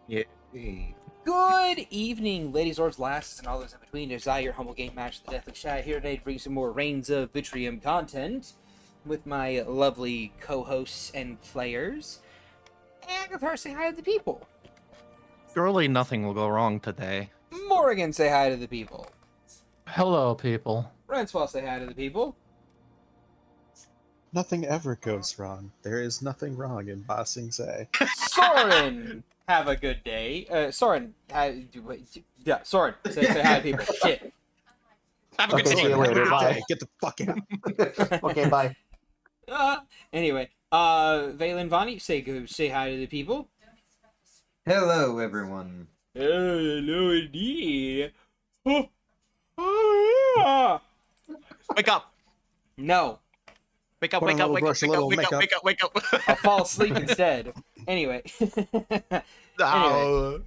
Yeah. Good evening, ladies, lords, lasses, and all those in between. It's I, your humble game master, the Deathly Shad, here today to bring some more Rains of Vitrium content with my lovely co-hosts and players. Agathar, say hi to the people. Surely nothing will go wrong today. Morrigan, say hi to the people. Hello, people. Renswell, say hi to the people. Nothing ever goes wrong. There is nothing wrong in Bossing Say. Soren, have a good day. Soren, Soren, say hi to people. Shit. Have a Okay, good see day. you later. Bye. Get the fuck out. Okay, bye. Anyway, Valen, Vani, say hi to the people. Hello, everyone. Hello, indeed. Wake up! No, Wake up! Put Wake on a up! little Wake up! brush, a Wake up! little Wake up! makeup. Wake up! Wake up! I'll fall asleep instead. Anyway, Ow.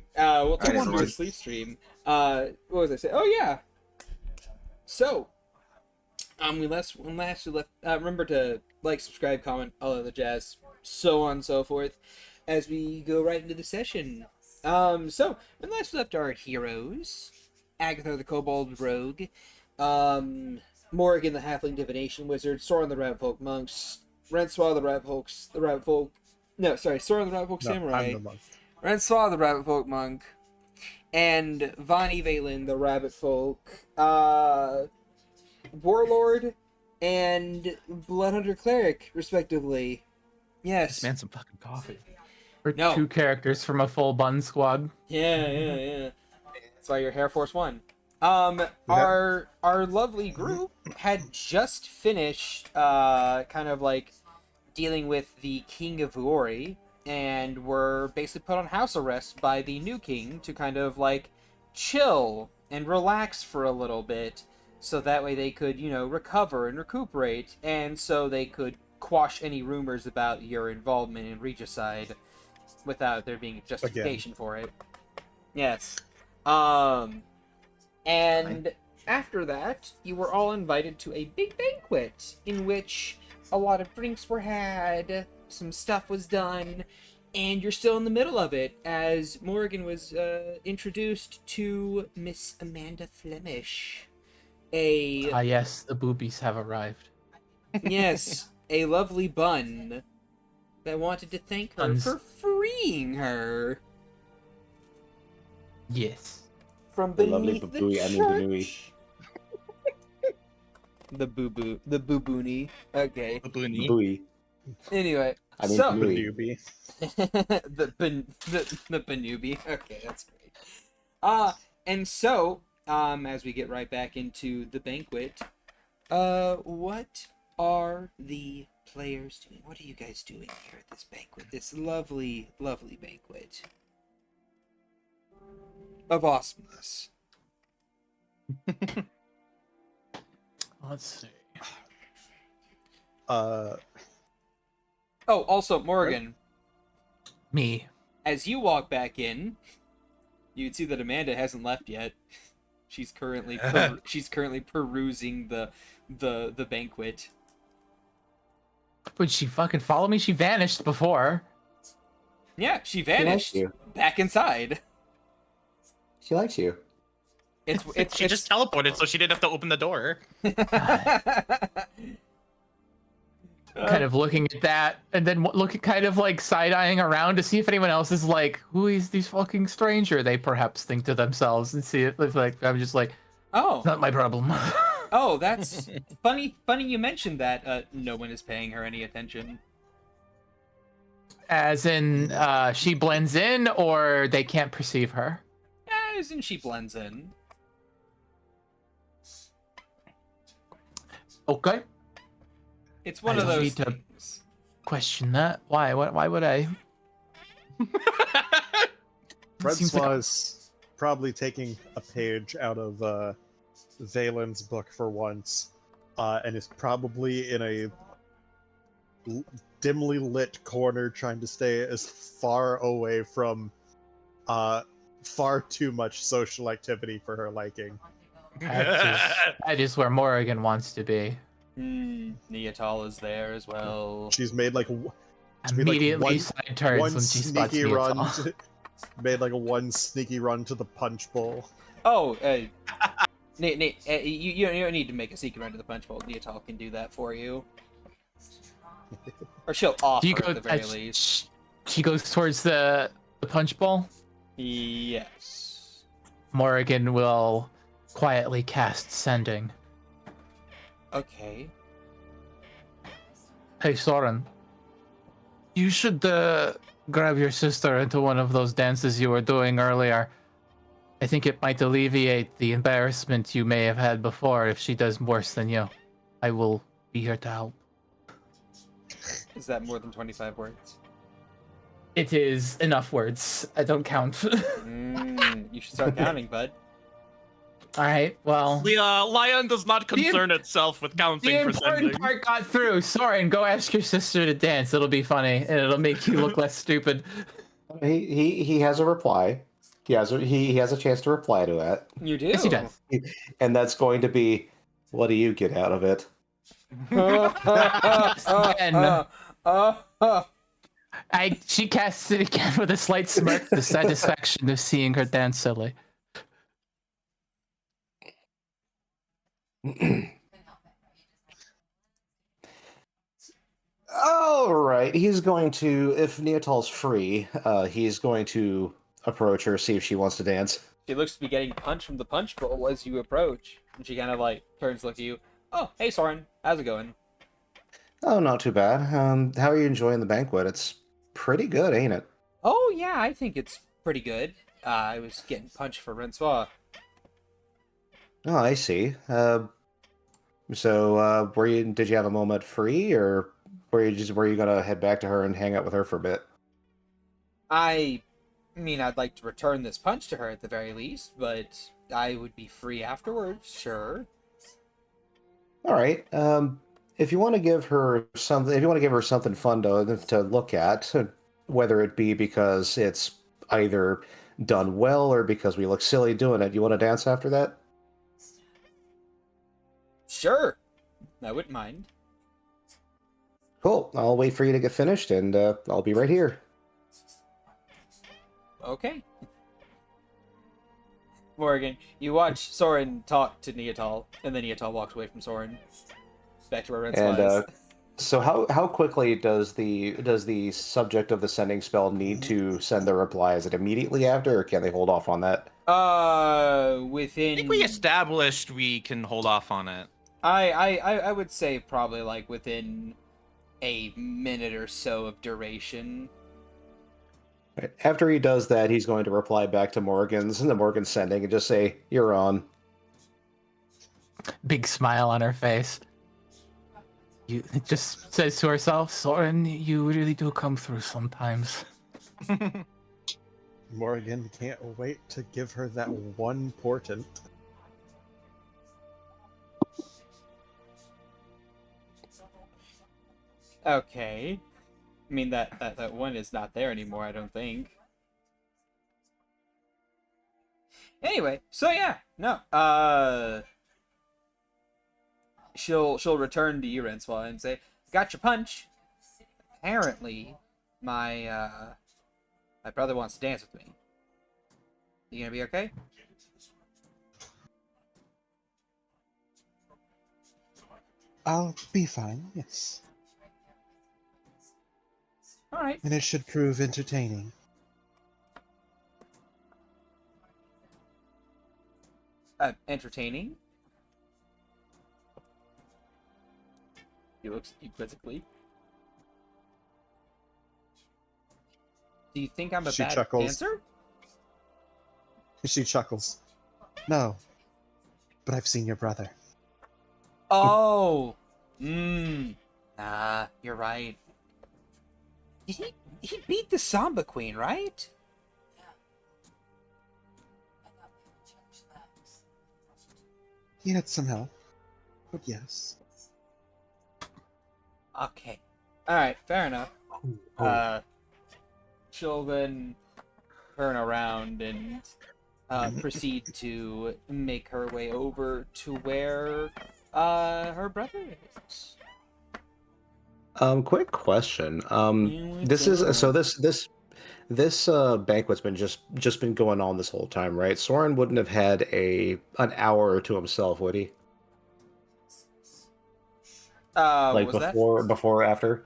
we'll turn Alright, into a so sleep stream. What was I saying? Oh yeah. So, when last we left, remember to like, subscribe, comment, all of the jazz, so on and so forth, as we go right into the session. So when last we left our heroes, Agatha the Kobold Rogue, Morrigan the Halfling Divination Wizard, Soren the Rabbit Folk Monks, Renswaw the Rabbit Folk. No, sorry, Soren the Rabbit Folk No, Samurai, I'm the monk. Renswaw the Rabbit Folk Monk, and Vani Valen the Rabbit Folk, Warlord, and Bloodhunter Cleric, respectively. Yes. Man, some fucking coffee. We're No. 2 characters from a full bun squad. Yeah. That's why you're Air Force One. Our lovely group had just finished, kind of like dealing with the King of Vuori, and were basically put on house arrest by the new king to kind of like chill and relax for a little bit, so that way they could, recover and recuperate, and so they could quash any rumors about your involvement in regicide without there being a justification for it. Yes. And after that, you were all invited to a big banquet in which a lot of drinks were had, some stuff was done, and you're still in the middle of it as Morrigan was introduced to Miss Amanda Flemish. Yes, the boobies have arrived. Yes, a lovely bun that wanted to thank her Buns. for freeing her Yes. from The lovely beneath the babooey, I mean the nui. church. The boo-boony. Okay. Baboony. Booey. Anyway, I mean so nui. Newbie. the Banubi. Okay, that's great. And so, as we get right back into the banquet, what are the players doing? What are you guys doing here at this banquet? This lovely, lovely banquet of awesomeness. Let's see. Oh, also, Morgan, Me. as you walk back in, you'd see that Amanda hasn't left yet. She's currently perusing the banquet. Would she fucking follow me? She vanished before. Yeah, she She vanished. likes you. Back inside. She likes you. She just teleported, so she didn't have to open the door. Kind of looking at that, and then kind of like side-eyeing around to see if anyone else is like, who is this fucking stranger? They perhaps think to themselves and see it like, I'm just like, Oh, not my problem. oh, that's funny. Funny you mentioned that. No one is paying her any attention. As in, she blends in, or they can't perceive her. Isn't she blends in? Okay. It's one I of don't those need to- things. Question that. Why? Why would I? Seems like- Francois is probably taking a page out of Valen's book for once, and is probably in a dimly lit corner trying to stay as far away from far too much social activity for her liking. That is where Morrigan wants to be. Neatal is there as well. She's made like Just be like Immediately one- side turns one when she spots sneaky me. run Made like a one sneaky run to the punch bowl. Oh, Nate, you don't need to make a secret run to the punch bowl. Neatal can do that for you. Or she'll offer Do you go, at the very least. She goes towards the punch bowl. Yes. Morrigan will quietly cast sending. Okay. Hey, Soren. You should grab your sister into one of those dances you were doing earlier. I think it might alleviate the embarrassment you may have had before if she does worse than you. I will be here to help. Is that more than 25 words? It is enough words. I don't count. You should start counting, bud. Alright, well... The lion does not concern itself with The counting for important sending. part got through. Soren, go ask your sister to dance. It'll be funny, and it'll make you look less stupid. He has a reply. He has a chance to reply to that, You do? Yes, he does. and that's going to be, what do you get out of it? She casts it again with a slight smirk, the satisfaction of seeing her dance silly. All right, he's going to, if Neotal's free, he's going to approach her, see if she wants to dance. She looks to be getting punched from the punch bowl as you approach. And she kind of like turns to look at you. Oh, hey Soren, how's it going? Oh, not too bad. How are you enjoying the banquet? It's pretty good, ain't it? Oh yeah, I think it's pretty good. I was getting punched for Rensoir. Oh, I see. Did you have a moment free, or were you gonna head back to her and hang out with her for a bit? I mean, I'd like to return this punch to her at the very least, but I would be free afterwards, sure. All right. If you want to give her something fun to look at, whether it be because it's either done well or because we look silly doing it, you want to dance after that? Sure. I wouldn't mind. Cool. I'll wait for you to get finished, and I'll be right here. Okay. Morgan, you watch Soren talk to Neatal, and then Neatal walks away from Soren. Back to where Ren And so how quickly does the subject of the sending spell need to send the reply? Is it immediately after, or can they hold off on that? Within... I think we established we can hold off on it. I would say probably like within a minute or so of duration. Right. After he does that, he's going to reply back to Morgan's sending and just say, "You're on." Big smile on her face. You just says to herself, Soren, you really do come through sometimes. Morgan can't wait to give her that one portent. Okay. I mean, that one is not there anymore, I don't think. Anyway, so yeah, no. She'll return to you, Renswa, and say, "Got your punch. Apparently, my brother wants to dance with me. You gonna be okay?" I'll be fine, yes. All right. And it should prove entertaining. Entertaining. He looks at you quizzically. Do you think I'm a She bad chuckles. dancer? She chuckles. No. But I've seen your brother. Oh. You're right. He beat the Samba Queen, right? He had some help. But yes. Okay. Alright, fair enough. She'll then turn around and proceed to make her way over to where her brother is. Quick question. Yeah, This is so this This banquet's been just been going on this whole time, right? Soren wouldn't have had an hour to himself, would he? What Like was that? before or after?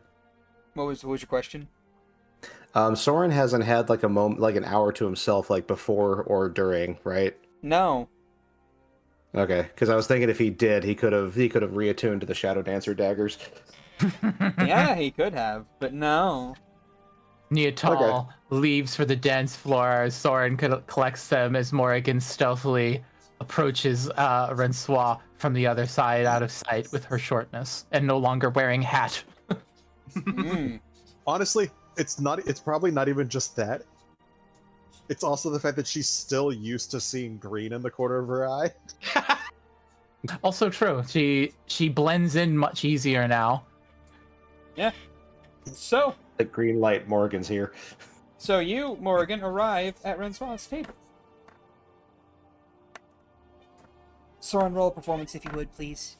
What was your question? Soren hasn't had like a moment, like an hour to himself, like before or during, right? No. Okay, because I was thinking if he did, he could have reattuned to the Shadow Dancer daggers. Yeah, he could have, but no. Neotal leaves for the dance floor as Soren collects them as Morrigan stealthily approaches Rensois from the other side, out of sight with her shortness and no longer wearing hat. Mm. Honestly, it's probably not even just that. It's also the fact that she's still used to seeing green in the corner of her eye. Also true. She blends in much easier now. Yeah. So The green light Morgan's here. So you, Morrigan, arrive at Rensoir's table. Soren, roll a performance if you would, please.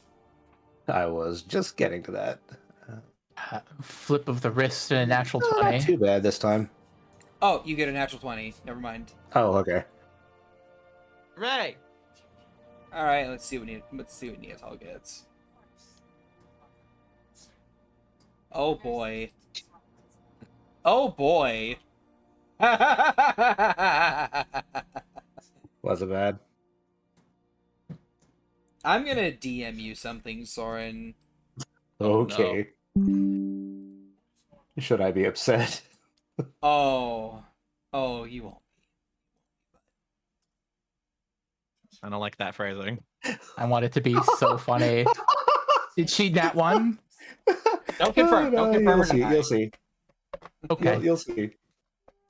I was just getting to that. Flip of the wrist and a natural Not 20. too bad this time. Oh, you get a natural 20. Never mind. Oh, okay. Right. All right, let's see what Neotal gets. Oh boy. Oh boy. Wasn't bad. I'm gonna DM you something, Soren. Okay. Should I be upset? Oh, you won't. I don't like that phrasing. I want it to be so funny. Did she nat one? Don't confirm. Don't confirm or deny. You'll see. Okay. You'll see.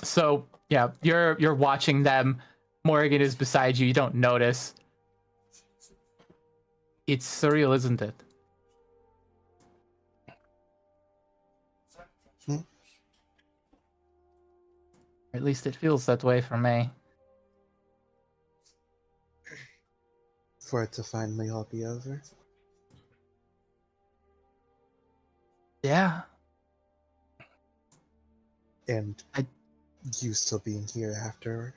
So yeah, you're watching them. Morrigan is beside you. You don't notice. It's surreal, isn't it? Hmm? At least it feels that way for me. For it to finally all be over. Yeah. And you still being here after.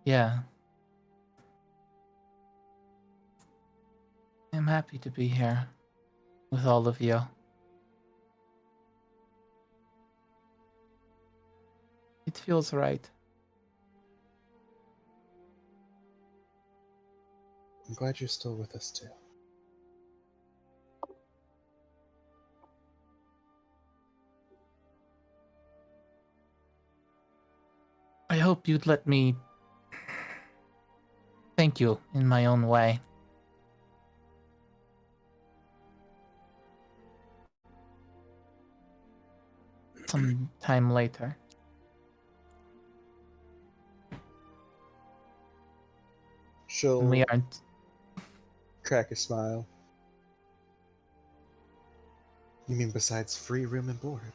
Yeah. I'm happy to be here with all of you. It feels right. I'm glad you're still with us too. I hope you'd let me thank you in my own way. Some time later. She'll When we aren't. crack a smile. You mean besides free room and board?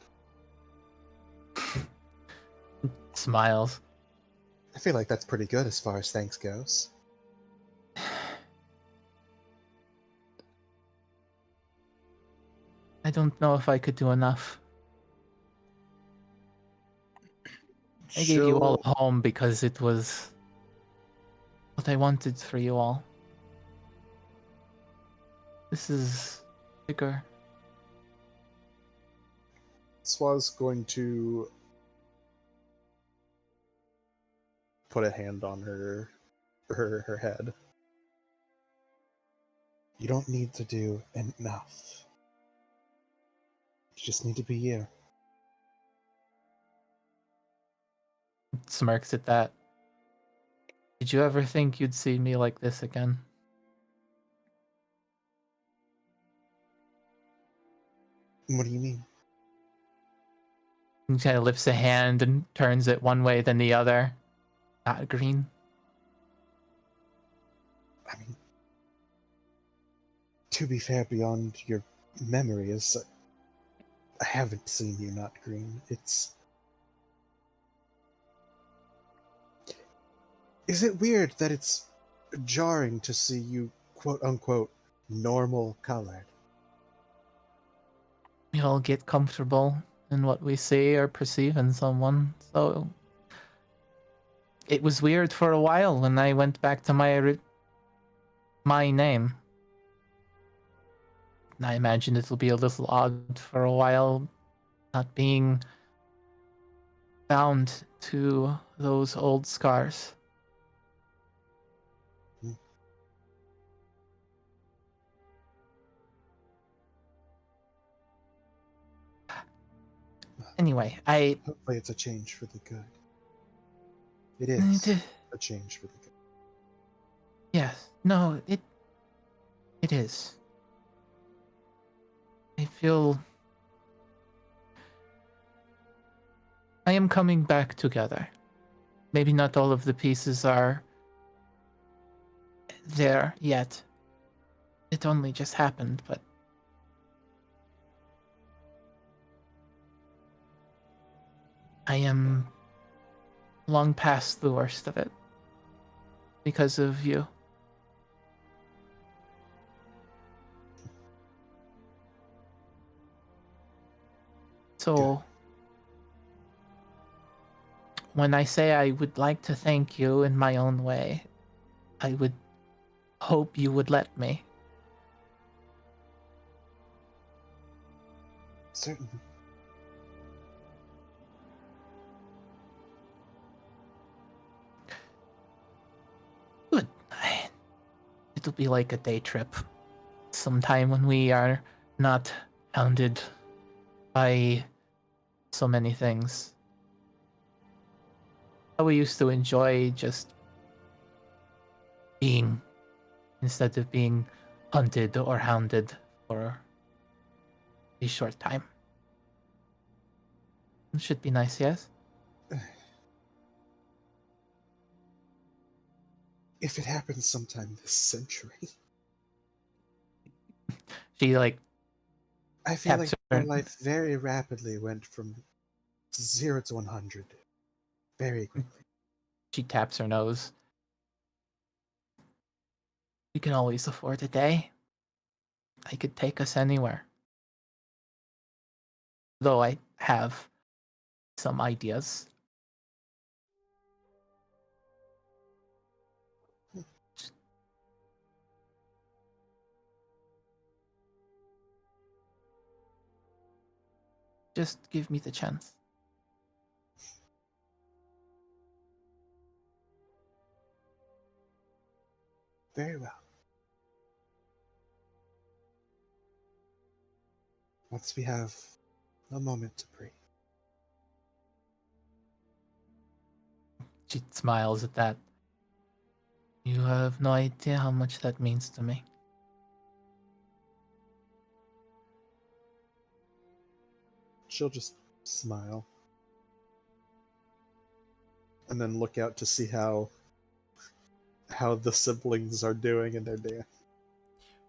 Smiles. I feel like that's pretty good as far as thanks goes. I don't know if I could do enough. I gave you all a home because it was what I wanted for you all. This is bigger. Swa's going to put a hand on her head. You don't need to do enough. You just need to be you. Smirks at that. Did you ever think you'd see me like this again? What do you mean? He kind of lifts a hand and turns it one way then the other. Not green. I mean, to be fair, beyond your memory is, I haven't seen you not green. Is it weird that it's jarring to see you, quote unquote, normal colored? We all get comfortable in what we see or perceive in someone. So it was weird for a while when I went back to my name. And I imagine it'll be a little odd for a while, not being bound to those old scars. Anyway, Hopefully it's a change for the good. It is a change for the good. Yes. No, it is. I feel I am coming back together. Maybe not all of the pieces are there yet. It only just happened, but I am long past the worst of it because of you. So, when I say I would like to thank you in my own way, I would hope you would let me. Certainly. Good. It'll be like a day trip. Sometime when we are not hounded by so many things. We used to enjoy just being instead of being hunted or hounded for a short time. It should be nice, yes? If it happens sometime this century. She like I feel taps like my her, life very rapidly went from 0 to 100. Very quickly. she taps her nose. We can always afford a day. I could take us anywhere. Though I have some ideas. Just give me the chance. Very well. Once we have a moment to breathe. She smiles at that. You have no idea how much that means to me. She'll just smile. And then look out to see how the siblings are doing in their dance.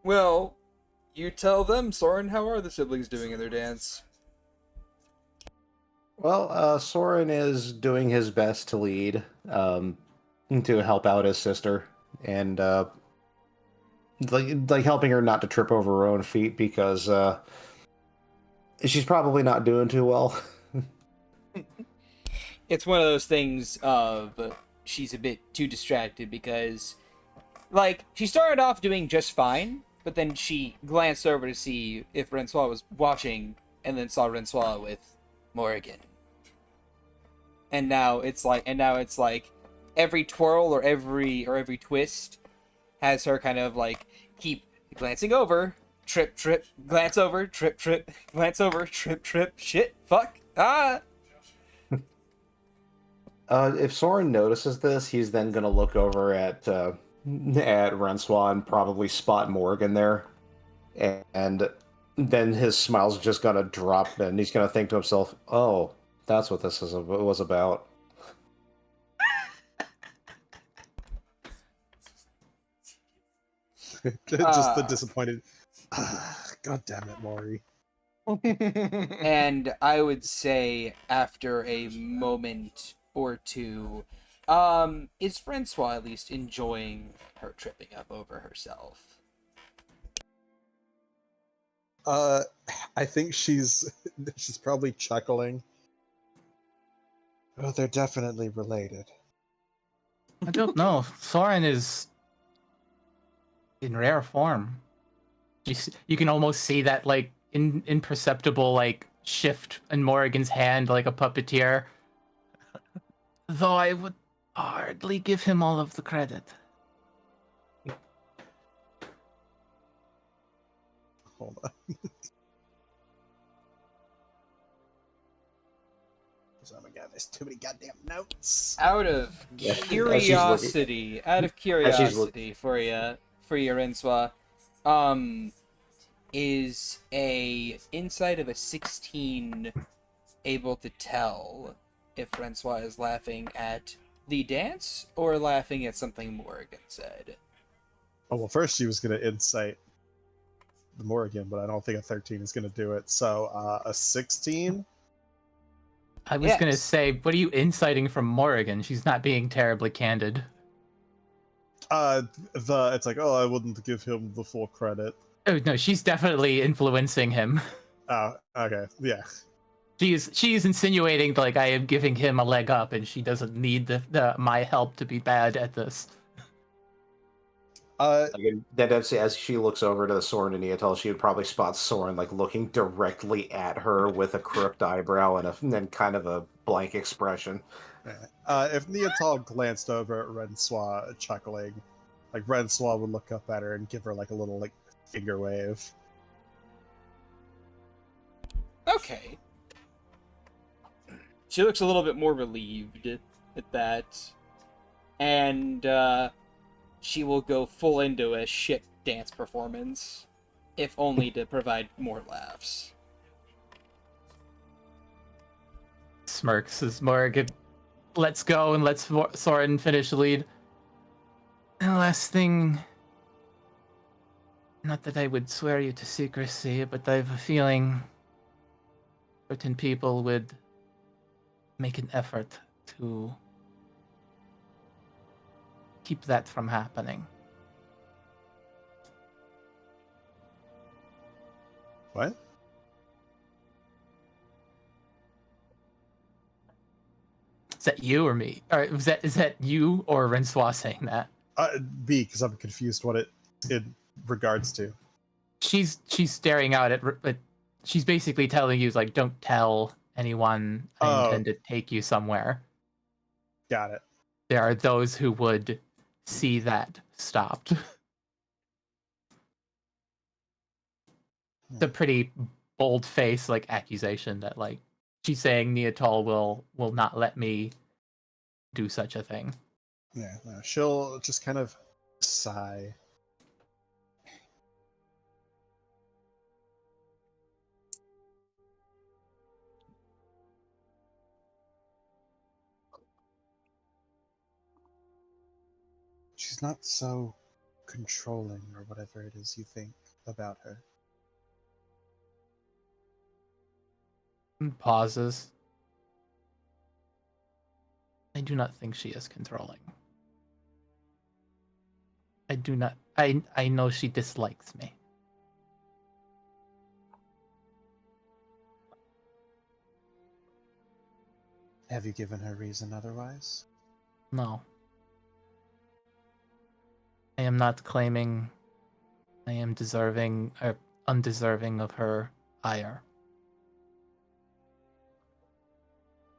Well, you tell them, Soren, how are the siblings doing in their dance? Well, Soren is doing his best to lead, to help out his sister, and like helping her not to trip over her own feet because she's probably not doing too well. It's one of those things of she's a bit too distracted because, like, she started off doing just fine, but then she glanced over to see if Rensois was watching, and then saw Rensois with Morrigan. And now it's like, every twirl or every twist has her kind of like keep glancing over, trip, glance over, trip, glance over, trip, shit, fuck, ah. If Soren notices this, he's then going to look over at Rensois and probably spot Morgan there, and then his smile's just going to drop, and he's going to think to himself, "Oh, that's what this was about." Just the disappointed. God damn it, Maury. And I would say after a moment or two, is Francois at least enjoying her tripping up over herself? Uh, I think she's probably chuckling. Oh, they're definitely related. I don't know. Soren is in rare form. You can almost see that like imperceptible like shift in Morrigan's hand, like a puppeteer. Though I would hardly give him all of the credit. Hold on. Oh my god, there's too many goddamn notes. Out of Yeah, as she's curiosity, for you, Renswa, is a inside of a 16 able to tell if Renswa is laughing at the dance or laughing at something Morrigan said? Oh well, first she was gonna incite the Morrigan, but I don't think a 13 is gonna do it. So a 16. I was gonna say, what are you inciting from Morrigan? She's not being terribly candid. It's like, oh, I wouldn't give him the full credit. Oh no, she's definitely influencing him. Oh, okay, yeah. She's insinuating like I am giving him a leg up, and she doesn't need my help to be bad at this. Again, that's as she looks over to Soren and Neatel, she would probably spot Soren like looking directly at her with a crooked eyebrow and then kind of a blank expression. If Neatal glanced over at Renswa chuckling, like Renswa would look up at her and give her like a little like finger wave. Okay. She looks a little bit more relieved at that. And she will go full into a shit dance performance, if only to provide more laughs. Smirks as Morrigan lets go and lets Soren finish the lead. And the last thing, not that I would swear you to secrecy, but I have a feeling certain people would make an effort to keep that from happening. What? Is that you or me? Or is that you or Renswa saying that? B, because I'm confused what it in regards to. She's staring out at. She's basically telling you like, don't tell anyone. I intend to take you somewhere. Got it. There are those who would see that stopped. It's a pretty bold face like accusation that like she's saying Neatal will not let me do such a thing. Yeah, no, she'll just kind of sigh. She's not so controlling or whatever it is you think about her. And pauses. I do not think she is controlling. I do not. I know she dislikes me. Have you given her reason otherwise? No. I am not claiming I am deserving or undeserving of her ire.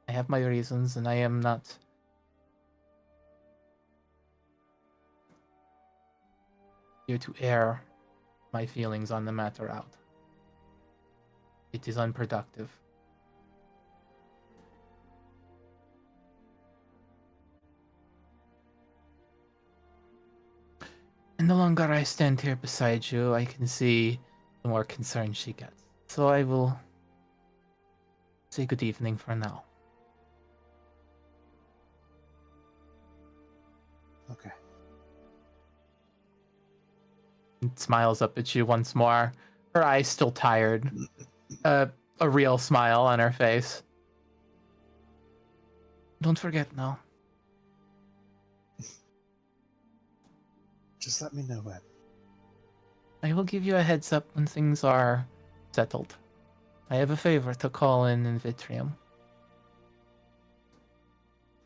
I have my reasons, and I am not here to air my feelings on the matter out. It is unproductive. And the longer I stand here beside you, I can see the more concerned she gets. So I will say good evening for now. Okay. And smiles up at you once more. Her eyes still tired. A real smile on her face. Don't forget now. Just let me know when. I will give you a heads up when things are Settled. I have a favor to call in Vitrium.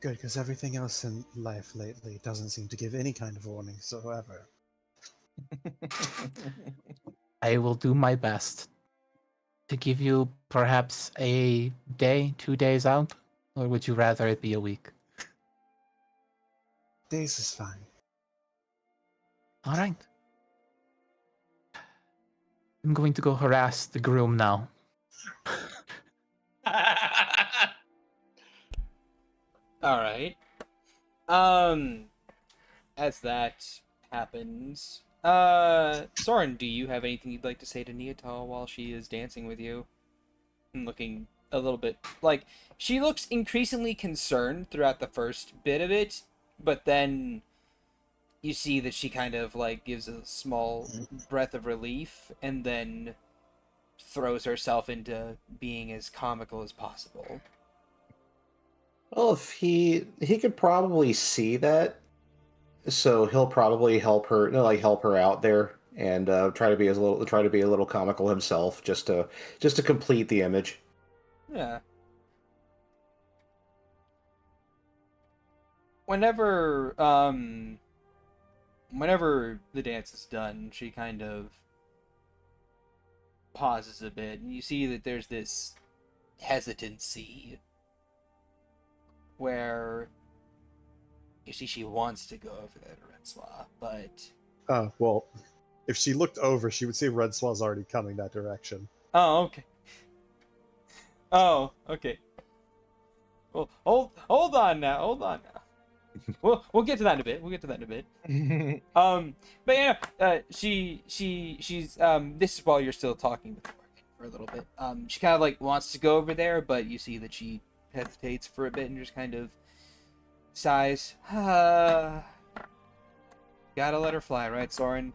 Good, because everything else in life lately doesn't seem to give any kind of warning whatsoever. I will do my best to give you perhaps a day, 2 days out, or would you rather it be a week? Days is fine. All right. I'm going to go harass the groom now. All right. As that happens, Soren, do you have anything you'd like to say to Neatal while she is dancing with you? And looking a little bit like she looks increasingly concerned throughout the first bit of it, but then you see that she kind of like gives a small breath of relief and then throws herself into being as comical as possible. Well, if he could probably see that, so he'll probably help her, help her out there, and try to be a little comical himself, just to complete the image. Yeah. Whenever the dance is done, she kind of pauses a bit, and you see that there's this hesitancy where you see she wants to go over there to Renswa, but Oh, well, if she looked over, she would see Redswell's already coming that direction. oh, okay. Oh, okay. Well, hold on now. We'll get to that in a bit. But yeah, she's this is while you're still talking with Morgan for a little bit. She kind of like wants to go over there, but you see that she hesitates for a bit and just kind of sighs. Gotta let her fly, right, Soren?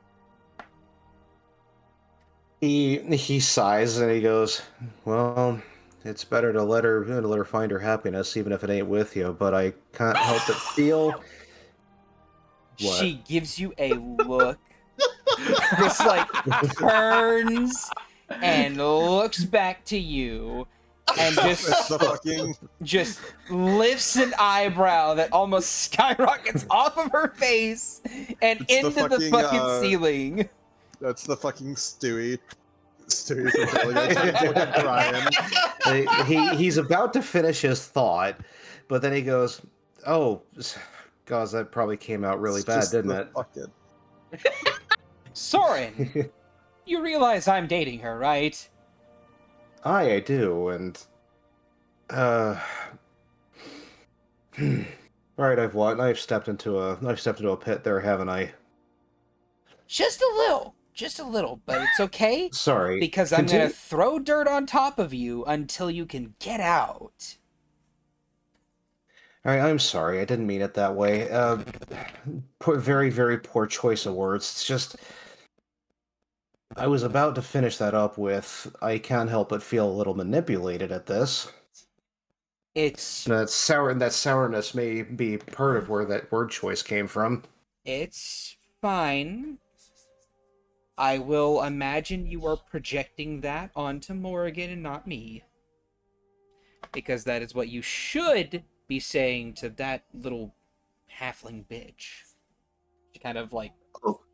He sighs and he goes, "Well, it's better to let her find her happiness, even if it ain't with you. But I can't help but feel." What? She gives you a look, just like turns and looks back to you, and just lifts an eyebrow that almost skyrockets off of her face and into the fucking ceiling. That's the fucking Stewie from Family Guy trying to look at Brian. He's about to finish his thought, but then he goes, "Oh, God, that probably came out really bad, didn't it?" Fucking... Soren, you realize I'm dating her, right? I do, and right, I've stepped into a pit there, haven't I? Just a little, but it's okay. Sorry, Because I'm gonna throw dirt on top of you until you can get out. All right, I'm sorry, I didn't mean it that way. Very, very poor choice of words. It's just, I was about to finish that up with, I can't help but feel a little manipulated at this. That sourness may be part of where that word choice came from. It's fine. I will imagine you are projecting that onto Morrigan and not me. Because that is what you should be saying to that little halfling bitch. She kind of like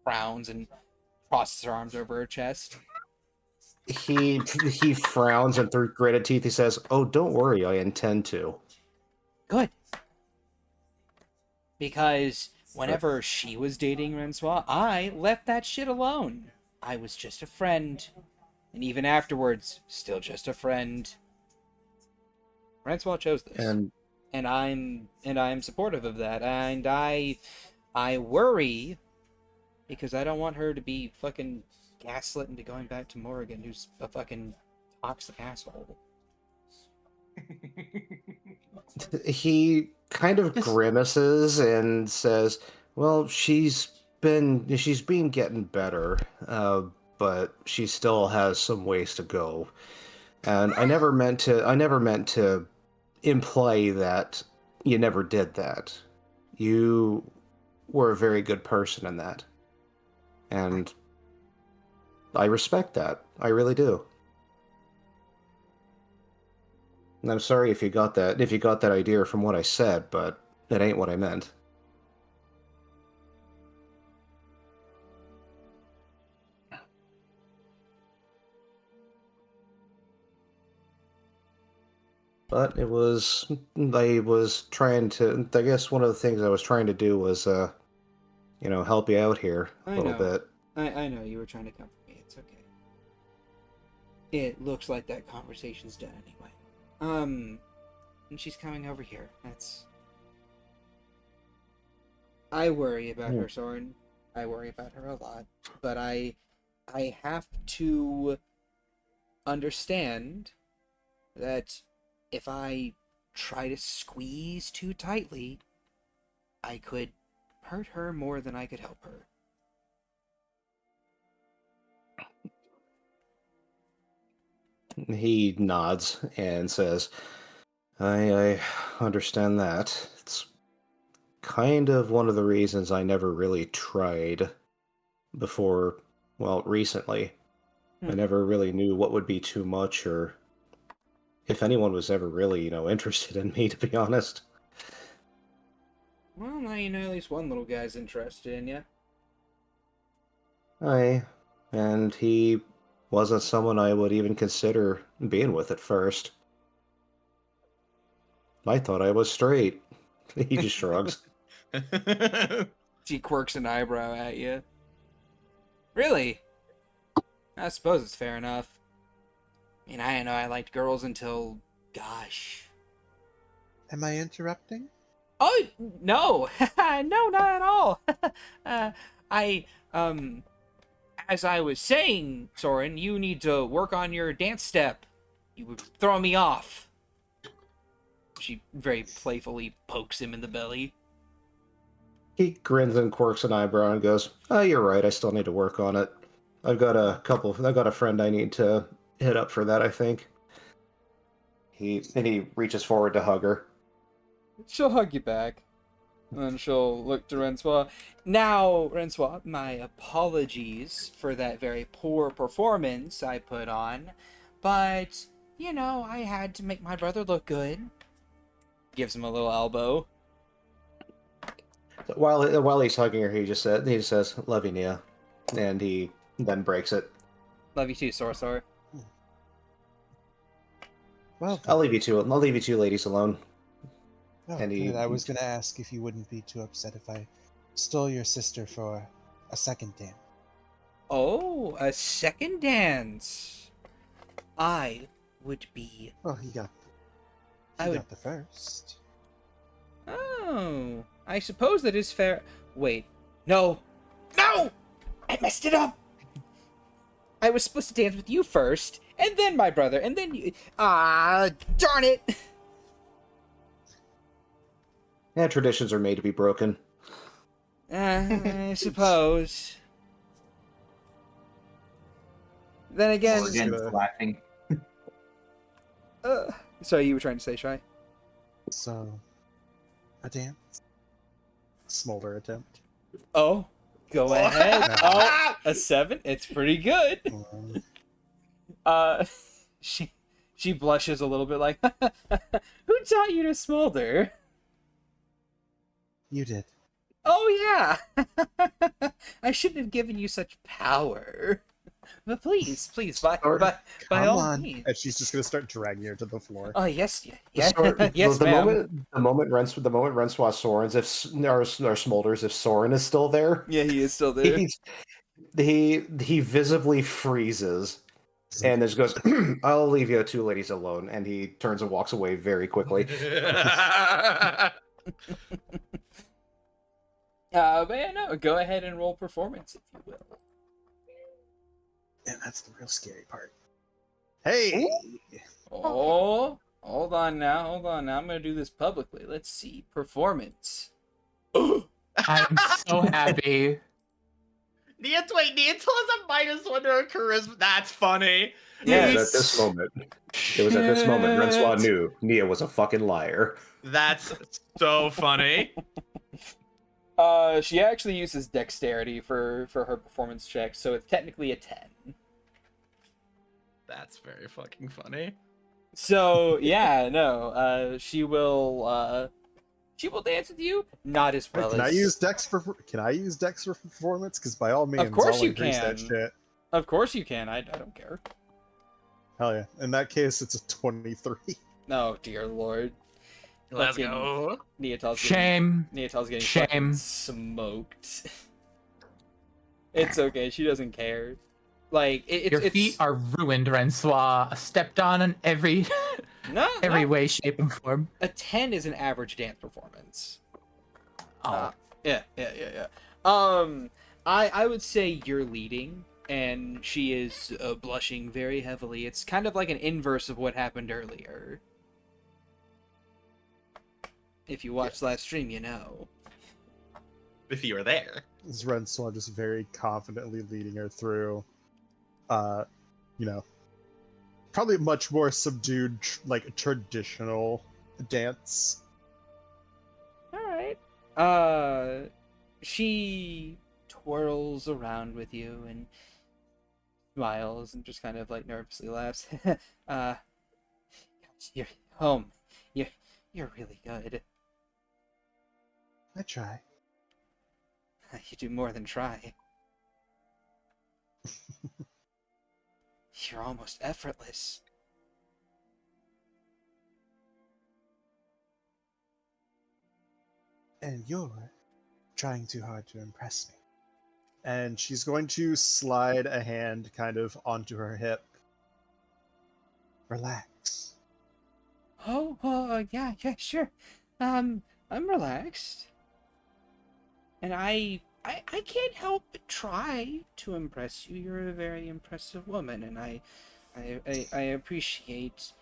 frowns and crosses her arms over her chest. He frowns, and through gritted teeth he says, "Oh, don't worry, I intend to." Good. Because whenever she was dating Renswa, I left that shit alone. I was just a friend. And even afterwards, still just a friend. Renswa chose this. And I'm supportive of that. And I worry because I don't want her to be fucking gaslit into going back to Morrigan, who's a fucking toxic asshole. He kind of grimaces and says, "Well, she's been getting better, but she still has some ways to go. And I never meant to imply that you never did that. You were a very good person in that, and I respect that. I really do." I'm sorry if you got that idea from what I said, but it ain't what I meant. But I was trying to, I guess one of the things I was trying to do was, help you out here a little bit. I know you were trying to comfort me. It's okay. It looks like that conversation's done anyway. And she's coming over here. I worry about her, Soren. I worry about her a lot. But I have to understand that if I try to squeeze too tightly, I could hurt her more than I could help her. He nods and says, I understand that. It's kind of one of the reasons I never really tried before, well, recently. I never really knew what would be too much or if anyone was ever really, interested in me, to be honest. Well, now you know at least one little guy's interested in you. And he wasn't someone I would even consider being with at first. I thought I was straight. He just shrugs. She quirks an eyebrow at you. Really? I suppose it's fair enough. I mean, I didn't know I liked girls until, gosh. Am I interrupting? Oh, no! No, not at all! As I was saying, Soren, you need to work on your dance step. You would throw me off. She very playfully pokes him in the belly. He grins and quirks an eyebrow and goes, "Oh, you're right. I still need to work on it. I've got a friend I need to hit up for that, I think." He reaches forward to hug her. She'll hug you back. And she'll look to Rensois. Now, Rensois, my apologies for that very poor performance I put on. But, I had to make my brother look good. Gives him a little elbow. While he's hugging her, he just says, "Love you, Nia," and he then breaks it. Love you too, Sorsor. Well, I'll leave you two ladies alone. oh, and he- good. I was going to ask if you wouldn't be too upset if I stole your sister for a second dance. Oh, a second dance. I would be... Well, he got the first. Oh, I suppose that is fair. Wait, no! No! I messed it up! I was supposed to dance with you first, and then my brother, and then you... Ah, darn it! Yeah, traditions are made to be broken. I suppose. Then again... Again, laughing. Sorry, you were trying to say, Shy? So, a dance? Smolder attempt. Oh, go ahead. Oh, a 7? It's pretty good. She blushes a little bit like, who taught you to smolder? You did. Oh, yeah. I shouldn't have given you such power. But please, by Come all on. means. And she's just going to start dragging her to the floor. Oh, yes, The yes, ma'am. moment Rensois Soren's if smolders, if Soren is still there, Yeah, he is still there. he visibly freezes and just goes, "I'll leave you two ladies alone," and he turns and walks away very quickly. But yeah, no, go ahead and roll performance, if you will. And that's the real scary part. Hey! Oh, hold on now. I'm gonna do this publicly. Let's see. Performance. I'm so happy. Nia still has a -1 to her charisma. That's funny. It was at this moment Rensois knew Nia was a fucking liar. That's so funny. She actually uses dexterity for her performance check, so it's technically a 10. That's very fucking funny. So yeah, no, she will dance with you, not as well Can I as. use Dex for performance? Because by all means, Of course I'll you increase that can. shit. Of course you can. I don't care. Hell yeah! In that case, it's a 23. Oh dear lord. Let's Fucking go. Shame. Neatal's getting Shame. fucking smoked. It's okay. She doesn't care. Like Your feet are ruined, Rensois. Stepped on in every no, every no. way, shape, and form. A 10 is an average dance performance. Oh, Yeah. I would say you're leading, and she is blushing very heavily. It's kind of like an inverse of what happened earlier. If you watched last stream, you know. If you were there. This Renslaw just very confidently leading her through, you know, probably much more subdued, like a traditional dance. All right. She twirls around with you and smiles and just kind of like nervously laughs. uh, you're home. You're really good. I try. You do more than try. You're almost effortless. And you're trying too hard to impress me. And she's going to slide a hand kind of onto her hip. Relax. Oh, yeah, sure. I'm relaxed. And I can't help but try to impress you. You're a very impressive woman, and I appreciate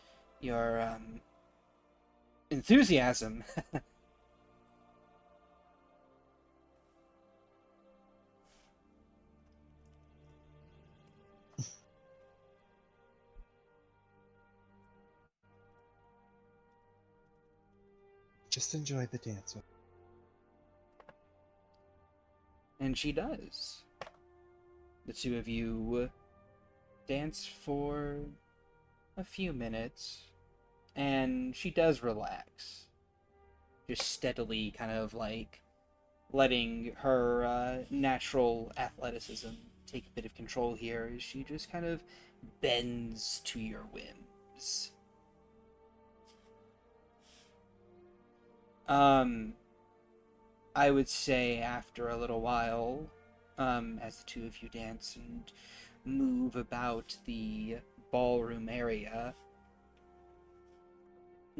your enthusiasm. Just enjoy the dance. And she does. The two of you dance for a few minutes, and she does relax. Just steadily kind of like letting her natural athleticism take a bit of control here as she just kind of bends to your whims. I would say after a little while, as the two of you dance and move about the ballroom area,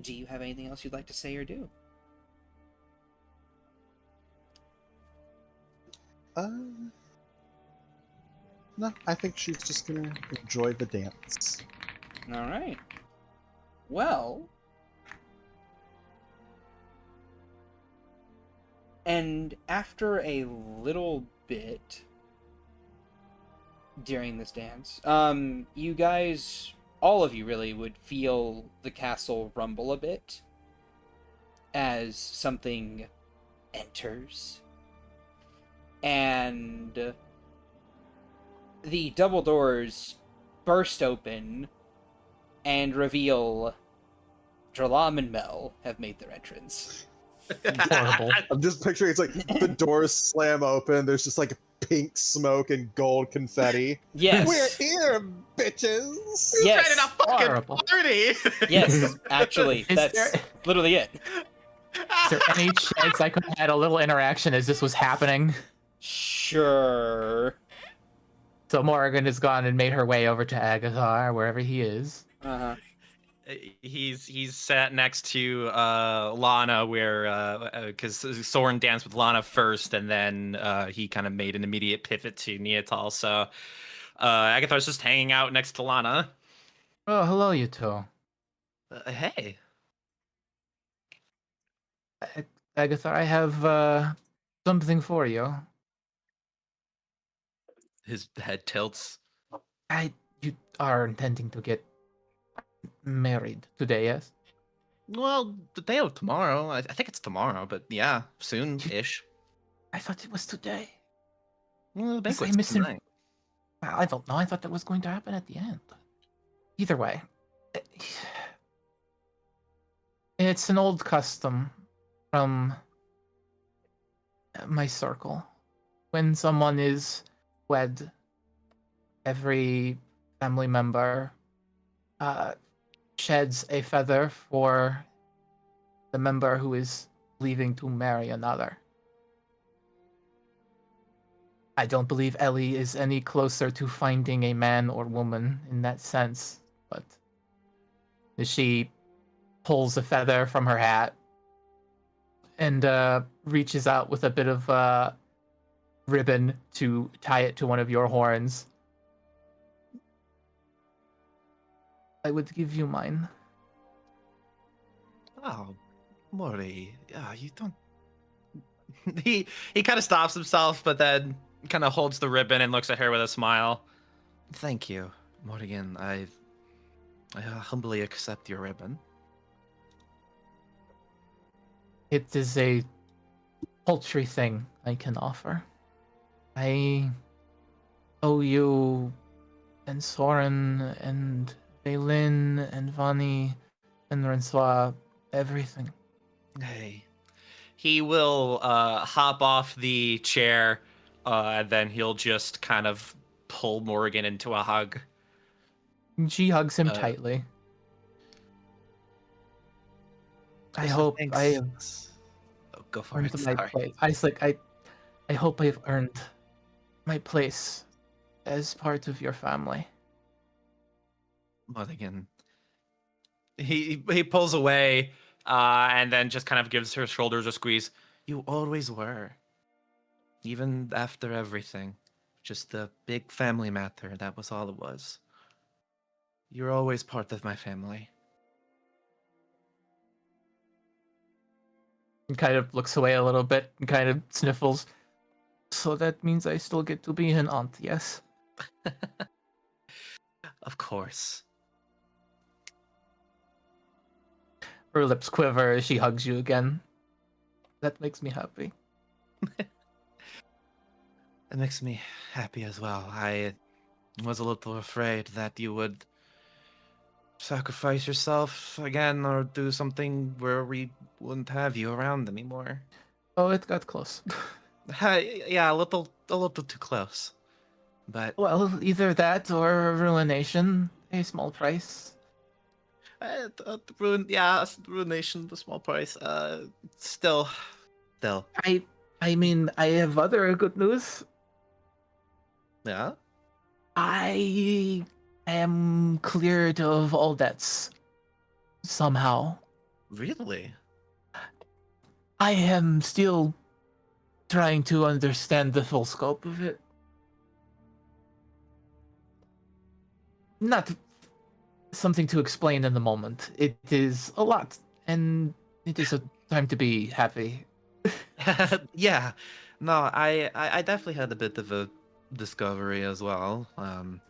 do you have anything else you'd like to say or do? No, I think she's just gonna enjoy the dance. All right. Well, and after a little bit during this dance, you guys, all of you really, would feel the castle rumble a bit as something enters. And the double doors burst open and reveal ch-ldr-n and Mel have made their entrance. horrible. I'm just picturing it's like the doors slam open. There's just like pink smoke and gold confetti. Yes. We're here, bitches. Yes. Trying to fucking Horrible. party. Yes, actually, Is that's there- literally it. Is there any chance I could have had a little interaction as this was happening? Sure. So Morrigan has gone and made her way over to Agathar, wherever he is. Uh-huh. He's sat next to Lana, where because Soren danced with Lana first, and then he kind of made an immediate pivot to Neatal. So Agathar's just hanging out next to Lana. Oh, hello, you two. Hey, Agathar, I have something for you. his head tilts. You are intending to get married today, yes? Well, the day of tomorrow. I think it's tomorrow, but yeah, soon-ish. I thought it was today. Well, the Guess I banquet's missing- tonight. I don't know. I thought that was going to happen at the end. Either way, It's an old custom from my circle. When someone is wed, every family member sheds a feather for the member who is leaving to marry another. I don't believe Ellie is any closer to finding a man or woman in that sense, but she pulls a feather from her hat and reaches out with a bit of ribbon to tie it to one of your horns. I would give you mine. Oh, Mori, you don't. He kind of stops himself, but then kind of holds the ribbon and looks at her with a smile. Thank you, Morrigan. I humbly accept your ribbon. It is a paltry thing I can offer. I owe you and Soren and Vaylin and Vani and Rensois everything. Hey. He will hop off the chair, and then he'll just kind of pull Morrigan into a hug. She hugs him tightly. I hope I have go for earned it. my Sorry. place. I hope I've earned my place as part of your family. Morrigan. He pulls away, and then just kind of gives her shoulders a squeeze. You always were. Even after everything. Just a big family matter, that was all it was. You're always part of my family. And kind of looks away a little bit and kind of sniffles. So that means I still get to be an aunt, yes? Of course. Her lips quiver as she hugs you again. That makes me happy. It makes me happy as well. I was a little afraid that you would sacrifice yourself again or do something where we wouldn't have you around anymore. Oh, it got close. Yeah, a little too close. But Well, either that or ruination, a small price. ruination, the small price. Still. I mean, I have other good news. Yeah. I am cleared of all debts. Somehow. Really? I am still trying to understand the full scope of it. Not something to explain in the moment. It is a lot, and it is a time to be happy. Yeah. No, I definitely had a bit of a discovery as well.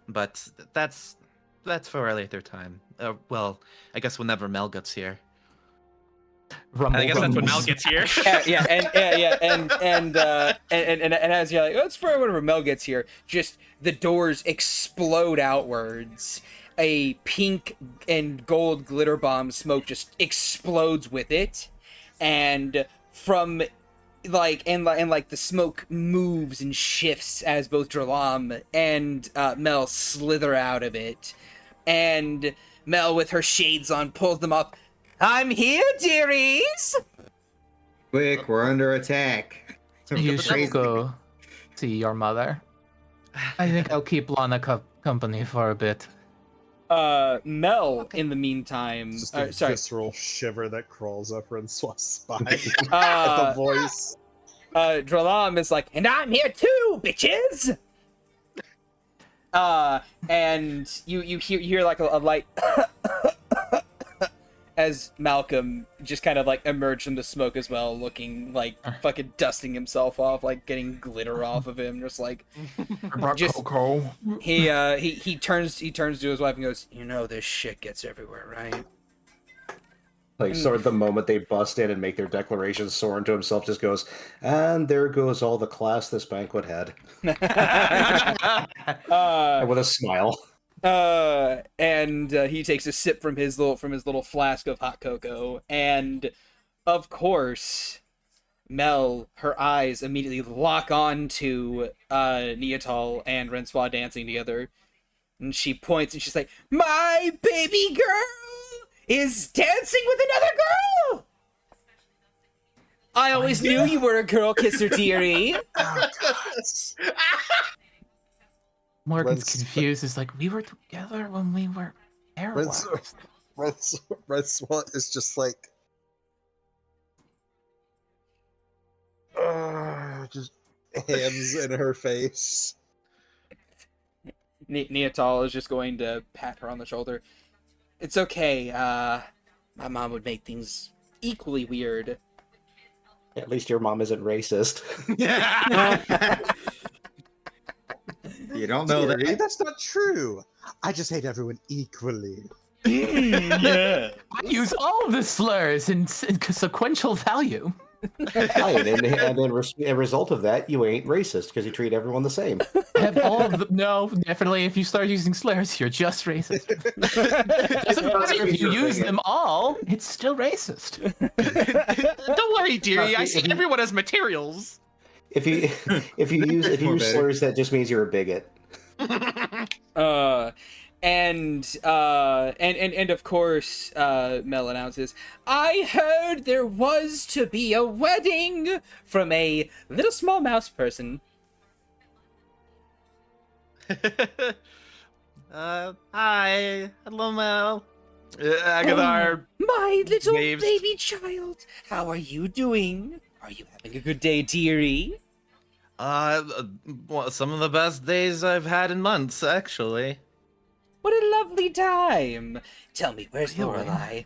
But that's for a later time. Well, I guess whenever Mel gets here. Rumble, I guess that's when rumble. Mel gets here. and as you're like, let's for whenever Mel gets here, just the doors explode outwards. A pink and gold glitter bomb smoke just explodes with it, and from like the smoke moves and shifts as both Dralam and Mel slither out of it, and Mel with her shades on pulls them up. I'm here, dearies! Quick, we're under attack. You should go see your mother. I think I'll keep Lana company for a bit. Mel, in the meantime... Just a sorry. visceral shiver that crawls up Rensois' spine at the voice. Dralam is like, and I'm here too, bitches! And you hear like a light... as Malcolm just kind of like emerged from the smoke as well, looking like fucking dusting himself off, like getting glitter off of him, just like Coco. he turns to his wife and goes, you know this shit gets everywhere, right? Like, sort of the moment they bust in and make their declaration, Soren to himself just goes, and there goes all the class this banquet had. With a smile. And he takes a sip from his little flask of hot cocoa, and of course, Mel, her eyes immediately lock on to Neatal and Rensois dancing together, and she points and she's like, "My baby girl is dancing with another girl! I always knew you were a girl kisser, dearie." Morgan's Let's- confused. It's like, we were together when we were Let's- airwalks. Rensois is just like, just hands in her face. Neatal is just going to pat her on the shoulder. "It's okay. My mom would make things equally weird." At least your mom isn't racist. You don't know Dearie, that. that's not true. I just hate everyone equally. Yeah. I use all of the slurs in sequential value. Right, and a result of that, you ain't racist because you treat everyone the same. Have all of the, no, definitely. If you start using slurs, you're just racist. Doesn't matter if you use them all; it's still racist. Don't worry, dearie. I If see you- everyone as materials. If you use More better. slurs, that just means you're a bigot. And of course, Mel announces, "I heard there was to be a wedding from a little small mouse person." Hi. Hello, Mel. Agathar. "My little Waves. baby child, how are you doing? Are you having a good day, dearie?" Well, some of the best days I've had in months, actually. "What a lovely time. Tell me, where's Really? Lorelei?"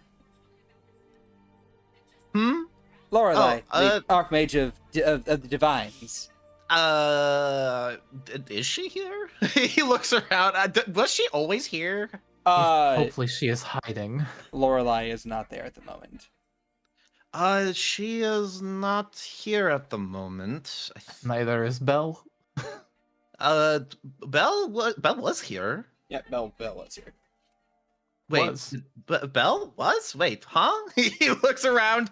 Hmm? Lorelei, Oh, the Archmage of the Divines. Is she here? He looks around. Was she always here? Hopefully, she is hiding. Lorelei is not there at the moment. She is not here at the moment. Neither is Belle. Belle was here. Yeah, Belle was here. Wait, Was. Belle was? Wait, huh? He looks around.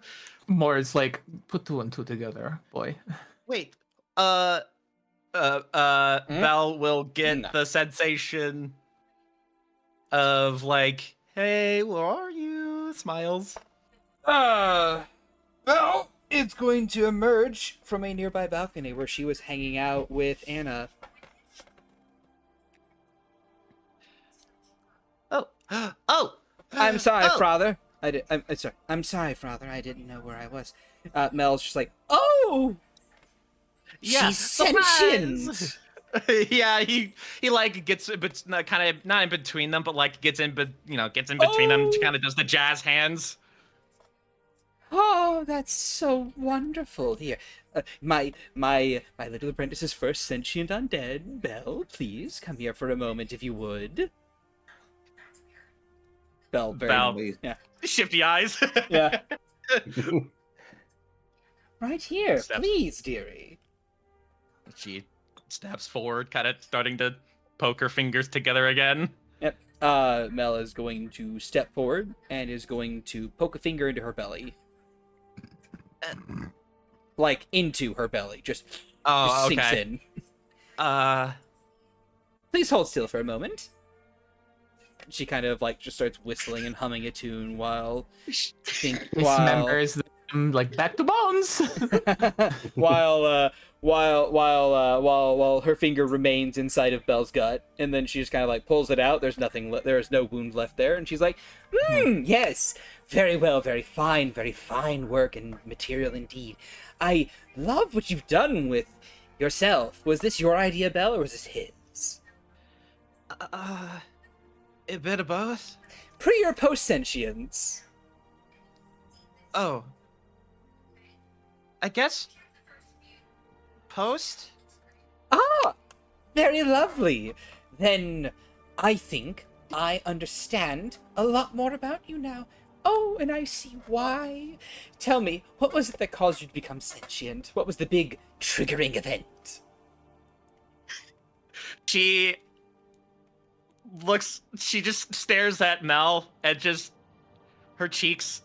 More is like, put two and two together, boy. Wait, Belle will get No. the sensation of like, hey, where are you? Smiles. Belle is going to emerge from a nearby balcony where she was hanging out with Anna. Oh, oh. "I'm sorry, Oh. father. I'm sorry. I'm sorry, father. I didn't know where I was." Mel's just like, "Oh, Yeah, she's surprise! sentient." Yeah, he like gets, but kind of not in between them, but like gets in, but gets in between them. Oh. Kind of does the jazz hands. "Oh, that's so wonderful. Here, my little apprentice's first sentient undead. Belle, please come here for a moment, if you would." Belle, very Belle. yeah, Shifty eyes. yeah. "Right here, Steps. please, dearie." She steps forward, kind of starting to poke her fingers together again. Yep. Mel is going to step forward and is going to poke a finger into her belly. Like, into her belly. Just Oh, sinks okay. in. "Please hold still for a moment." She kind of, like, just starts whistling and humming a tune while... Dismembers them like back to bones. while her finger remains inside of Belle's gut, and then she just kind of like pulls it out. There's nothing. There is no wound left there, and she's like, "Yes, very well, very fine work and material indeed. I love what you've done with yourself. Was this your idea, Belle, or was this his?" A bit of both. Pre or post sentience? Oh. I guess post? Ah, very lovely. Then I think I understand a lot more about you now. Oh, and I see why. Tell me, what was it that caused you to become sentient? What was the big triggering event? She She just stares at Mel and just her cheeks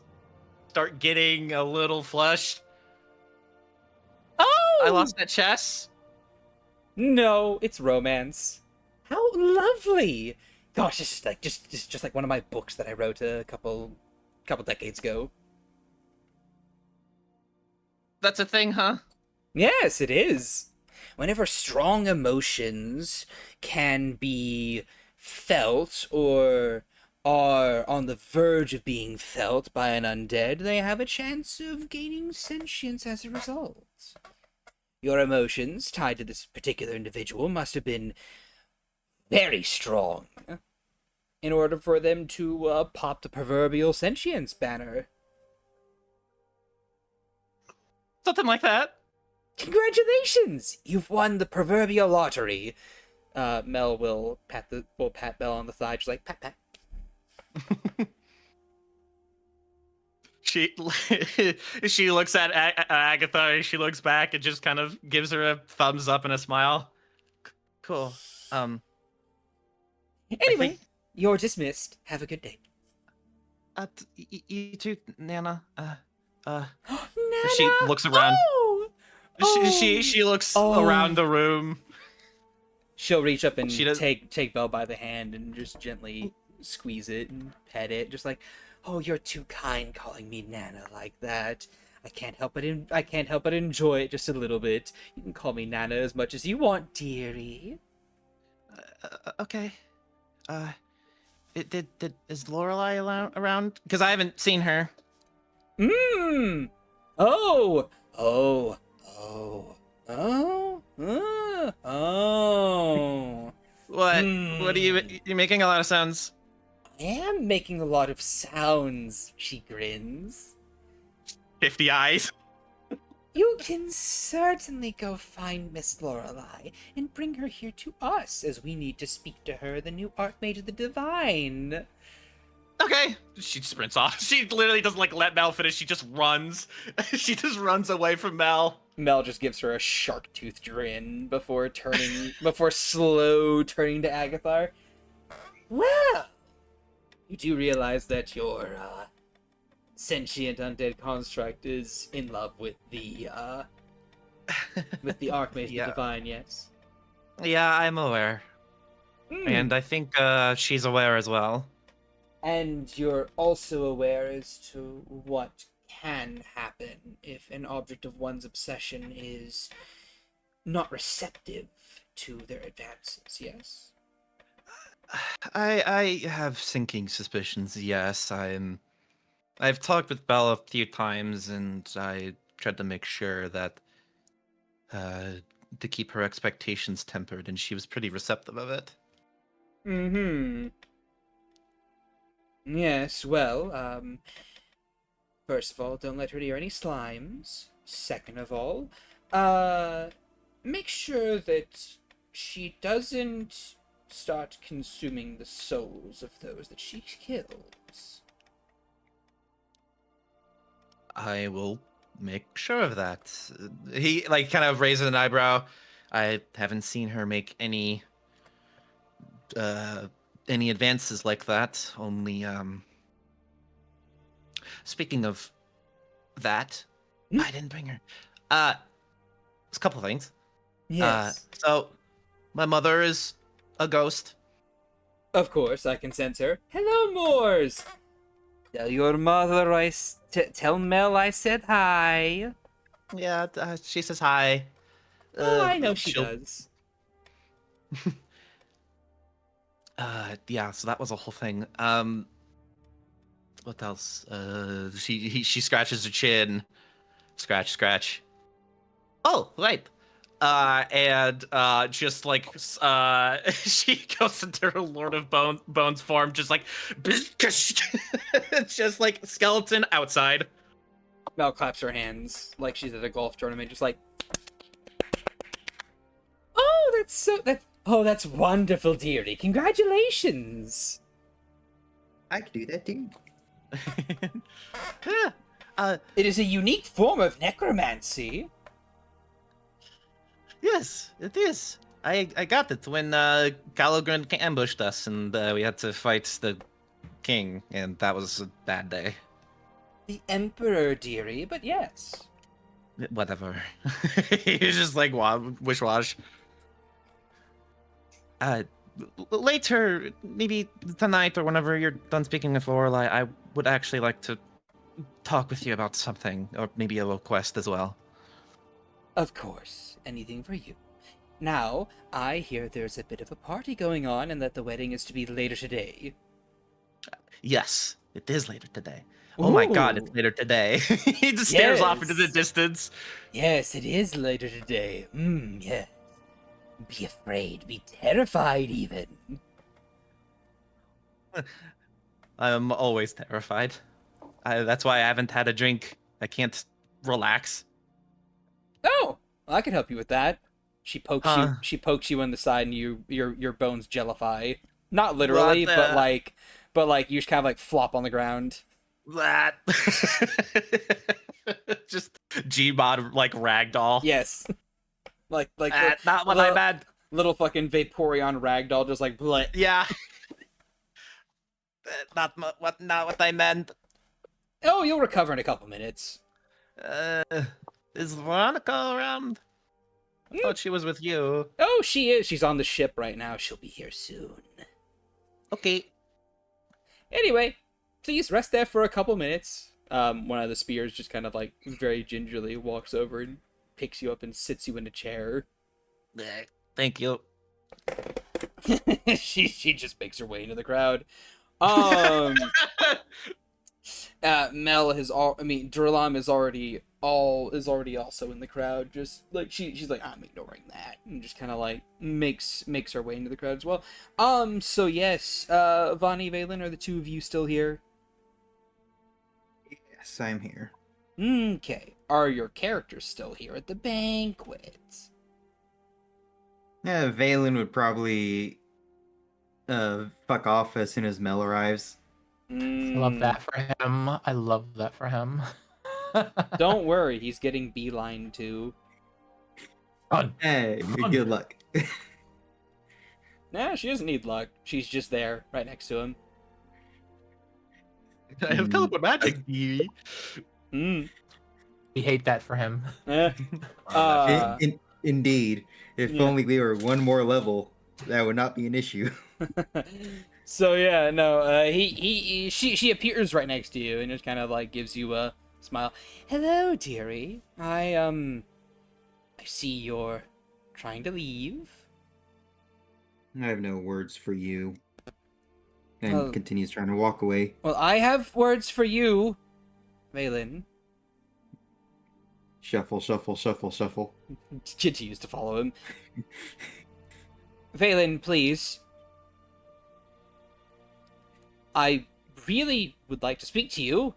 start getting a little flushed. Oh! I lost that chess. No, it's romance. How lovely! Gosh, it's just like one of my books that I wrote a couple decades ago. That's a thing, huh? Yes, it is. Whenever strong emotions can be felt or are on the verge of being felt by an undead, they have a chance of gaining sentience as a result. Your emotions tied to this particular individual must have been very strong in order for them to pop the proverbial sentience banner. Something like that. Congratulations! You've won the proverbial lottery. Mel will pat Mel on the thigh, just like pat pat. She looks at Agatha, and she looks back and just kind of gives her a thumbs up and a smile. Cool. Anyway, think- you're dismissed. Have a good day. You too, Nana. Nana! She looks around. Oh! She looks Oh. around the room. She'll reach up and She does- take Belle by the hand and just gently squeeze it and pet it, just like, "Oh, you're too kind calling me Nana like that. I can't help but enjoy it just a little bit. You can call me Nana as much as you want, dearie." Okay. Is Lorelei around? Because I haven't seen her. Mmm. Oh. Oh. Oh. Oh. Oh. What? What are you? You're making a lot of sounds. I am making a lot of sounds, she grins. 50 eyes. You can certainly go find Miss Lorelei and bring her here to us, as we need to speak to her, the new Archmage of the Divine. Okay. She sprints off. She literally doesn't let Mel finish. She just runs. She just runs away from Mel. Mel just gives her a shark-toothed grin before slow turning to Agathar. Well, you do realize that your sentient undead construct is in love with the Archmage Yeah. of the Divine, yes? Yeah, I'm aware. Hmm. And I think she's aware as well. And you're also aware as to what can happen if an object of one's obsession is not receptive to their advances, yes? I have sinking suspicions, yes. I've talked with Belle a few times, and I tried to make sure that to keep her expectations tempered, and she was pretty receptive of it. Mm-hmm. Yes, well, first of all, don't let her near any slimes. Second of all, make sure that she doesn't start consuming the souls of those that she kills. I will make sure of that. He kind of raises an eyebrow. I haven't seen her make any advances like that. Only speaking of that, I didn't bring her. It's a couple things. Yes. So my mother is a ghost. Of course, I can sense her. Hello, Moors! Tell your mother tell Mel I said hi. Yeah, she says hi. Oh, I know she she'll- does. Yeah, so that was a whole thing. What else? She scratches her chin. Scratch, scratch. Oh, right. And just she goes into her Lord of Bones form, just just like skeleton outside. Mel claps her hands like she's at a golf tournament, just like, "Oh, that's wonderful, dearie. Congratulations." I could do that too. Yeah. It is a unique form of necromancy. Yes, it is. I got it when ch-ldr-n ambushed us and we had to fight the king, and that was a bad day. The Emperor, dearie, but yes. Whatever. He's just like wish-wash. Later, maybe tonight or whenever you're done speaking with Lorelai, I would actually like to talk with you about something, or maybe a little quest as well. Of course, anything for you. Now, I hear there's a bit of a party going on and that the wedding is to be later today. Yes, it is later today. Oh my god, it's Ooh. later today. He just stares off into the Yes. distance. Yes, it is later today. Yes. Be afraid, be terrified even. I'm always terrified. That's why I haven't had a drink. I can't relax. Oh, I can help you with that. She pokes Huh. you. She pokes you in the side, and your bones jellify. Not literally, but like you just kind of like flop on the ground. That. Just Gmod like ragdoll. Yes, like Not what I meant. little fucking Vaporeon ragdoll, just like bleh. Yeah. Not what I meant. Oh, you'll recover in a couple minutes. Is Veronica around? I thought she was with you. Oh, she is. She's on the ship right now. She'll be here soon. Okay. Anyway, please rest there for a couple minutes. One of the spears just kind of like very gingerly walks over and picks you up and sits you in a chair. Thank you. she just makes her way into the crowd. Mel has Durlam is already also in the crowd. Just like she's like, I'm ignoring that, and just kind of like makes her way into the crowd as well. So yes, Vani, Valen, are the two of you still here? Yes, I'm here. Okay. Are your characters still here at the banquet? Yeah, Valen would probably fuck off as soon as Mel arrives. I love that for him. I love that for him. Don't worry, he's getting beeline too. Run. Hey, Fun. good luck. Nah, she doesn't need luck. She's just there, right next to him. I have teleport magic. Mm. We hate that for him. Eh. Indeed. If Yeah. only we were one more level, that would not be an issue. So yeah, no, she appears right next to you and just kind of like gives you a smile. Hello, dearie. I see you're trying to leave. I have no words for you. And Oh. continues trying to walk away. Well, I have words for you, Valen. Shuffle, shuffle, shuffle, shuffle. Continues to follow him. Valen, please. I really would like to speak to you.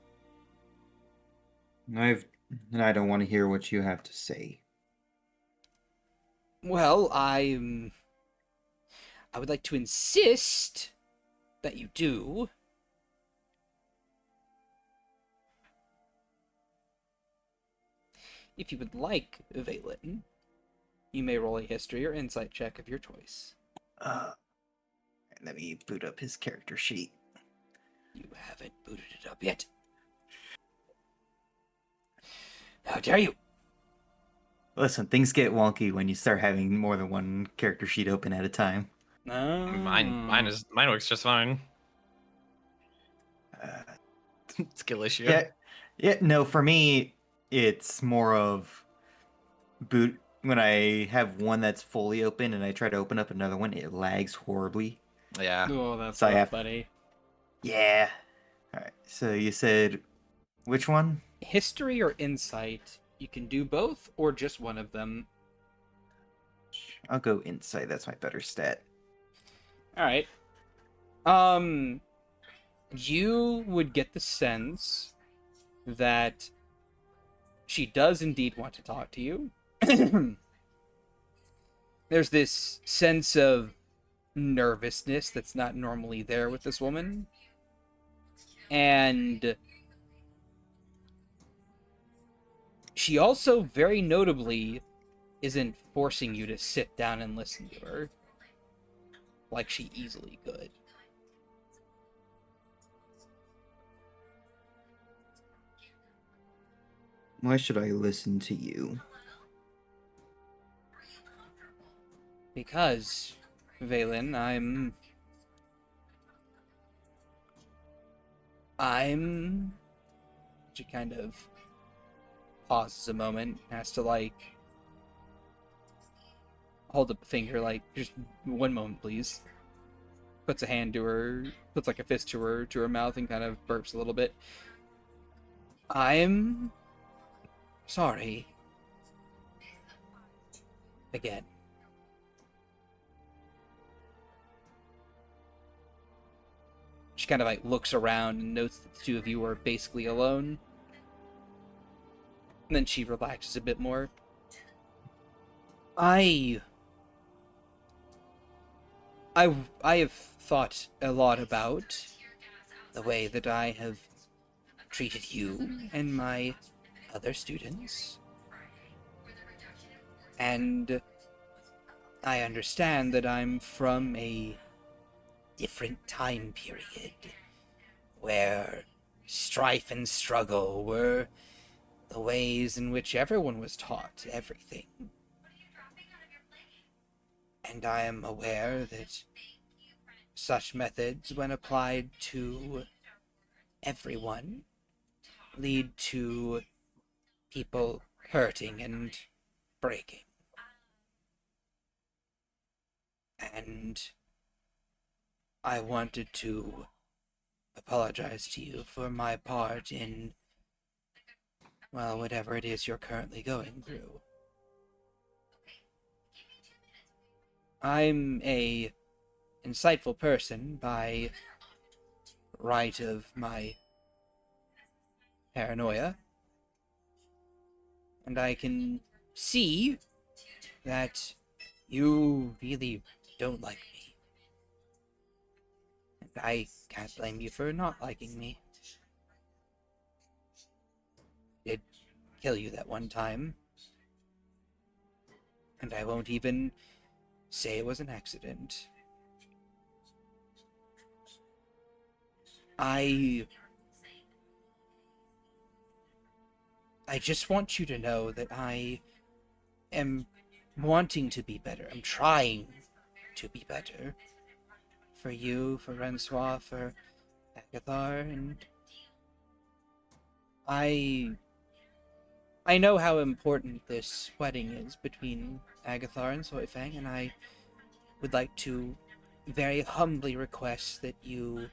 I don't want to hear what you have to say. Well, I would like to insist that you do. If you would like, Valen, you may roll a history or insight check of your choice. Let me boot up his character sheet. You haven't booted it up yet. How dare you? Listen, things get wonky when you start having more than one character sheet open at a time. No. Mine works just fine. Skill issue. Yeah. No, for me, it's more of boot. When I have one that's fully open and I try to open up another one, it lags horribly. Yeah. Oh, that's So I not have- funny. Yeah. All right. So you said which one? History or insight. You can do both or just one of them. I'll go insight. That's my better stat. All right. You would get the sense that she does indeed want to talk to you. There's this sense of nervousness that's not normally there with this woman. And she also very notably isn't forcing you to sit down and listen to her. Like she easily could. Why should I listen to you? Because, Valen, she kind of pauses a moment, has to, like, hold up a finger, like, just one moment, please. Puts a hand to her, puts, like, a fist to her mouth and kind of burps a little bit. I'm sorry. Again. She kind of, like, looks around and notes that the two of you are basically alone. And then she relaxes a bit more. I have thought a lot about the way that I have treated you and my other students. And I understand that I'm from a different time period where strife and struggle were the ways in which everyone was taught everything. And I am aware that such methods, when applied to everyone, lead to people hurting and breaking. And I wanted to apologize to you for my part in, well, whatever it is you're currently going through. I'm a insightful person by right of my paranoia, and I can see that you really don't like me. And I can't blame you for not liking me. I did kill you that one time, and I won't even say it was an accident. I just want you to know that I am wanting to be better. I'm trying to be better. For you, for Rensois, for Agathar, and I know how important this wedding is between Agathar and Soifang, and I would like to very humbly request that you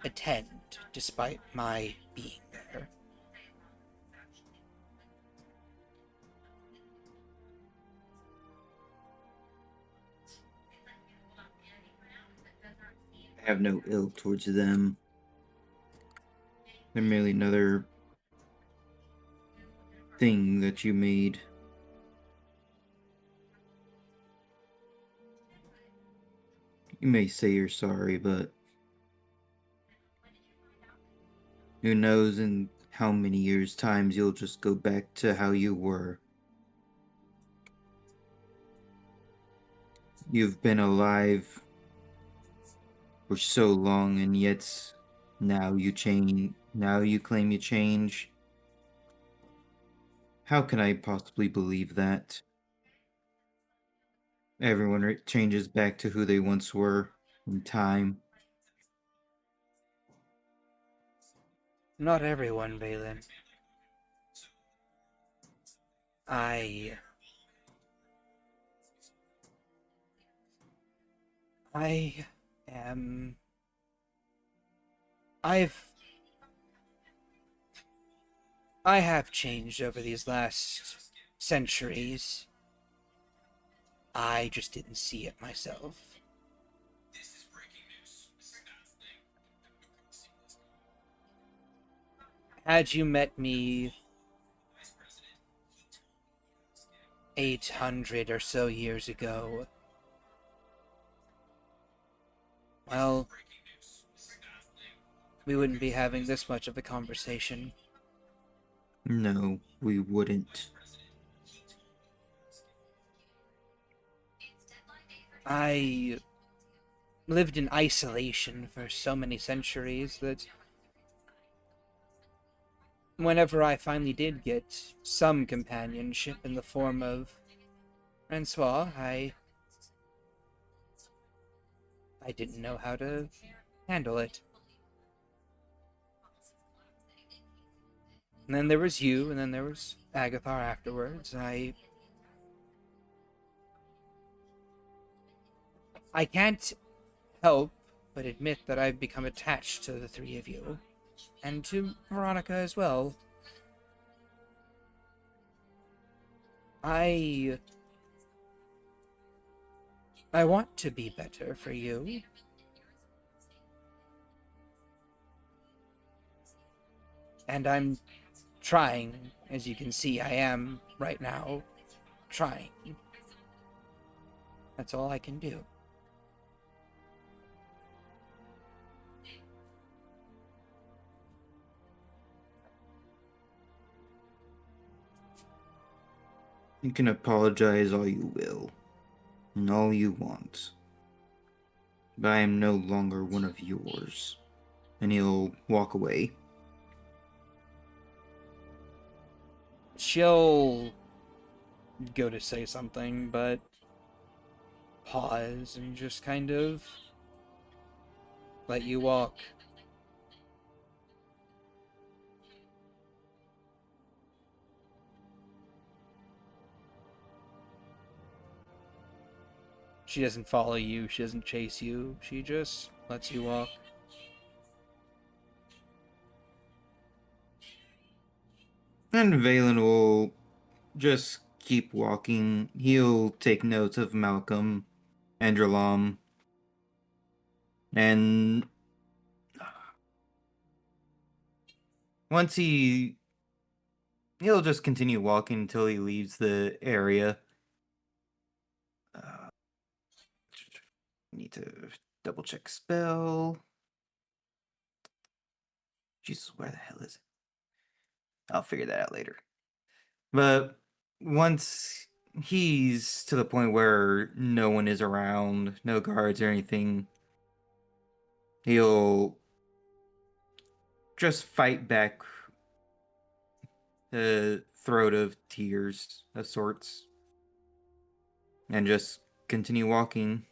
attend, despite my being there. I have no ill towards them. They're merely another thing that you made. You may say you're sorry, but who knows in how many years' times you'll just go back to how you were. You've been alive for so long, and yet now you change. Now you claim you change. How can I possibly believe that? Everyone changes back to who they once were in time. Not everyone, Valen. I am... I have changed over these last centuries. I just didn't see it myself. Had you met me 800 or so years ago, well, we wouldn't be having this much of a conversation. No, we wouldn't. I lived in isolation for so many centuries that whenever I finally did get some companionship in the form of Francois, I didn't know how to handle it. And then there was you, and then there was Agathar afterwards. I can't help but admit that I've become attached to the three of you, and to Veronica as well. I want to be better for you. And I'm trying, as you can see, I am right now trying. That's all I can do. You can apologize all you will, and all you want. But I am no longer one of yours. And he'll walk away. She'll go to say something, but pause and just kind of let you walk. She doesn't follow you, she doesn't chase you, she just lets you walk. And Valen will just keep walking. He'll take notes of Malcolm and Dralam. And once he'll just continue walking until he leaves the area. Need to double check spell. Jesus, where the hell is it? I'll figure that out later. But once he's to the point where no one is around, no guards or anything, he'll just fight back the throat of tears of sorts and just continue walking.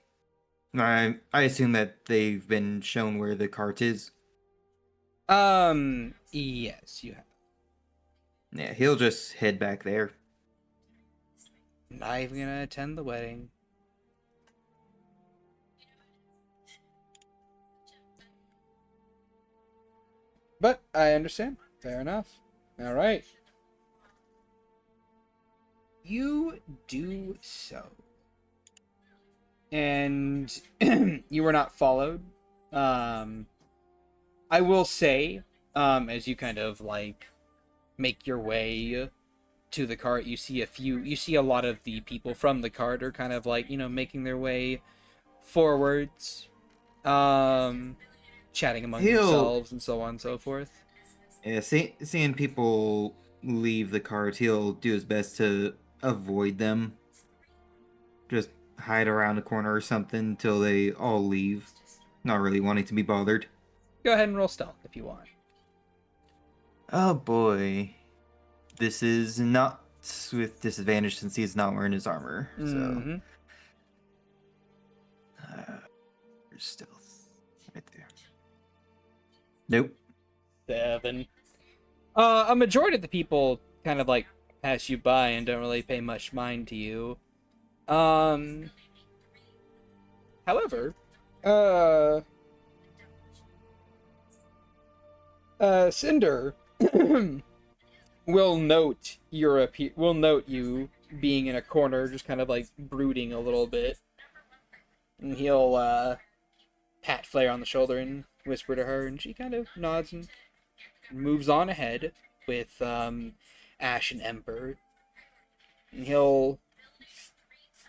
I assume that they've been shown where the cart is. Yes, you have. Yeah, he'll just head back there. Not even gonna attend the wedding. But I understand. Fair enough. All right. You do so. And you were not followed. I will say, as you kind of like make your way to the cart, you see a lot of the people from the cart are kind of like, making their way forwards, chatting among themselves and so on and so forth. Yeah, seeing people leave the cart, he'll do his best to avoid them. Just hide around a corner or something until they all leave. Not really wanting to be bothered. Go ahead and roll stealth if you want. Oh boy. This is not with disadvantage since he's not wearing his armor. So. Where's stealth? Right there. Nope. 7. A majority of the people kind of like pass you by and don't really pay much mind to you. However, Cinder will note you being in a corner, just kind of like brooding a little bit, and he'll pat Flare on the shoulder and whisper to her, and she kind of nods and moves on ahead with Ash and Ember. And he'll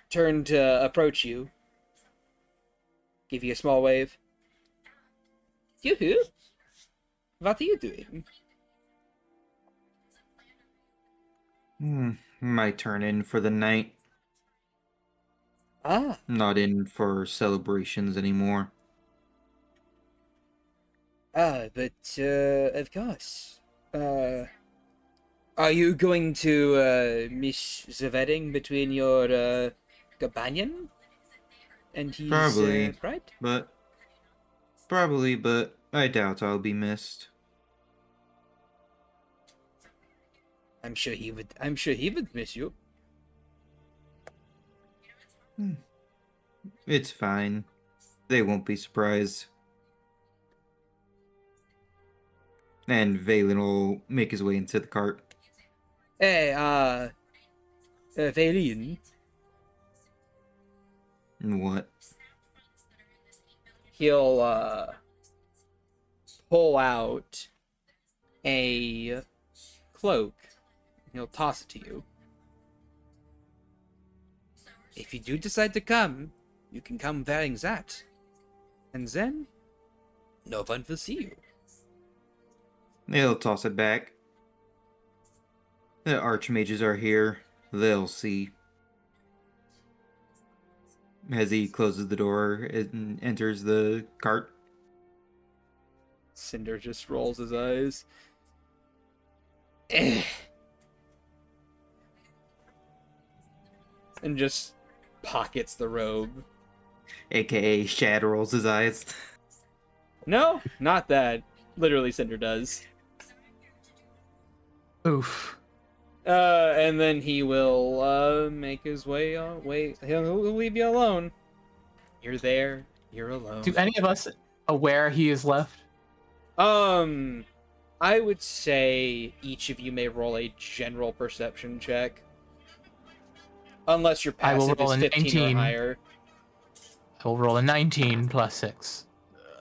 turn to approach you, give you a small wave. Yoo-hoo! What are you doing? Might turn in for the night. Ah, Not in for celebrations anymore. but of course. Are you going to miss the wedding between your companion and his Probably, bride? but I doubt I'll be missed. I'm sure he would. I'm sure he would miss you. It's fine. They won't be surprised. And Valen will make his way into the cart. Hey, Valine, And what? he'll pull out a cloak. He'll toss it to you. If you do decide to come, you can come wearing that. And then, no one will see you. They'll toss it back. The Archmages are here. They'll see. As he closes the door and enters the cart. Cinder just rolls his eyes. Eh. And just pockets the robe. AKA Shad rolls his eyes. No, not that. Literally, Cinder does. Oof. And then he will make his way. He'll leave you alone. You're there. You're alone. Do any of us aware he is left? I would say each of you may roll a general perception check. Unless your I will passive roll is a 15 19. or higher. I will roll a 19 plus 6.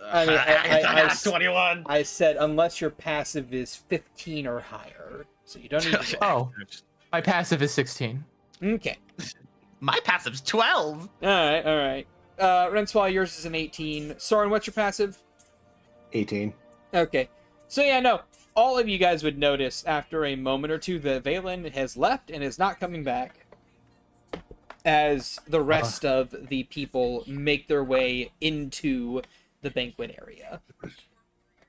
I mean, I 21. I said unless your passive is 15 or higher. So you don't need to roll. Oh, my passive is 16. Okay. My passive's 12. Alright. Renswall, yours is an 18. Soren, what's your passive? 18. Okay. So yeah, no. All of you guys would notice after a moment or two that Valen has left and is not coming back. As the rest of the people make their way into the banquet area.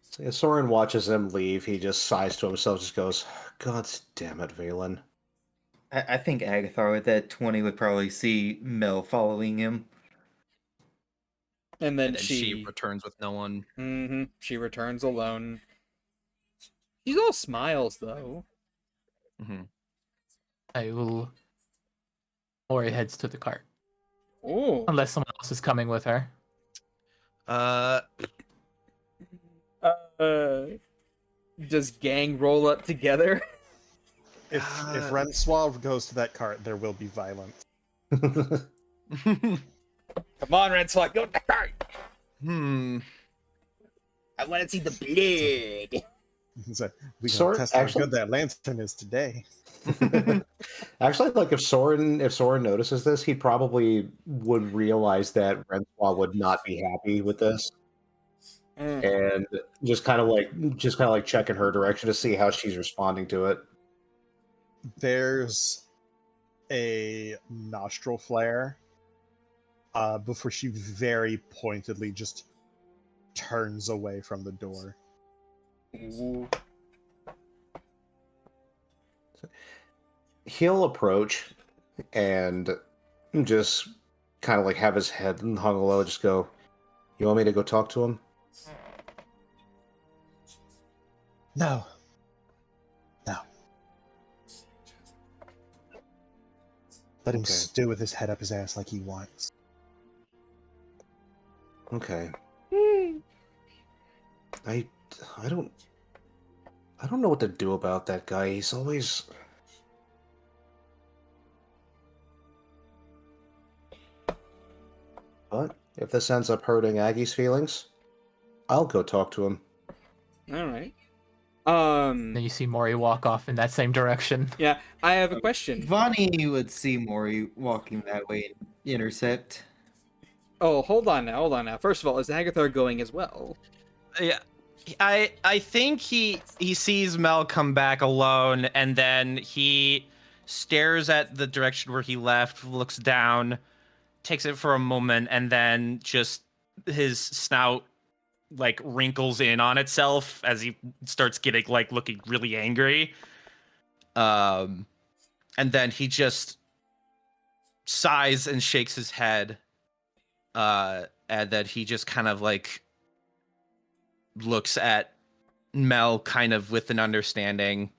So as Soren watches them leave, he just sighs to himself, just goes, God damn it, Valen. I think Agathar with that 20 would probably see Mel following him. And then And then she returns with no one. Mm-hmm. She returns alone. She's all smiles, though. Mm-hmm. I will. Ori heads to the cart. Oh. Unless someone else is coming with her. Does gang roll up together? If Renswaw goes to that cart, there will be violence. Come on, Renswag, go to the cart! I want to see the blood. So we can Soren, test how actually- good that lantern is today. Actually, like if Soren notices this, he probably would realize that Renswaw would not be happy with this, and just kind of like check in her direction to see how she's responding to it. There's a nostril flare before she very pointedly just turns away from the door. Ooh. He'll approach and just kind of like have his head hung low, just go, "You want me to go talk to him?" No. Let him Okay. stew with his head up his ass like he wants. Okay. I don't know what to do about that guy. He's always But if this ends up hurting Aggie's feelings, I'll go talk to him. All right. Then you see Mori walk off in that same direction. Yeah, I have a question. Vonnie would see Mori walking that way and intercept. Oh, hold on now. First of all, is Agathar going as well? Yeah. I think he sees Mel come back alone, and then he stares at the direction where he left, looks down, takes it for a moment, and then just his snout like wrinkles in on itself as he starts getting like looking really angry. And then he just sighs and shakes his head. And then he just kind of like looks at Mel kind of with an understanding.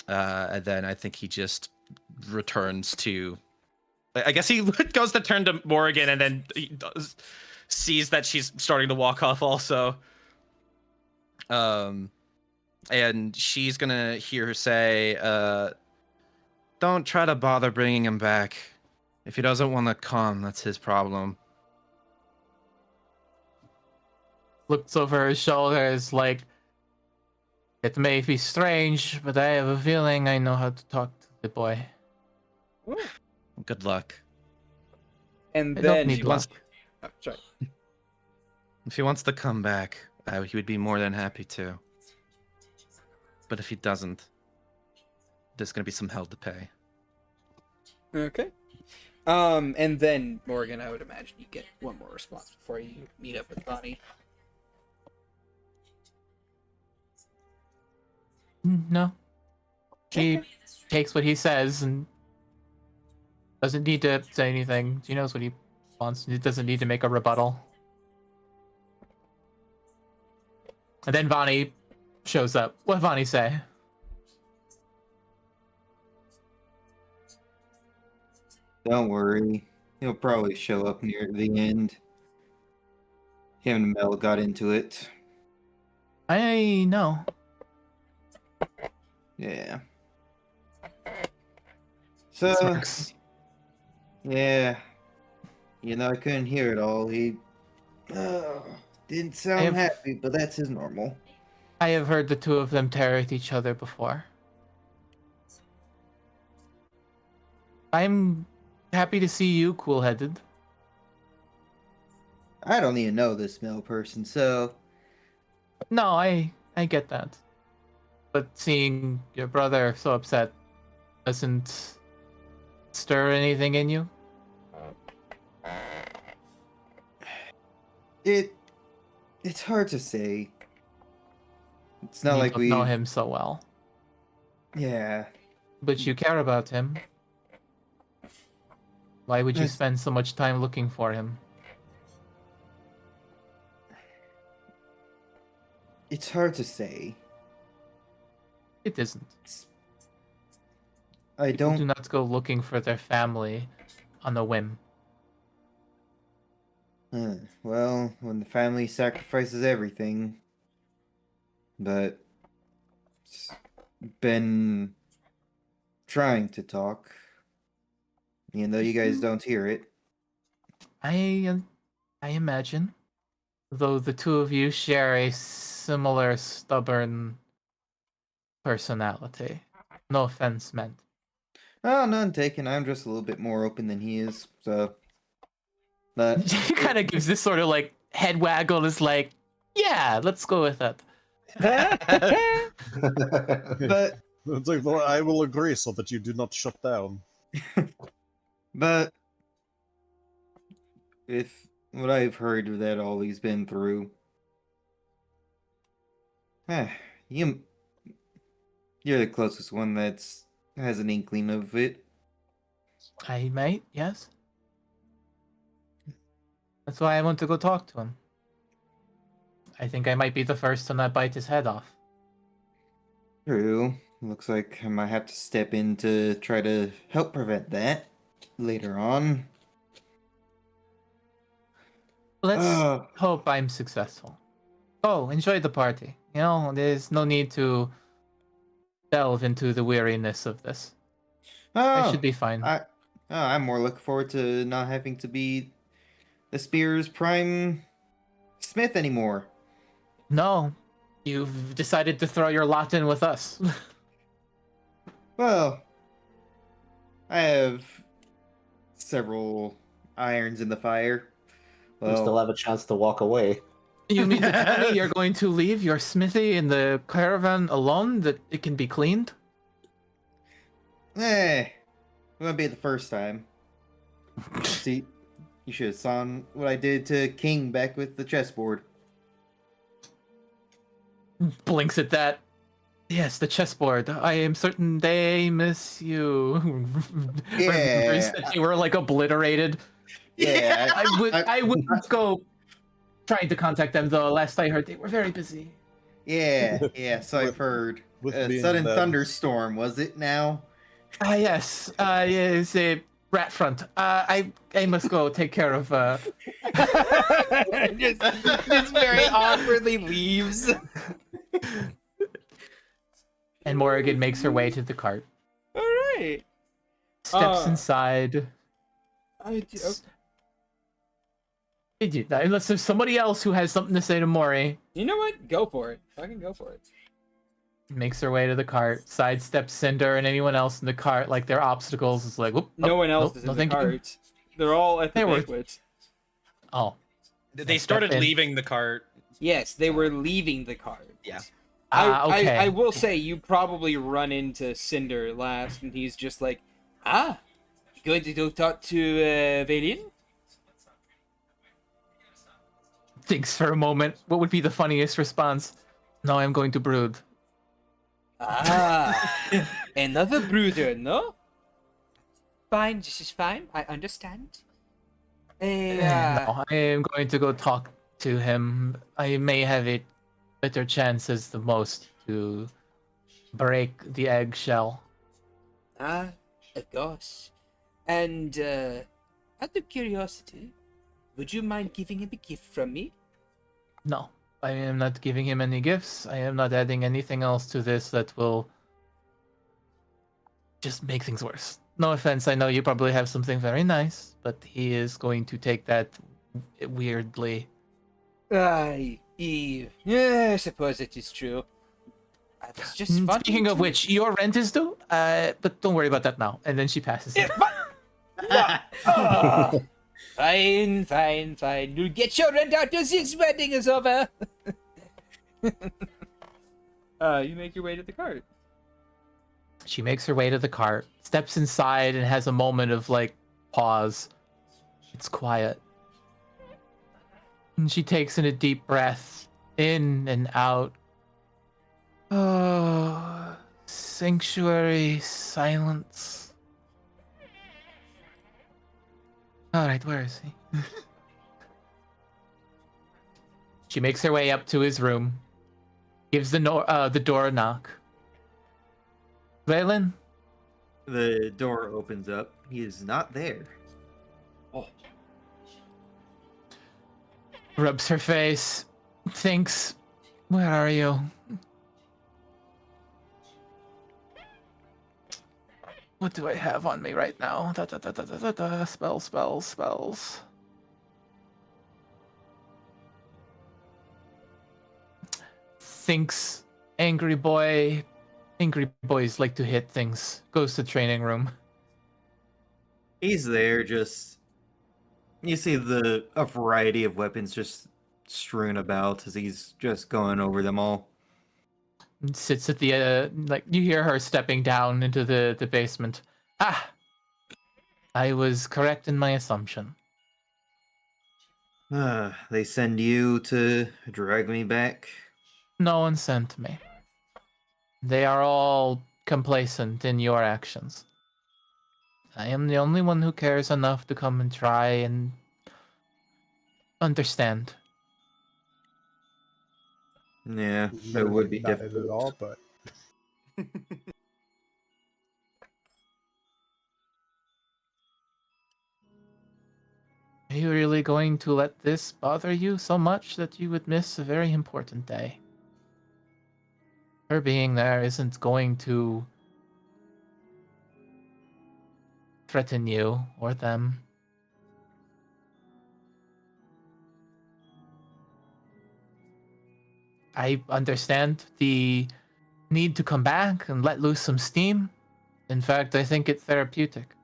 And then I think he just returns to, I guess he goes to turn to Morrigan, and then he sees that she's starting to walk off also. And she's gonna hear her say, don't try to bother bringing him back. If he doesn't want to come, that's his problem. Looks over her shoulder, is like, it may be strange, but I have a feeling I know how to talk to the boy. Good luck. And I then don't need luck. Oh, sorry. If he wants to come back, he would be more than happy to. But if he doesn't, there's gonna be some hell to pay. Okay. And then Morgan, I would imagine you get one more response before you meet up with Bonnie. No. She Okay. takes what he says and doesn't need to say anything. She knows what he wants. He doesn't need to make a rebuttal. And then Vonnie shows up. What did Vonnie say? Don't worry. He'll probably show up near the end. Him and Mel got into it. I know. Yeah. So, Smirks. yeah. I couldn't hear it all. He didn't sound happy, but that's his normal. I have heard the two of them tear at each other before. I'm happy to see you cool-headed. I don't even know this Mel person, so No, I get that. But seeing your brother so upset doesn't stir anything in you? it's hard to say. It's not You like don't we know him so well. Yeah. But you care about him. Why would you Yes. spend so much time looking for him? It's hard to say. It isn't. I People do don't not go looking for their family on a whim. Well, when the family sacrifices everything. But it's been trying to talk. Even though you guys don't hear it. I imagine. Though the two of you share a similar stubborn personality. No offense meant. Oh, none taken. I'm just a little bit more open than he is, so. But He kind of gives this sort of like head waggle. Is like, yeah, let's go with that. but It's like, well, I will agree so that you do not shut down. but with what I've heard of that all he's been through, you're the closest one that's has an inkling of it. I might, yes. That's why I want to go talk to him. I think I might be the first to not bite his head off. True. Looks like I might have to step in to try to help prevent that later on. Let's hope I'm successful. Oh, enjoy the party. There's no need to delve into the weariness of this. I should be fine. I'm more looking forward to not having to be the Spear's prime smith anymore. No, you've decided to throw your lot in with us. Well, I have several irons in the fire. You still have a chance to walk away. You mean to tell me you're going to leave your smithy in the caravan alone, that it can be cleaned? It won't be the first time. See, you should have saw what I did to King back with the chessboard. Blinks at that. Yes, the chessboard. I am certain they miss you. Remembers Yeah. that they were like obliterated. Yeah. I would go trying to contact them though. Last I heard, they were very busy. Yeah. So I've heard. with A being sudden them. thunderstorm, was it now? Ah, yes. Yes, a rat front. I must go take care of. just very awkwardly leaves. And Morrigan makes her way to the cart. All right. Steps inside. Unless there's somebody else who has something to say to Mori. You know what? Go for it. Fucking go for it. Makes her way to the cart, sidesteps Cinder and anyone else in the cart like they're obstacles. It's like, whoop, No one else nope, is no in the thank you. cart. They're all at the They were- banquet. Oh, They step started in. leaving the cart. Yes, they were leaving the cart. Yeah. okay. I will say you probably run into Cinder last, and he's just like, you going to go talk to Valian? Thinks for a moment. What would be the funniest response? No, I'm going to brood. Another brooder, no? Fine, this is fine. I understand. No, I am going to go talk to him. I may have a better chance as the most to break the eggshell. Of course. And, out of curiosity, would you mind giving him a gift from me? No, I am not giving him any gifts. I am not adding anything else to this that will just make things worse. No offense, I know you probably have something very nice, but he is going to take that weirdly. Yeah, I suppose it is true. I was just Speaking of which, your rent is due, but don't worry about that now. And then she passes it. Fine. You'll get your rent out as this wedding is over. You make your way to the cart. She makes her way to the cart, steps inside, and has a moment of like pause. It's quiet. And she takes in a deep breath, in and out. Oh, sanctuary silence. All right, where is he? She makes her way up to his room, gives the door a knock. Valen? The door opens up. He is not there. Rubs her face, thinks, where are you? What do I have on me right now? Spells. Thinks, angry boy. Angry boys like to hit things. Goes to training room. He's there, just you see a variety of weapons just strewn about as he's just going over them all. Sits at the like you hear her stepping down into the basement. I was correct in my assumption. They send you to drag me back. No one sent me. They are all complacent in your actions. I am the only one who cares enough to come and try and understand. Yeah, it would be not difficult. at all, but Are you really going to let this bother you so much that you would miss a very important day? Her being there isn't going to threaten you or them. I understand the need to come back and let loose some steam. In fact, I think it's therapeutic.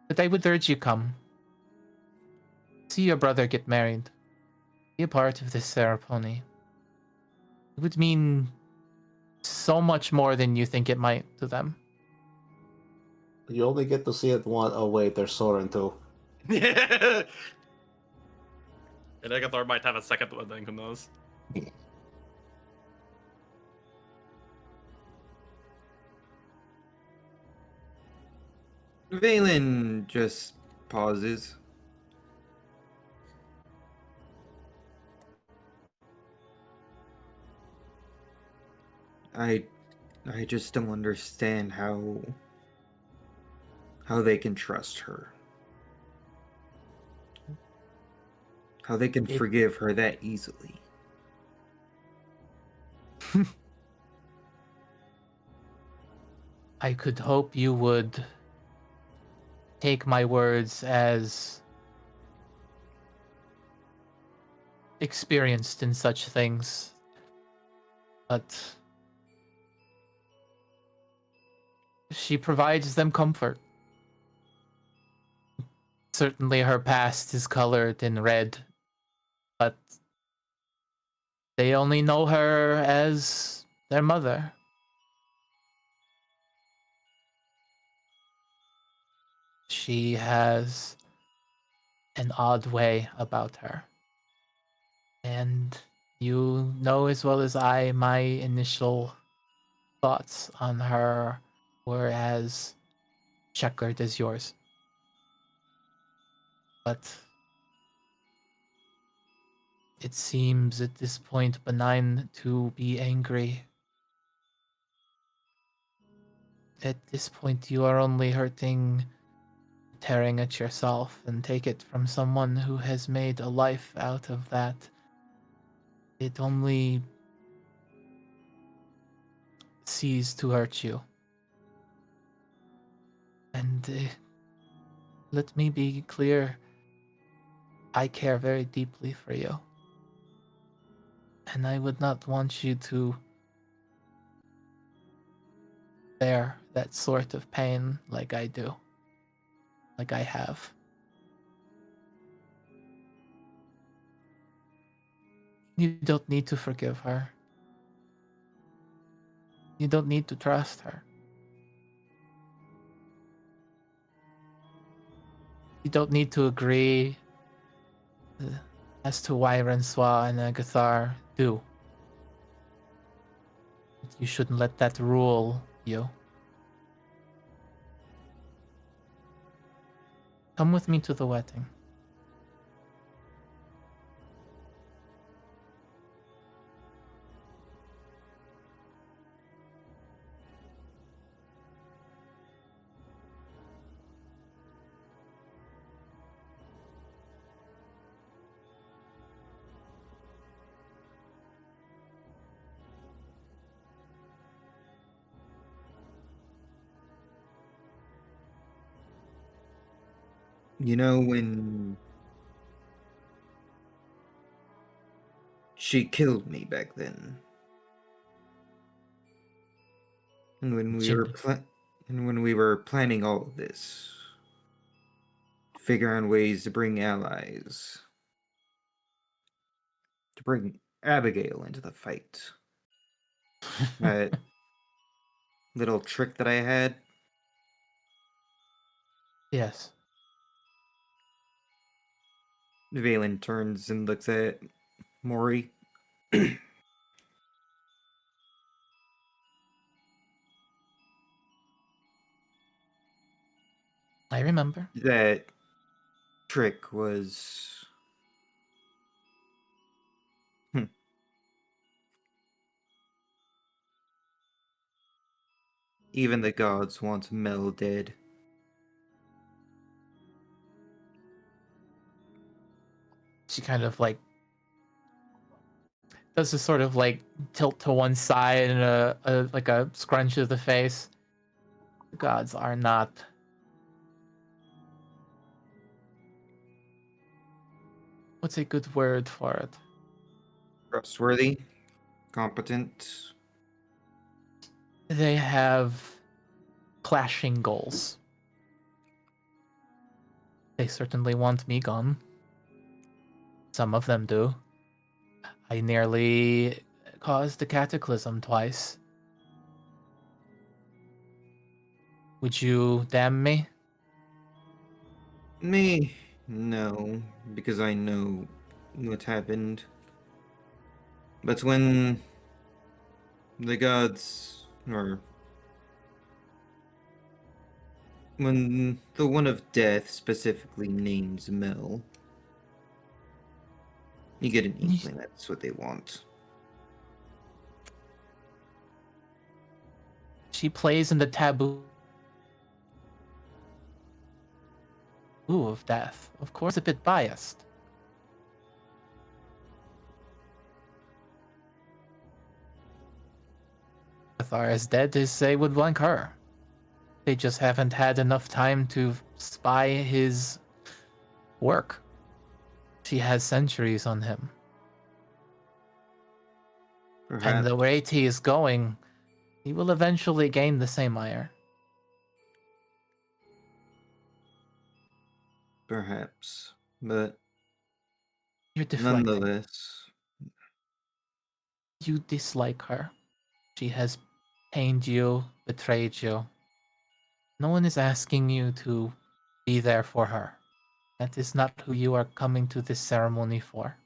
But I would urge you come. See your brother get married. Be a part of this ceremony. It would mean so much more than you think it might to them. You only get to see it one. Oh wait, there's Soren too. And Agathor might have a second one, then who knows? Valen just pauses. I I just don't understand how they can trust her. How they can forgive her that easily. I could hope you would take my words as experienced in such things, but she provides them comfort. Certainly her past is colored in red, but they only know her as their mother. She has an odd way about her. And you know as well as I, my initial thoughts on her were as checkered as yours. But it seems at this point benign to be angry. At this point, you are only hurting, tearing at yourself, and take it from someone who has made a life out of that. It only cease to hurt you. And let me be clear, I care very deeply for you. And I would not want you to bear that sort of pain like I do. Like I have. You don't need to forgive her. You don't need to trust her. You don't need to agree as to why Renswa and Agathar do. You shouldn't let that rule you. Come with me to the wedding. You know, when she killed me back then, and when we were planning all of this, figuring ways to bring allies, to bring Abigail into the fight. That little trick that I had, Yes. Valen turns and looks at Maury. I remember. That trick was even the gods want Mel dead. She kind of like does this sort of like tilt to one side and a like a scrunch of the face. The gods are not. What's a good word for it? Trustworthy, competent. They have clashing goals. They certainly want me gone. Some of them do. I nearly caused a cataclysm twice. Would you damn me? Me? No, because I know what happened. But when the gods, or when the one of death specifically names Mel, you get an inkling that's what they want. She plays in the taboo of death. Of course, a bit biased. Are as dead as they would like her. They just haven't had enough time to spy his work. She has centuries on him. And Perhaps, the rate he is going, he will eventually gain the same ire. perhaps, but You're deflecting. nonetheless, You dislike her. She has pained you, betrayed you. No one is asking you to be there for her. That is not who you are coming to this ceremony for.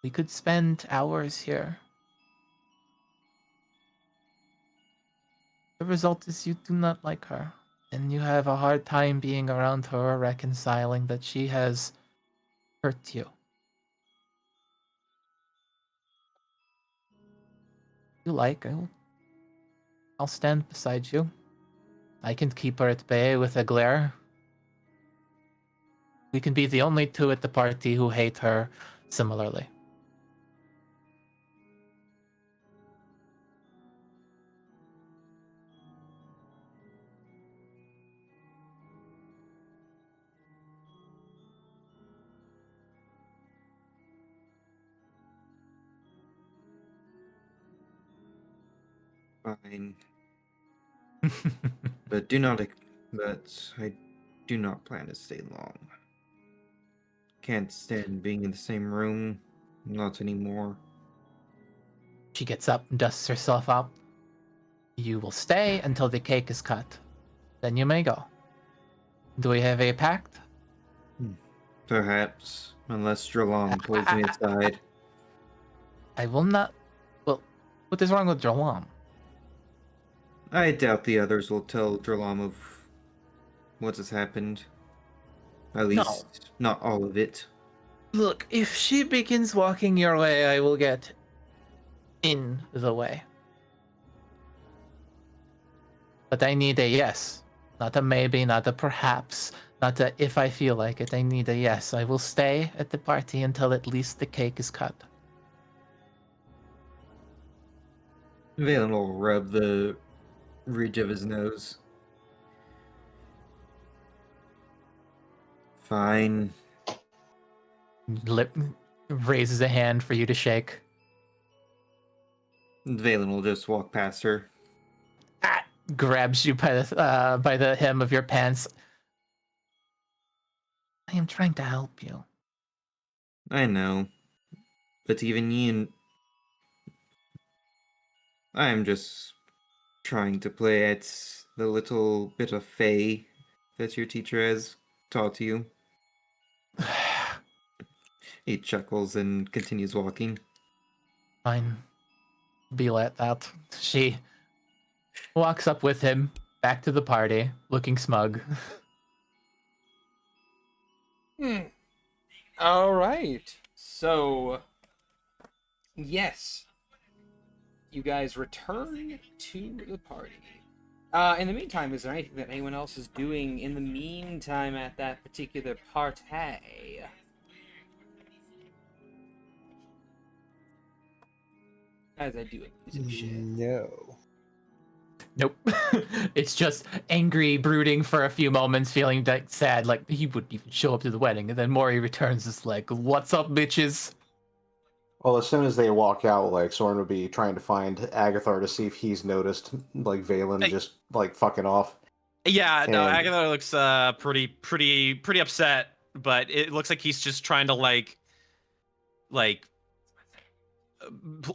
We could spend hours here. The result is you do not like her, and you have a hard time being around her or reconciling that she has hurt you. You like, I'll stand beside you. I can keep her at bay with a glare. We can be the only two at the party who hate her similarly. fine. But I do not plan to stay long. Can't stand being in the same room. Not anymore. She gets up and dusts herself up. You will stay until the cake is cut. Then you may go. Do we have a pact? Perhaps, unless Dralam pulls me aside. I will not. Well, what is wrong with Jalam? I doubt the others will tell Dralam of what has happened. At least, not all of it. Look, if she begins walking your way, I will get in the way. But I need a yes. Not a maybe, not a perhaps, not a if I feel like it. I need a yes. I will stay at the party until at least the cake is cut. Valen will rub the ridge of his nose. Fine. Lip raises a hand for you to shake. Valen will just walk past her. Grabs you by the hem of your pants. I am trying to help you. I know. But even Ian... I am just trying to play at the little bit of Fae that your teacher has taught you. He chuckles and continues walking. Fine. Be let that. She walks up with him back to the party, looking smug. All right. So, yes, you guys return to the party. In the meantime, is there anything that anyone else is doing in the meantime at that particular party? As I do a music shit. No. Nope. It's just angry, brooding for a few moments, feeling like sad, like he wouldn't even show up to the wedding. And then Maury returns, is like, "What's up, bitches?" Well, as soon as they walk out, like Soren would be trying to find Agathar to see if he's noticed, like Valen Hey. just like fucking off. Yeah, no, And- Agatha looks pretty upset, but it looks like he's just trying to like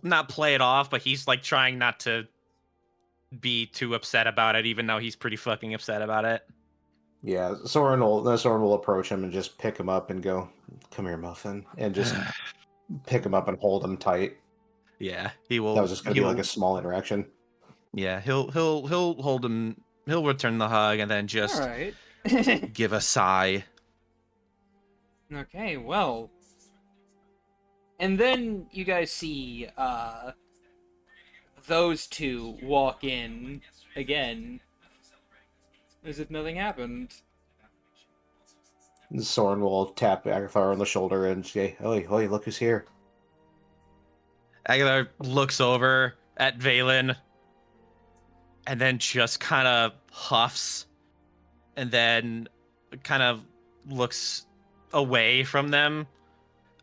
not play it off, but he's like trying not to be too upset about it, even though he's pretty fucking upset about it. Yeah, Soren will approach him and just pick him up and go, "Come here, Muffin," and just pick him up and hold him tight. Yeah, he That was will. just going to be like a small interaction. Yeah, he'll hold him. He'll return the hug and then just All right. give a sigh. Okay, well. And then you guys see those two walk in again as if nothing happened. Soren will tap Agathar on the shoulder and say, "Oi, oi, look who's here." Aguilar looks over at Valen and then just kind of huffs and then kind of looks away from them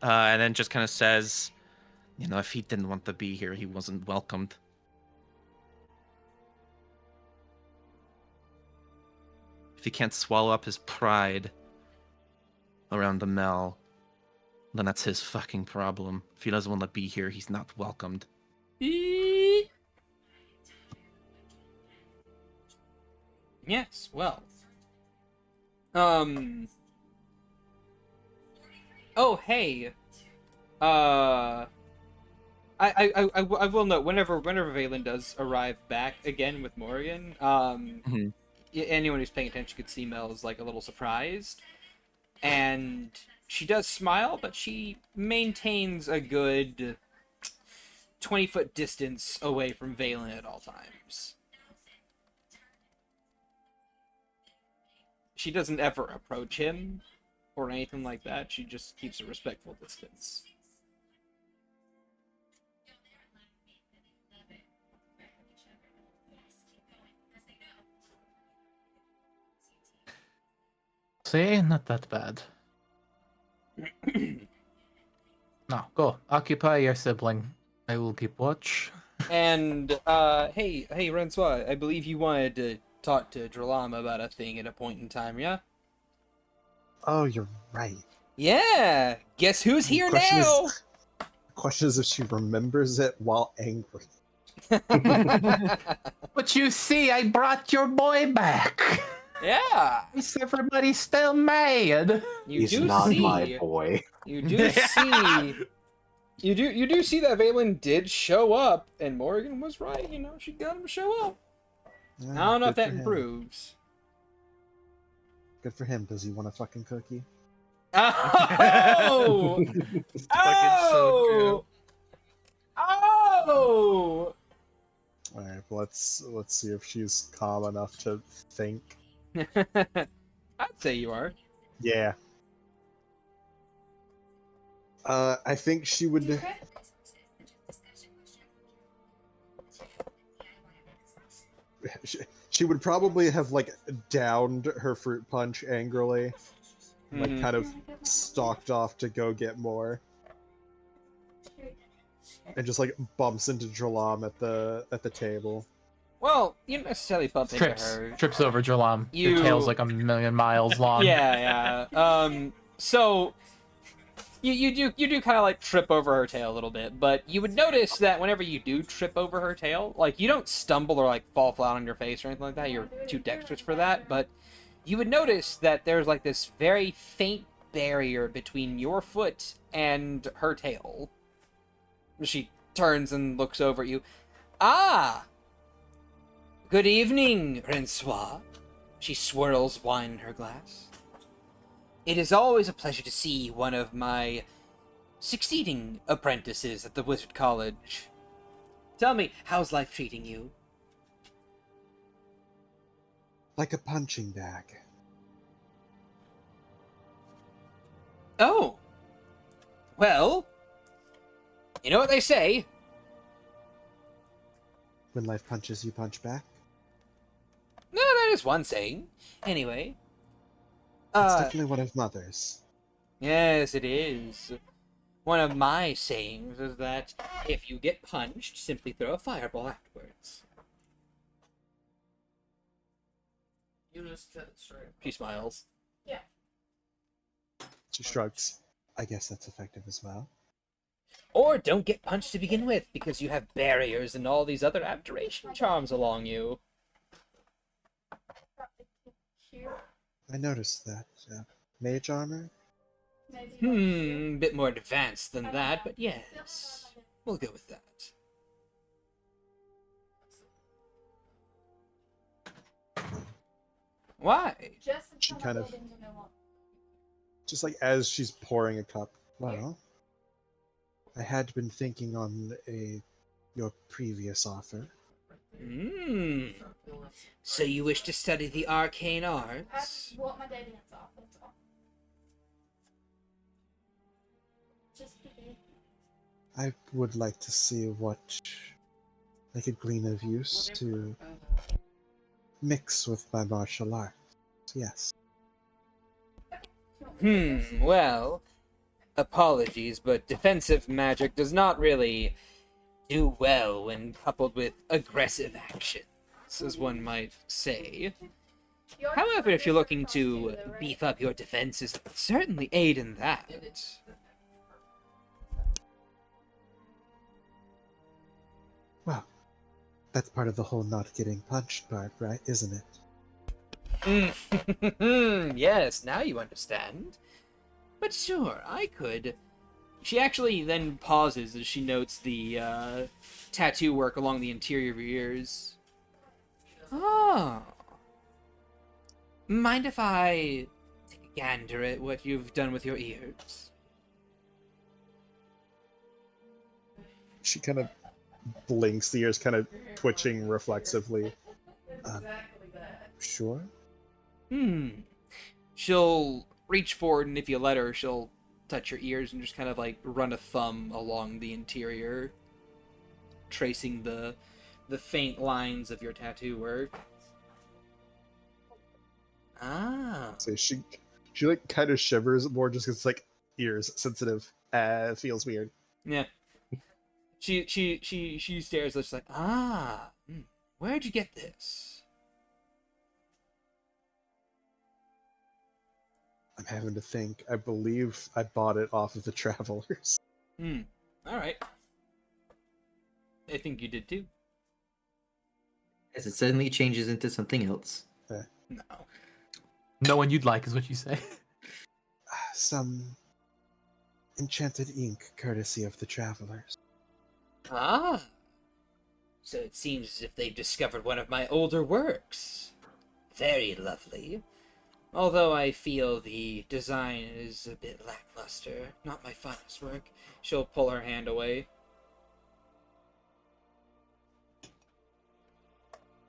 and then just kind of says, you know, if he didn't want to be here, he wasn't welcomed. If he can't swallow up his pride around the Mel, then that's his fucking problem. If he doesn't want to be here, he's not welcomed. Yes, well. Oh, hey. I will note whenever Valen does arrive back again with Morrigan, anyone who's paying attention could see Mel's like a little surprised, and she does smile, but she maintains a good 20-foot distance away from Valen at all times. She doesn't ever approach him or anything like that. She just keeps a respectful distance. See, not that bad. No, go. Occupy your sibling. I will keep watch. And, hey, Rensois, I believe you wanted to talk to Dralam about a thing at a point in time, yeah? Oh, you're right. Yeah! Guess who's here now? The question is if she remembers it while angry. But you see, I brought your boy back. Yeah! Is everybody still mad? You He's do not see. my boy. You do see. You do see that Valen did show up, and Morgan was right. You know, she got him to show up. I don't know if that improves. Good for him. Does he want a fucking cookie? Oh! Oh! Oh! All right, let's see if she's calm enough to think. I'd say you are. Yeah. I think she would. She would probably have like downed her fruit punch angrily, like kind of stalked off to go get more, and just like bumps into Dralam at the table. Well, you don't necessarily bump into her. Trips over Dralam. Your tail's like a million miles long. Yeah. So you do kind of like trip over her tail a little bit, but you would notice that whenever you do trip over her tail, like you don't stumble or like fall flat on your face or anything like that. You're too dexterous for that, but you would notice that there's like this very faint barrier between your foot and her tail. She turns and looks over at you. Ah! Good evening, Rensois. She swirls wine in her glass. It is always a pleasure to see one of my succeeding apprentices at the Wizard College. Tell me, how's life treating you? Like a punching bag. Oh! Well, you know what they say. When life punches, you punch back. No, that is one saying. Anyway. It's definitely one of Mother's. Yes, it is. One of my sayings is that if you get punched, simply throw a fireball afterwards. You just said it straight. She smiles. She shrugs. I guess that's effective as well. Or don't get punched to begin with, because you have barriers and all these other abjuration charms along you. I noticed that. Mage armor? Bit more advanced than that, but yes. We'll go with that. Why? She kind of, just like as she's pouring a cup. Well, I had been thinking on your previous offer. So you wish to study the arcane arts? I would like to see what I could glean of use to mix with my martial arts. Yes. Well, apologies, but defensive magic does not really do well when coupled with aggressive actions, as one might say. However, if you're looking to beef up your defenses, it would certainly aid in that. Well, that's part of the whole not getting punched part, right? Isn't it? Yes, now you understand. But sure, I could. She actually then pauses as she notes the tattoo work along the interior of her ears. Oh. Mind if I take a gander at what you've done with your ears? She kind of blinks, the ears kind of twitching reflexively. Sure? She'll reach forward, and if you let her, she'll touch your ears and just kind of like run a thumb along the interior, tracing the faint lines of your tattoo work. Ah. So she like kind of shivers more just because it's like ears sensitive. Feels weird. Yeah. She stares, just like, where'd you get this? I'm having to think. I believe I bought it off of the Travelers. Alright. I think you did too. As it suddenly changes into something else. No. No one you'd like is what you say. Some enchanted ink courtesy of the Travelers. Ah. So it seems as if they've discovered one of my older works. Very lovely. Although I feel the design is a bit lackluster, not my finest work. She'll pull her hand away.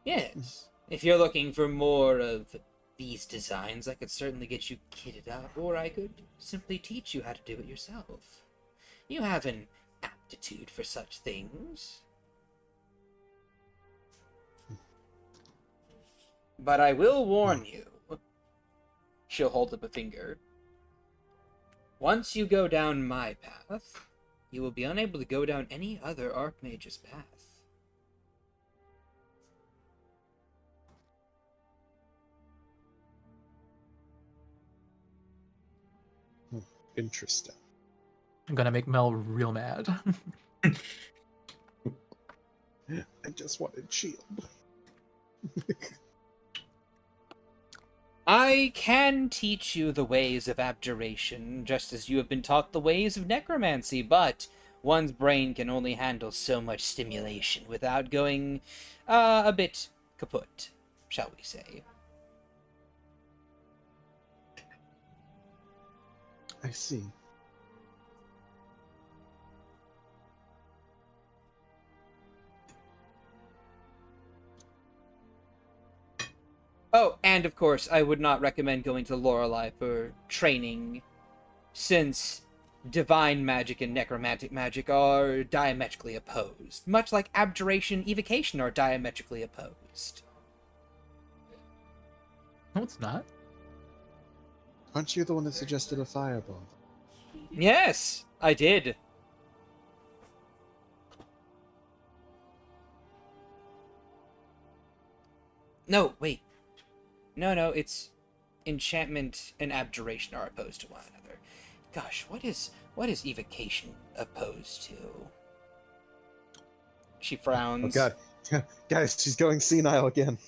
Yes, if you're looking for more of these designs, I could certainly get you kitted up, or I could simply teach you how to do it yourself. You have an aptitude for such things. But I will warn you. She'll hold up a finger. Once you go down my path, you will be unable to go down any other Archmage's path. Interesting. I'm gonna make Mel real mad. I just wanted shield. I can teach you the ways of abjuration, just as you have been taught the ways of necromancy, but one's brain can only handle so much stimulation without going a bit kaput, shall we say. I see. Oh, and of course, I would not recommend going to Lorelei for training, since divine magic and necromantic magic are diametrically opposed, much like abjuration and evocation are diametrically opposed. No, it's not. Aren't you the one that suggested a fireball? Yes, I did. No, wait. No, it's enchantment and abjuration are opposed to one another. Gosh, what is evocation opposed to? She Oh frowns. god. Guys, she's going senile again.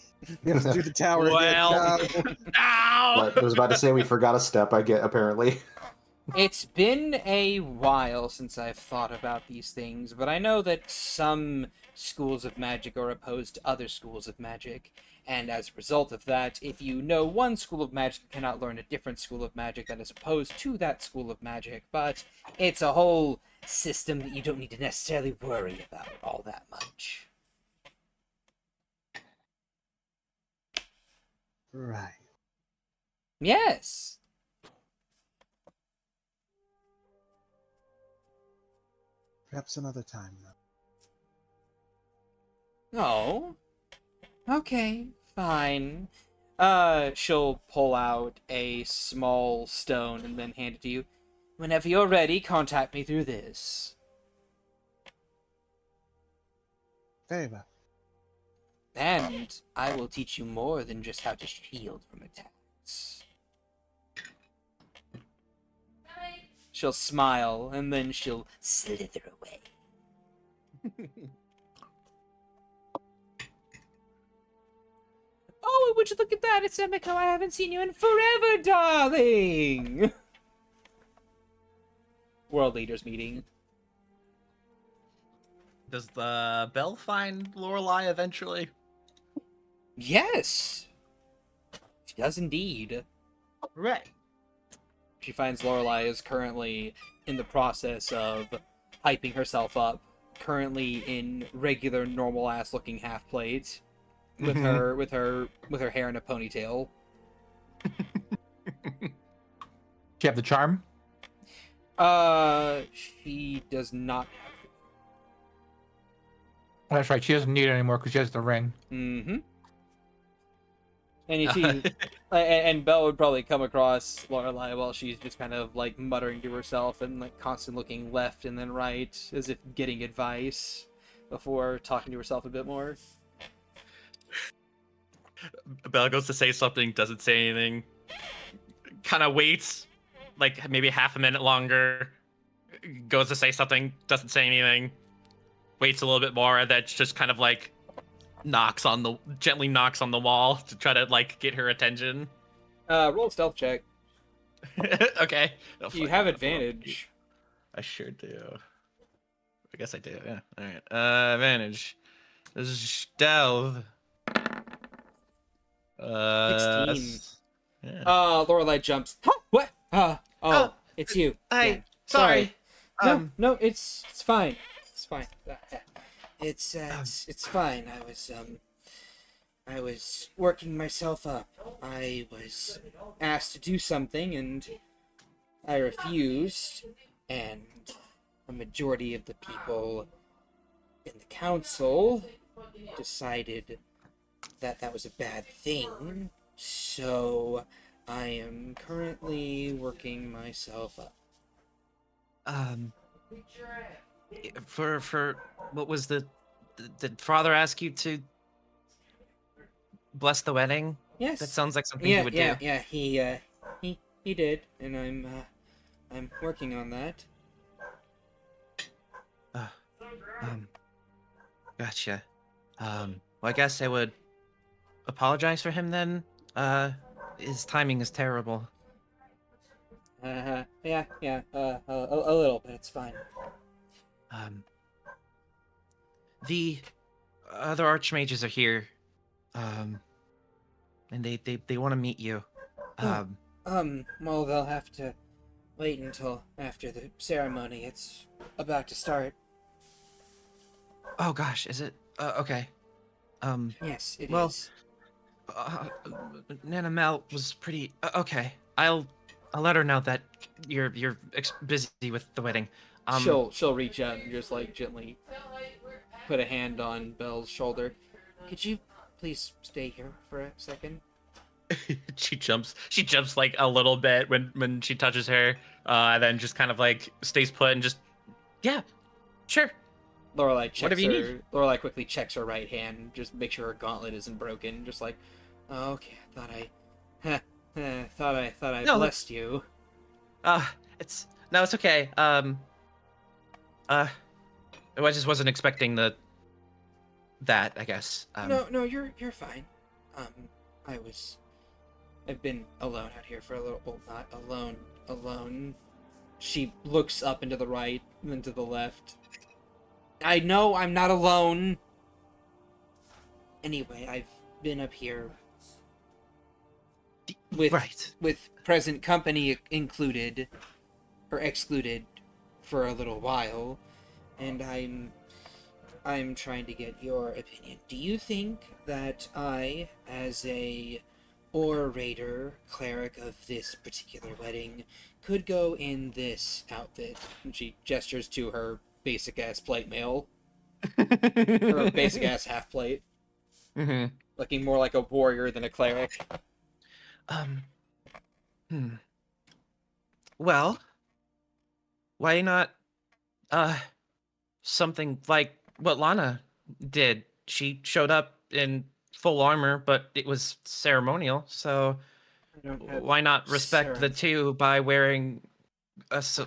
We have to do the tower Well, again. No. ow! I was about to say we forgot a step. I get apparently. It's been a while since I've thought about these things, but I know that some schools of magic are opposed to other schools of magic, and as a result of that, if you know one school of magic, you cannot learn a different school of magic that is opposed to that school of magic, but it's a whole system that you don't need to necessarily worry about all that much. Right. Yes! Perhaps another time, though. Oh. Okay, fine. She'll pull out a small stone and then hand it to you. Whenever you're ready, contact me through this. Very well. And I will teach you more than just how to shield from attacks. She'll smile, and then she'll slither away. Oh, would you look at that? It's Emiko. I haven't seen you in forever, darling! World Leaders meeting. Does the bell find Lorelei eventually? Yes! She does indeed. Right. She finds Lorelei is currently in the process of hyping herself up, currently in regular, normal-ass looking half plate, with her hair in a ponytail. Do you have the charm? She does not. Oh, that's right. She doesn't need it anymore because she has the ring. Mm-hmm. And you see, and Belle would probably come across Lorelei while she's just kind of like muttering to herself and like constantly looking left and then right, as if getting advice before talking to herself a bit more. Belle goes to say something, doesn't say anything. Kind of waits, like maybe half a minute longer. Goes to say something, doesn't say anything. Waits a little bit more, and then just kind of like gently knocks on the wall to try to like get her attention. Roll a stealth check. Okay. You have advantage. I sure do. I guess I do. Yeah. All right. Advantage. This is stealth. 16. Yeah. Lorelei jumps. Huh? What? Oh, it's you. Hi. Yeah. Sorry. No, it's fine. It's fine. It's fine. I was working myself up. I was asked to do something and I refused, and a majority of the people in the council decided that that was a bad thing. So I am currently working myself up. For what was did father ask you to bless the wedding? Yes. That sounds like something he would do. Yeah, he did, and I'm working on that. Gotcha. Well, I guess I would apologize for him then. His timing is terrible. A little bit, it's fine. The other Archmages are here. And they want to meet you. Well, they'll have to wait until after the ceremony. It's about to start. Oh gosh, is it? Okay. Yes, it well, is. Nana Mel was pretty okay. I'll let her know that you're busy with the wedding. She'll reach out and just like gently put a hand on Belle's shoulder. Could you please stay here for a second? She jumps like a little bit when she touches her, and then just kind of like stays put and just, yeah, sure. Lorelei checks Whatever you her. need. Lorelei quickly checks her right hand, just make sure her gauntlet isn't broken. Just like, oh, okay, thought I No, blessed you. It's okay. I just wasn't expecting that, I guess. No, you're fine. Um, I've been alone out here for a little. Well, not alone. Alone. She looks up and to the right, and then to the left. I know I'm not alone. Anyway, I've been up here Right. with present company included or excluded for a little while, and I'm trying to get your opinion. Do you think that I, as a orator, cleric of this particular wedding, could go in this outfit? And she gestures to her basic ass plate mail, or basic ass half plate, Hmm. looking more like a warrior than a cleric. Um. Hmm. Well, why not? Uh, something like what Lana did. She showed up in full armor, but it was ceremonial. So I don't have why not respect the ceremony. two by wearing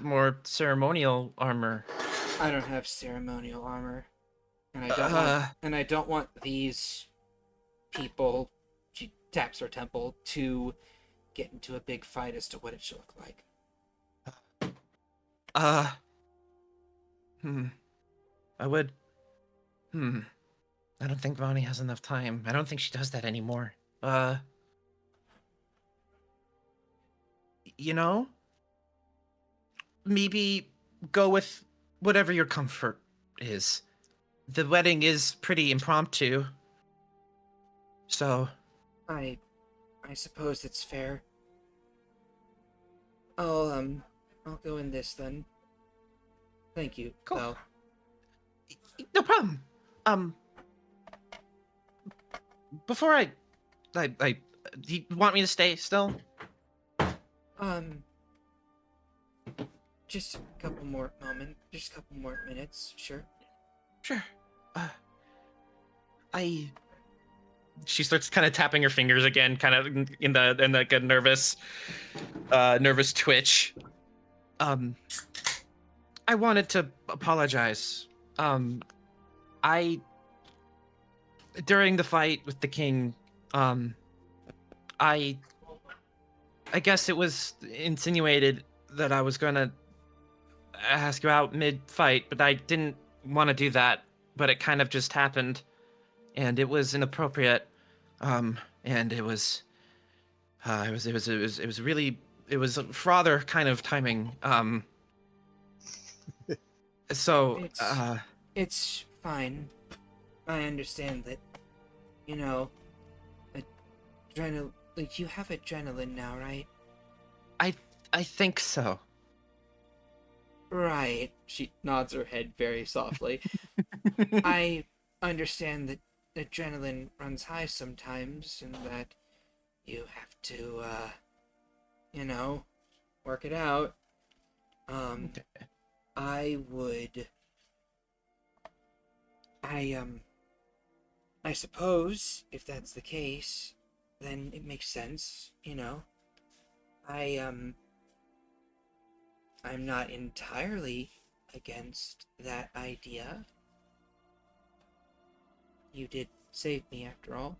more ceremonial armor? I don't have ceremonial armor, and Uh, I don't want these people. She taps her temple to get into a big fight as to what it should look like. uh, hmm. I would. Hmm. I don't think Vonnie has enough time. I don't think she does that anymore. You know, maybe go with whatever your comfort is. The wedding is pretty impromptu, so I suppose it's fair. I'll go in this then. Thank you, Cool. though. no problem. Um, before do you want me to stay still? Um, just a couple more just a couple more minutes, sure. Sure. She starts kind of tapping her fingers again, kind of in like a nervous twitch. I wanted to apologize. I during the fight with the king, I guess it was insinuated that I was gonna ask you out mid-fight, but I didn't want to do that. But it kind of just happened, and it was inappropriate. And it was really rather kind of timing. So It's fine. I understand that, you know, adrenaline. Like, you have adrenaline now, right? I think so. Right. She nods her head very softly. I understand that adrenaline runs high sometimes, and that you have to, you know, work it out. Okay. I would. I suppose if that's the case, then it makes sense, you know. I'm not entirely against that idea. You did save me after all.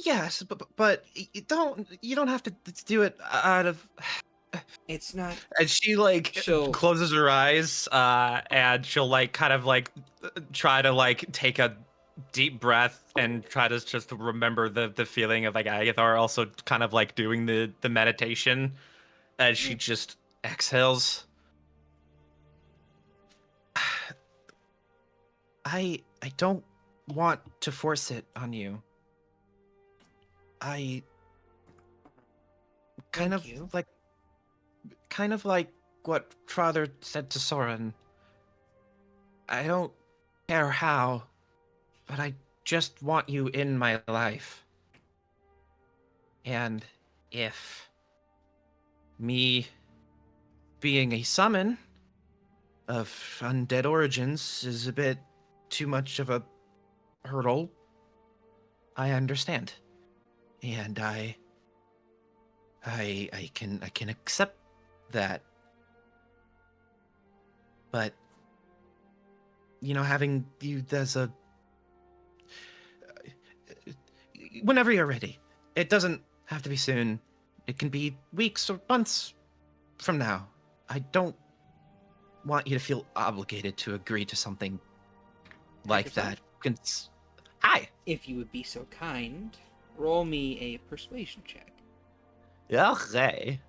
Yes, but you don't have to do it out of. It's not. And she like She'll. closes her eyes, and she'll like kind of like try to like take a deep breath and try to just remember the feeling of like Agathar also kind of like doing the meditation as she just exhales. I don't want to force it on you. I kind Thank of you. like what Father said to Soren. I don't care how, but I just want you in my life. And if me being a summon of undead origins is a bit too much of a hurdle, I understand. And I can accept that. But, having you as a... Whenever you're ready. It doesn't have to be soon. It can be weeks or months from now. I don't want you to feel obligated to agree to something like Microsoft? that. Hi. If you would be so kind, roll me a persuasion check. Okay.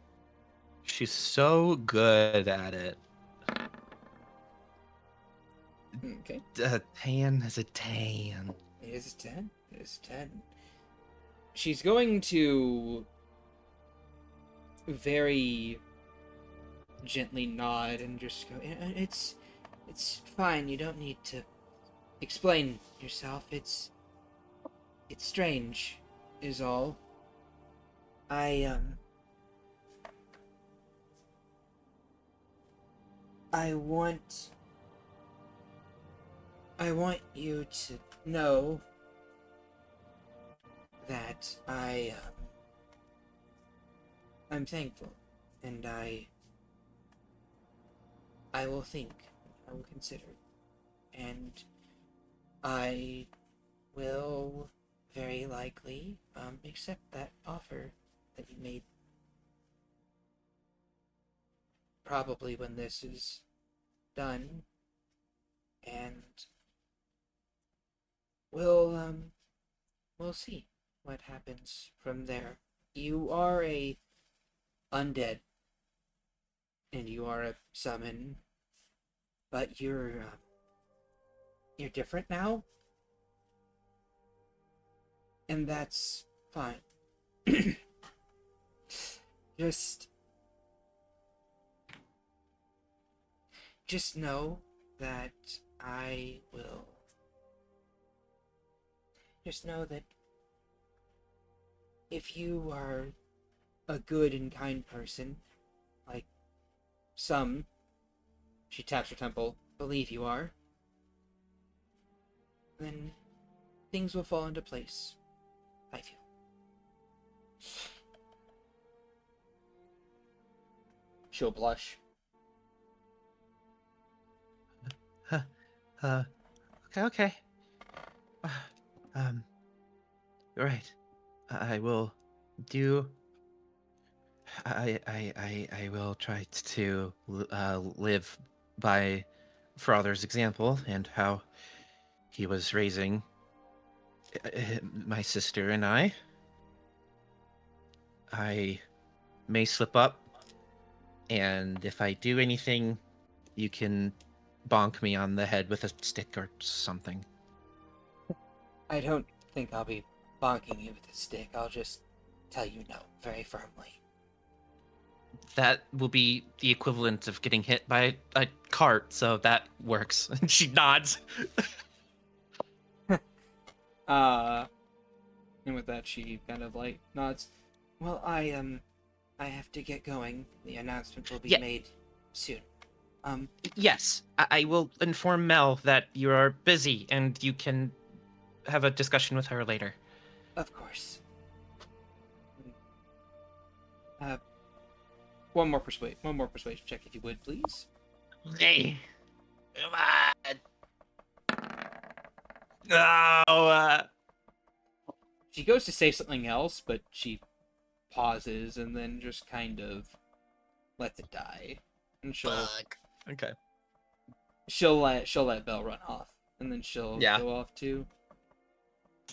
She's so good at it. Okay. Tan is a tan. It is a 10. It is a 10. She's going to very gently nod and just go, it's fine. You don't need to explain yourself. It's strange, is all. I want you to know that I'm thankful, and I will think, I will consider, and I will very likely accept that offer that you made. Probably when this is done, and we'll see what happens from there. You are a undead, and you are a summon, but you're different now, and that's fine. Just know that I will. Just know that if you are a good and kind person, like some, she taps her temple, believe you are, then things will fall into place, I feel. She'll blush. Okay. Right. I will do. I will try to live by Father's example and how he was raising my sister and I. I may slip up, and if I do anything, you can bonk me on the head with a stick or something. I don't think I'll be bonking you with a stick. I'll just tell you no very firmly. That will be the equivalent of getting hit by a cart, so that works. And she nods. And with that, she kind of like nods. Well, I have to get going. The announcement will be made soon. Yes, I will inform Mel that you are busy and you can have a discussion with her later. Of course. One more persuasion check, if you would, please. Hey, come on. No. She goes to say something else, but she pauses and then just kind of lets it die. And Okay. she'll let Belle run off, and then she'll go off too.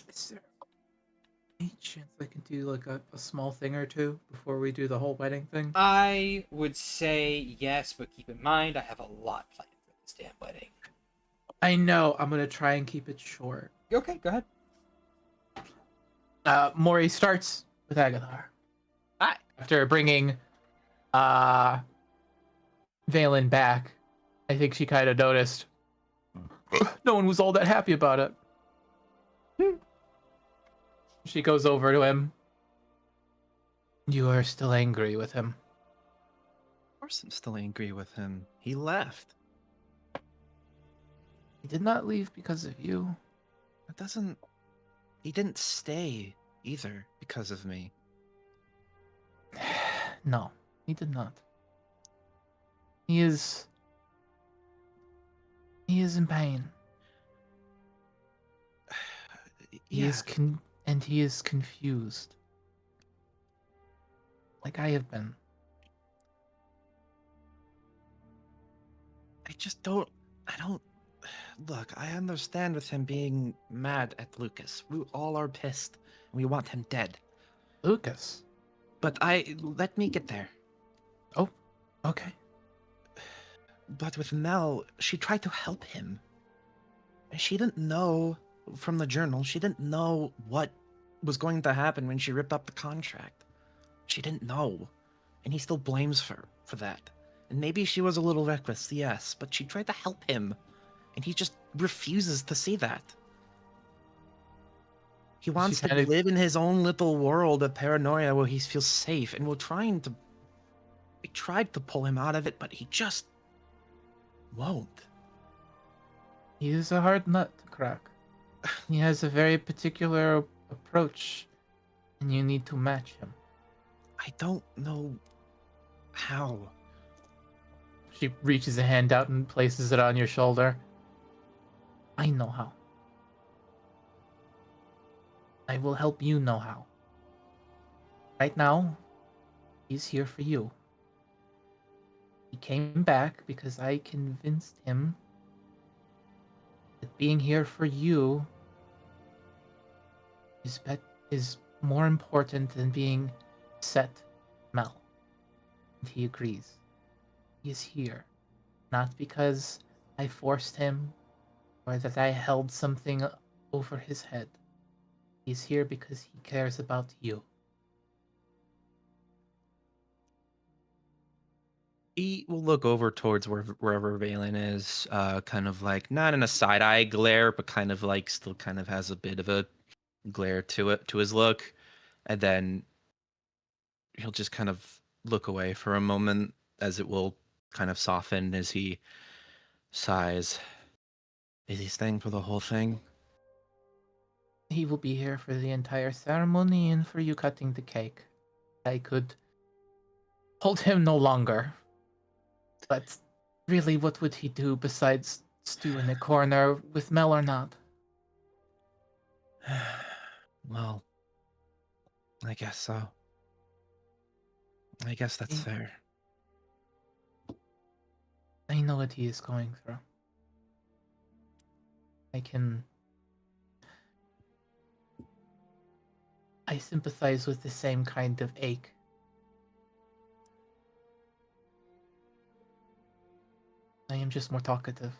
Is there any chance I can do like a small thing or two before we do the whole wedding thing? I would say yes, but keep in mind I have a lot planned for this damn wedding. I know. I'm gonna try and keep it short. Okay, go ahead. Maury starts with Agathar. Hi. After bringing Valen back, I think she kind of noticed no one was all that happy about it. She goes over to him. You are still angry with him. Of course I'm still angry with him. He left. He did not leave because of you. That doesn't... He didn't stay either because of me. No, he did not. He is in pain. He is he is confused. Like I have been. I don't. Look, I understand with him being mad at Lucas. We all are pissed. And we want him dead. Lucas. But let me get there. Oh, okay. But with Mel, she tried to help him. And she didn't know from the journal, she didn't know what was going to happen when she ripped up the contract. She didn't know. And he still blames her for that. And maybe she was a little reckless, yes, but she tried to help him. And he just refuses to see that. He wants to live in his own little world of paranoia where he feels safe, and we tried to pull him out of it, but he just won't. He is a hard nut to crack. He has a very particular approach, and you need to match him. I don't know how. She reaches a hand out and places it on your shoulder. I know how. I will help you know how. Right now, he's here for you. He came back because I convinced him that being here for you is more important than being set Mel. And he agrees. He is here, not because I forced him or that I held something over his head. He's here because he cares about you. He will look over towards wherever Valen is, kind of like not in a side-eye glare, but kind of like still kind of has a bit of a glare to his look, and then he'll just kind of look away for a moment as it will kind of soften as he sighs. Is he staying for the whole thing? He will be here for the entire ceremony and for you cutting the cake. I could hold him no longer. But really, what would he do besides stew in a corner with Mel or not? Well, I guess so. I guess that's fair. I know what he is going through. I sympathize with the same kind of ache. I am just more talkative.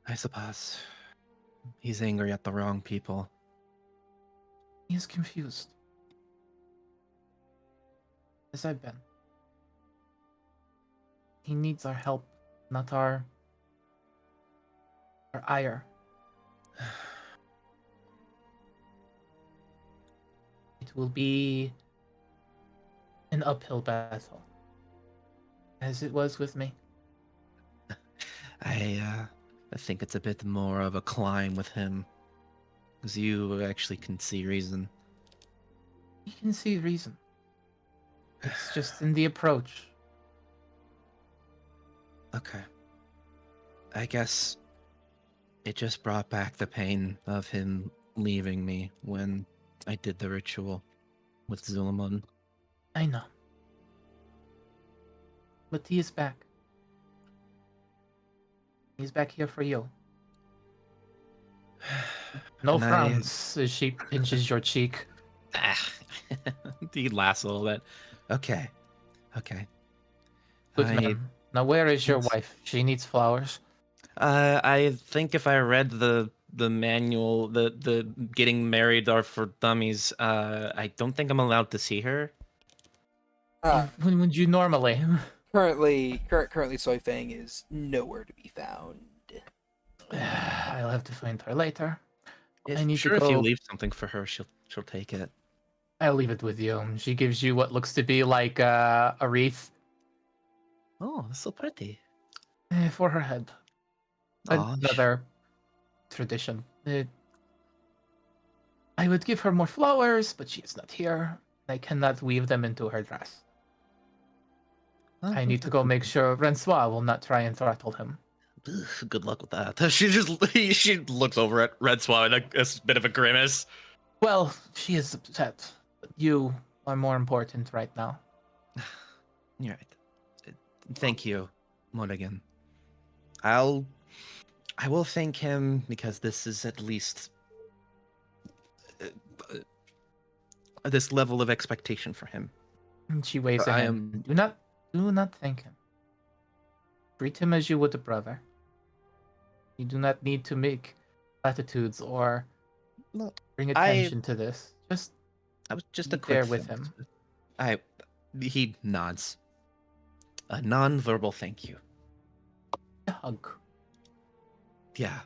I suppose. He's angry at the wrong people. He is confused. As I've been. He needs our help, not our ire. It will be an uphill battle, as it was with me. I think it's a bit more of a climb with him, because you actually can see reason. You can see reason. It's just in the approach. Okay. I guess it just brought back the pain of him leaving me when I did the ritual with Zulamon. I know. But he is back. He's back here for you. No frowns as she pinches your cheek. He laughs a little bit. Okay. Good man. Now where is your wife? She needs flowers. I think if I read the manual, the getting married are for dummies, I don't think I'm allowed to see her. When would you normally? Currently, Soy Fang is nowhere to be found. I'll have to find her later. If, I need sure, to go. if you leave something for her, she'll take it. I'll leave it with you. She gives you what looks to be like a wreath. Oh, that's so pretty. For her head. Another tradition. I would give her more flowers, but she is not here. I cannot weave them into her dress. I need to go make sure Francois will not try and throttle him. Good luck with that. She looks over at Red Swallow with a bit of a grimace. Well, she is upset, but you are more important right now. You're right. Thank you, Morrigan. I will thank him because this is at least this level of expectation for him. And she waves a I hand. Do not thank him. Treat him as you would a brother. You do not need to make platitudes or bring attention to this. I was just be a quick there with thing. him. He nods. A non-verbal thank you. A hug. Yeah,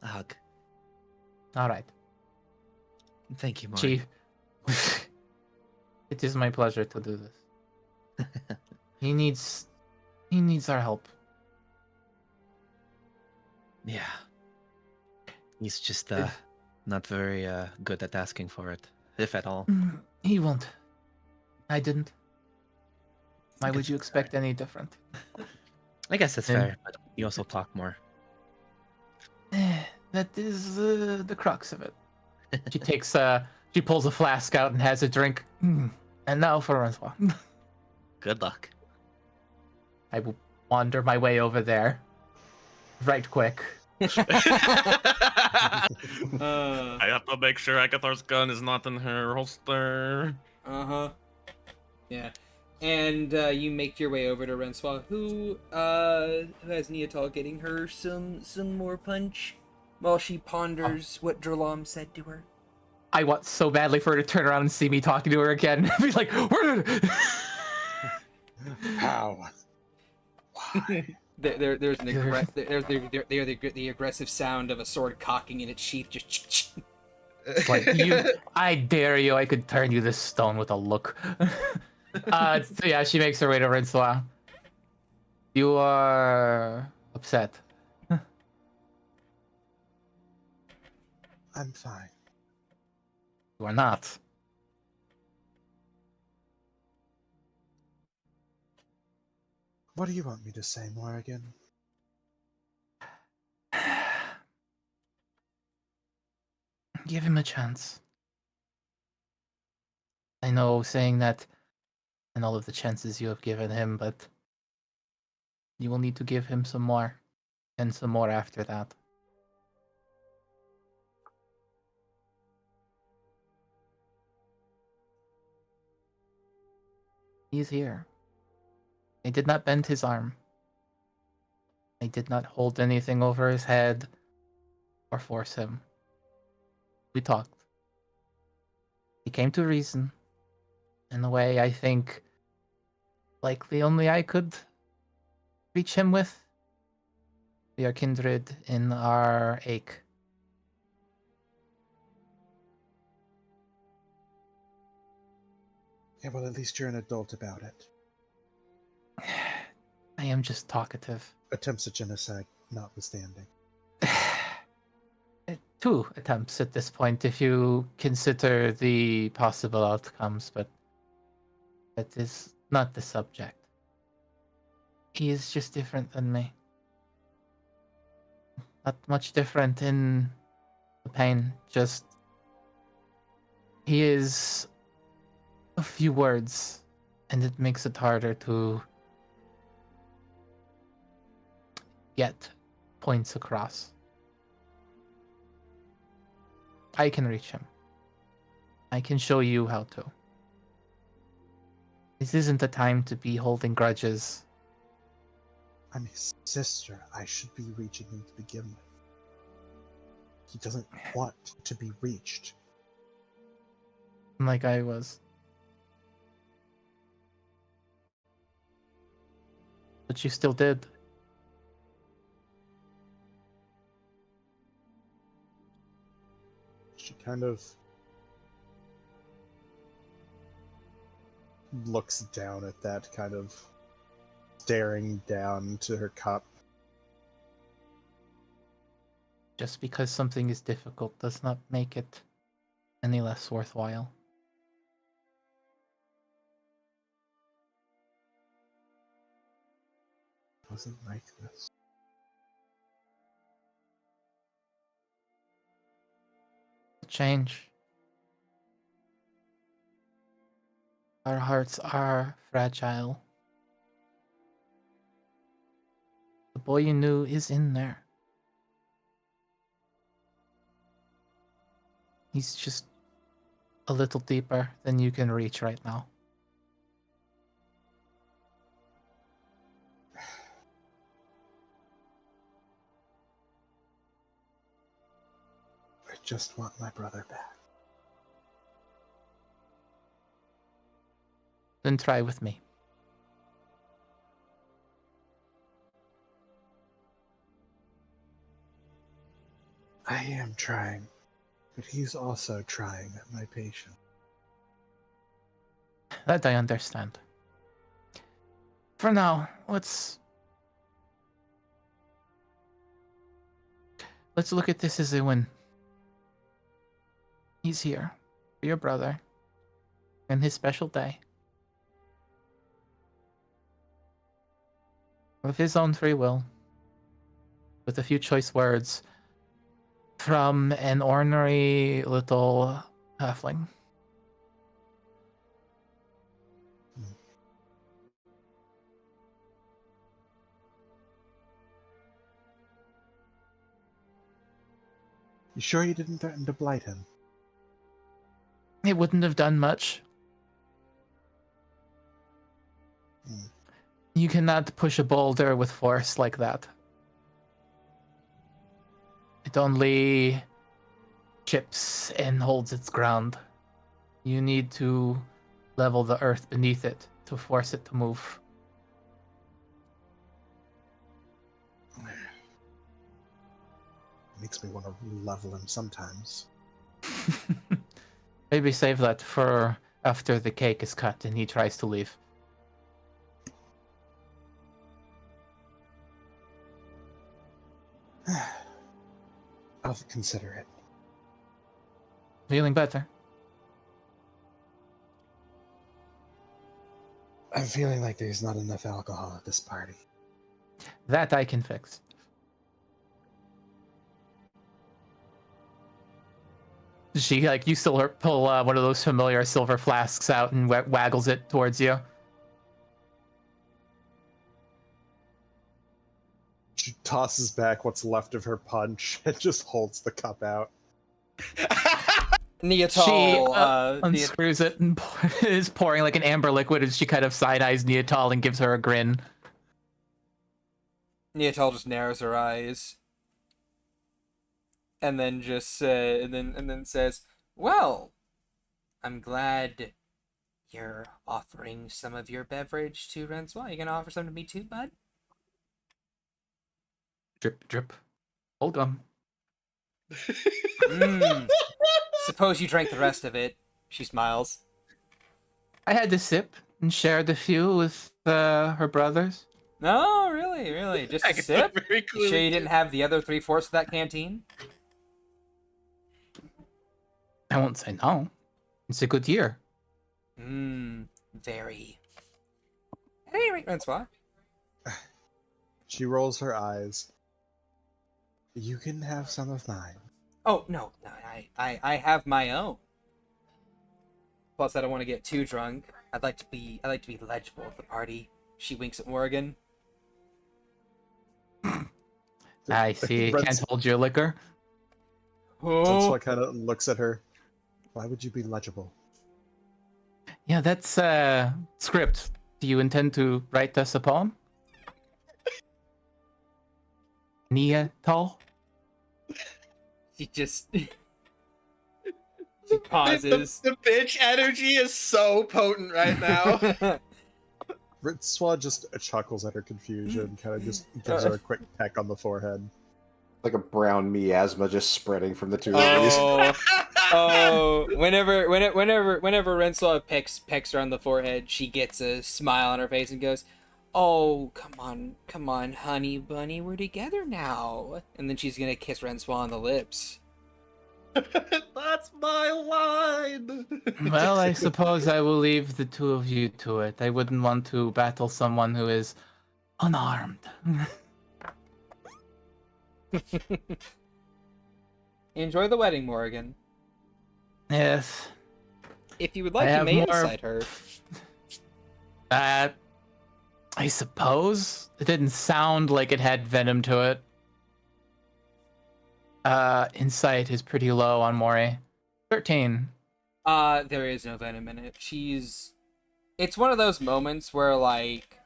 a hug. All right. Thank you, Morrigan. It is my pleasure to do this. He needs our help. Yeah. He's just not very good at asking for it, if at all. He won't. I didn't. Why guess would you that's expect any different? I guess that's And- fair, but you also talk more. That is the crux of it. She pulls a flask out and has a drink. And now for Francois. Good luck. I will wander my way over there. Right quick. I have to make sure Agathar's gun is not in her holster. Yeah. And you make your way over to Rensois, who has Neatal getting her some more punch while she ponders what Drolom said to her. I want so badly for her to turn around and see me talking to her again. And be like, where did... How? Why? There's an the aggressive sound of a sword cocking in its sheath. Just It's like, I dare you. I could turn you this stone with a look. So yeah, she makes her way to Rensois. You are upset. I'm fine. You are not. What do you want me to say, Morrigan? Give him a chance. I know saying that and all of the chances you have given him, but you will need to give him some more. And some more after that. He's here. I did not bend his arm. I did not hold anything over his head or force him. We talked. He came to reason in a way I think likely only I could reach him with. We are kindred in our ache. Yeah, well, at least you're an adult about it. I am just talkative. Attempts at genocide notwithstanding. 2 attempts at this point if you consider the possible outcomes, but that is not the subject. He is just different than me. Not much different in the pain, just he is a few words and it makes it harder to get points across. I can reach him. I can show you how to. This isn't the time to be holding grudges. I'm his sister. I should be reaching him to begin with. He doesn't want to be reached. Like I was. But you still did. She kind of looks down at that, kind of staring down to her cup. Just because something is difficult does not make it any less worthwhile. 'Cause wasn't like this. Change. Our hearts are fragile. The boy you knew is in there. He's just a little deeper than you can reach right now. I just want my brother back. Then try with me. I am trying, but he's also trying at my patience. That I understand. For now, let's look at this as a win. He's here for your brother and his special day. Of his own free will, with a few choice words from an ornery little halfling. You sure you didn't threaten to blight him? It wouldn't have done much. You cannot push a boulder with force like that. It only chips and holds its ground. You need to level the earth beneath it to force it to move. Makes me want to level him sometimes. Maybe save that for after the cake is cut and he tries to leave. I'll consider it. Feeling better? I'm feeling like there's not enough alcohol at this party. That I can fix. She, like, you still pull one of those familiar silver flasks out and waggles it towards you. She tosses back what's left of her punch and just holds the cup out. She unscrews it and is pouring like an amber liquid as she kind of side-eyes Neatal and gives her a grin. Neatal just narrows her eyes. And then just and then says, "Well, I'm glad you're offering some of your beverage to Rensois. You gonna offer some to me too, bud?" Drip, drip. Hold on. Suppose you drank the rest of it. She smiles. I had a sip and shared a few with her brothers. No, really, just a sip. You sure you didn't have the other 3/4 of that canteen? I won't say no. It's a good year. Very. At any rate, Rensois. She rolls her eyes. You can have some of mine. Oh no, I have my own. Plus, I don't want to get too drunk. I like to be legible at the party. She winks at Morgan. I see. You can't hold your liquor. Francois kind of looks at her. Why would you be legible? Yeah, that's script. Do you intend to write us a poem? Neatal? She just she pauses. The bitch energy is so potent right now. Francois just chuckles at her confusion, kind of just gives her a quick peck on the forehead. Like a brown miasma just spreading from the two of these. Oh, whenever Rensois pecks her on the forehead, she gets a smile on her face and goes, "Oh, come on, honey bunny, we're together now." And then she's gonna kiss Rensois on the lips. That's my line. Well, I suppose I will leave the two of you to it. I wouldn't want to battle someone who is unarmed. Enjoy the wedding, Morgan. Yes. If you would I like, you have may more- insight her. I suppose it didn't sound like it had venom to it. Insight is pretty low on Mori. 13. There is no venom in it. It's one of those moments where, like,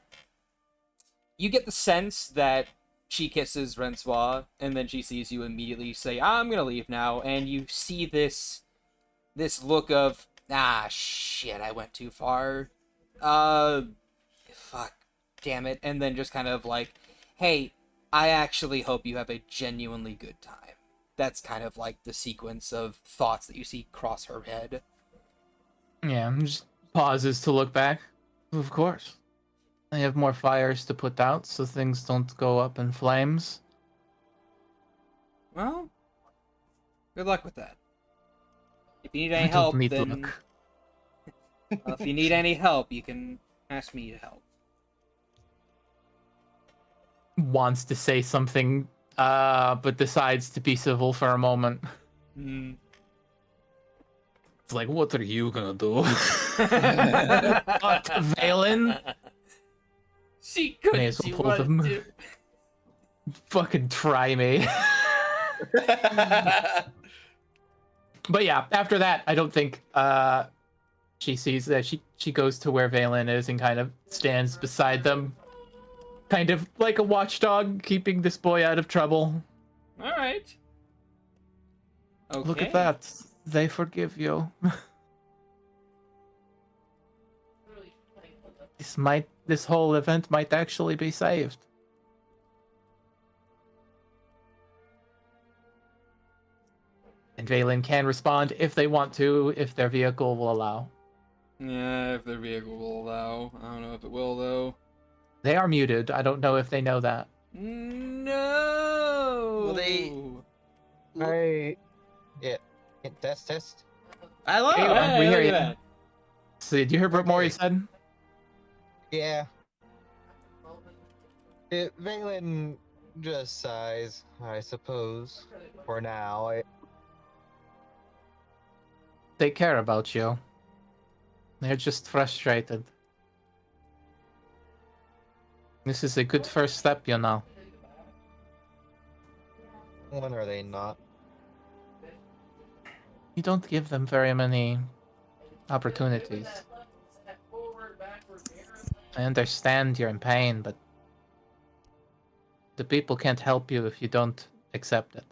you get the sense that she kisses Rensois, and then she sees you immediately say, I'm gonna leave now, and you see this look of, shit, I went too far. Fuck, damn it, and then just kind of like, hey, I actually hope you have a genuinely good time. That's kind of like the sequence of thoughts that you see cross her head. Yeah, just pauses to look back. Of course. I have more fires to put out so things don't go up in flames. Well, good luck with that. If you need I any don't help, need then luck. if you need any help, you can ask me to help. Wants to say something, but decides to be civil for a moment. Mm. It's like, what are you gonna do? Talk to Valen? She could. May as well She pull them. wanted to. Fucking try me. But yeah, after that, I don't think she sees that. She goes to where Valen is and kind of stands beside them, kind of like a watchdog, keeping this boy out of trouble. All right. Okay. Look at that. They forgive you. This whole event might actually be saved. And Valen can respond if they want to, if their vehicle will allow. Yeah, if their vehicle will allow. I don't know if it will though. They are muted. I don't know if they know that. No. Will they- Yeah. Test. Hello. Hey, we look hear at you. that. So, did you hear what Maury said? Yeah. Valen just sighs, I suppose. For now. They care about you. They're just frustrated. This is a good first step, you know. When are they not? You don't give them very many opportunities. I understand you're in pain, but the people can't help you if you don't accept it.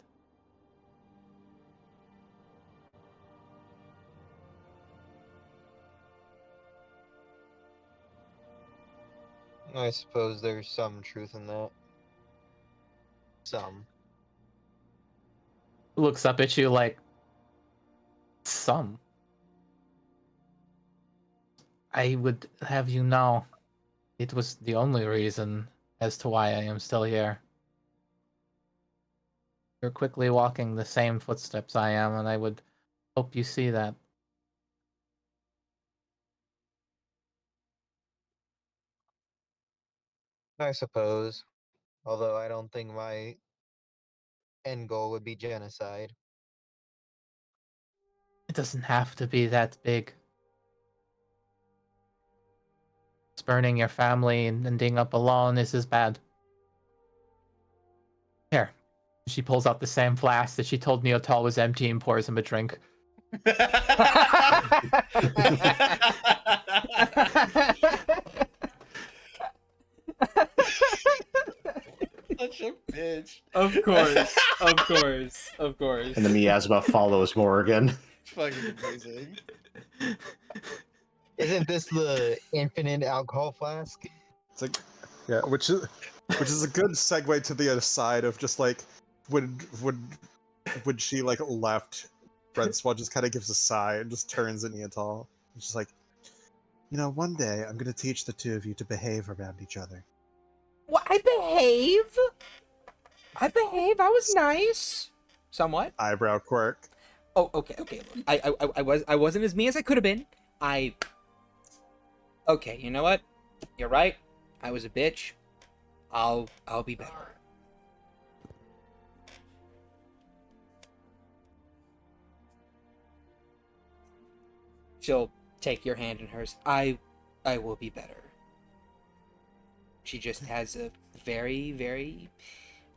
I suppose there's some truth in that. Some. Looks up at you like, some. I would have you know, it was the only reason as to why I am still here. You're quickly walking the same footsteps I am, and I would hope you see that. I suppose. Although I don't think my end goal would be genocide. It doesn't have to be that big. Spurning your family and ending up alone is as bad. Here. She pulls out the same flask that she told Neotal was empty and pours him a drink. Such a bitch. Of course. And the miasma follows Morgan. Fucking amazing. Isn't this the infinite alcohol flask? It's like, yeah, which is a good segue to the other side of just like when she like left, Rensois just kind of gives a sigh and just turns at Neotal. It's just like, one day I'm gonna teach the two of you to behave around each other. What? I behave. I was nice. Somewhat. Eyebrow quirk. Oh, okay. Look, I wasn't as mean as I could have been. Okay, you know what? You're right. I was a bitch. I'll be better. She'll take your hand in hers. I will be better. She just has a very, very,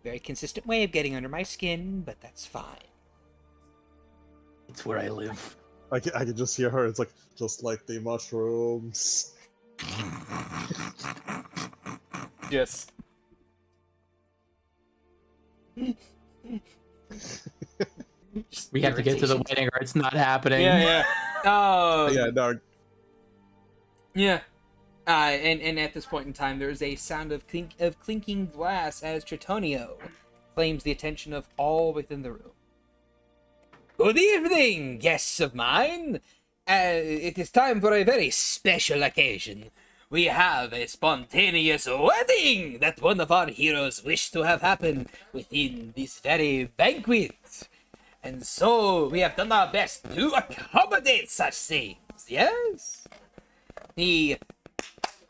very consistent way of getting under my skin, but that's fine. It's where I live. I can just hear her. It's like, just like the mushrooms. Yes. We have to get to the wedding or it's not happening. Yeah. Yeah, no. Yeah. And at this point in time, there's a sound of clinking glass as Tritonio claims the attention of all within the room. Good evening, guests of mine. It is time for a very special occasion. We have a spontaneous wedding that one of our heroes wished to have happen within this very banquet. And so we have done our best to accommodate such things, yes? He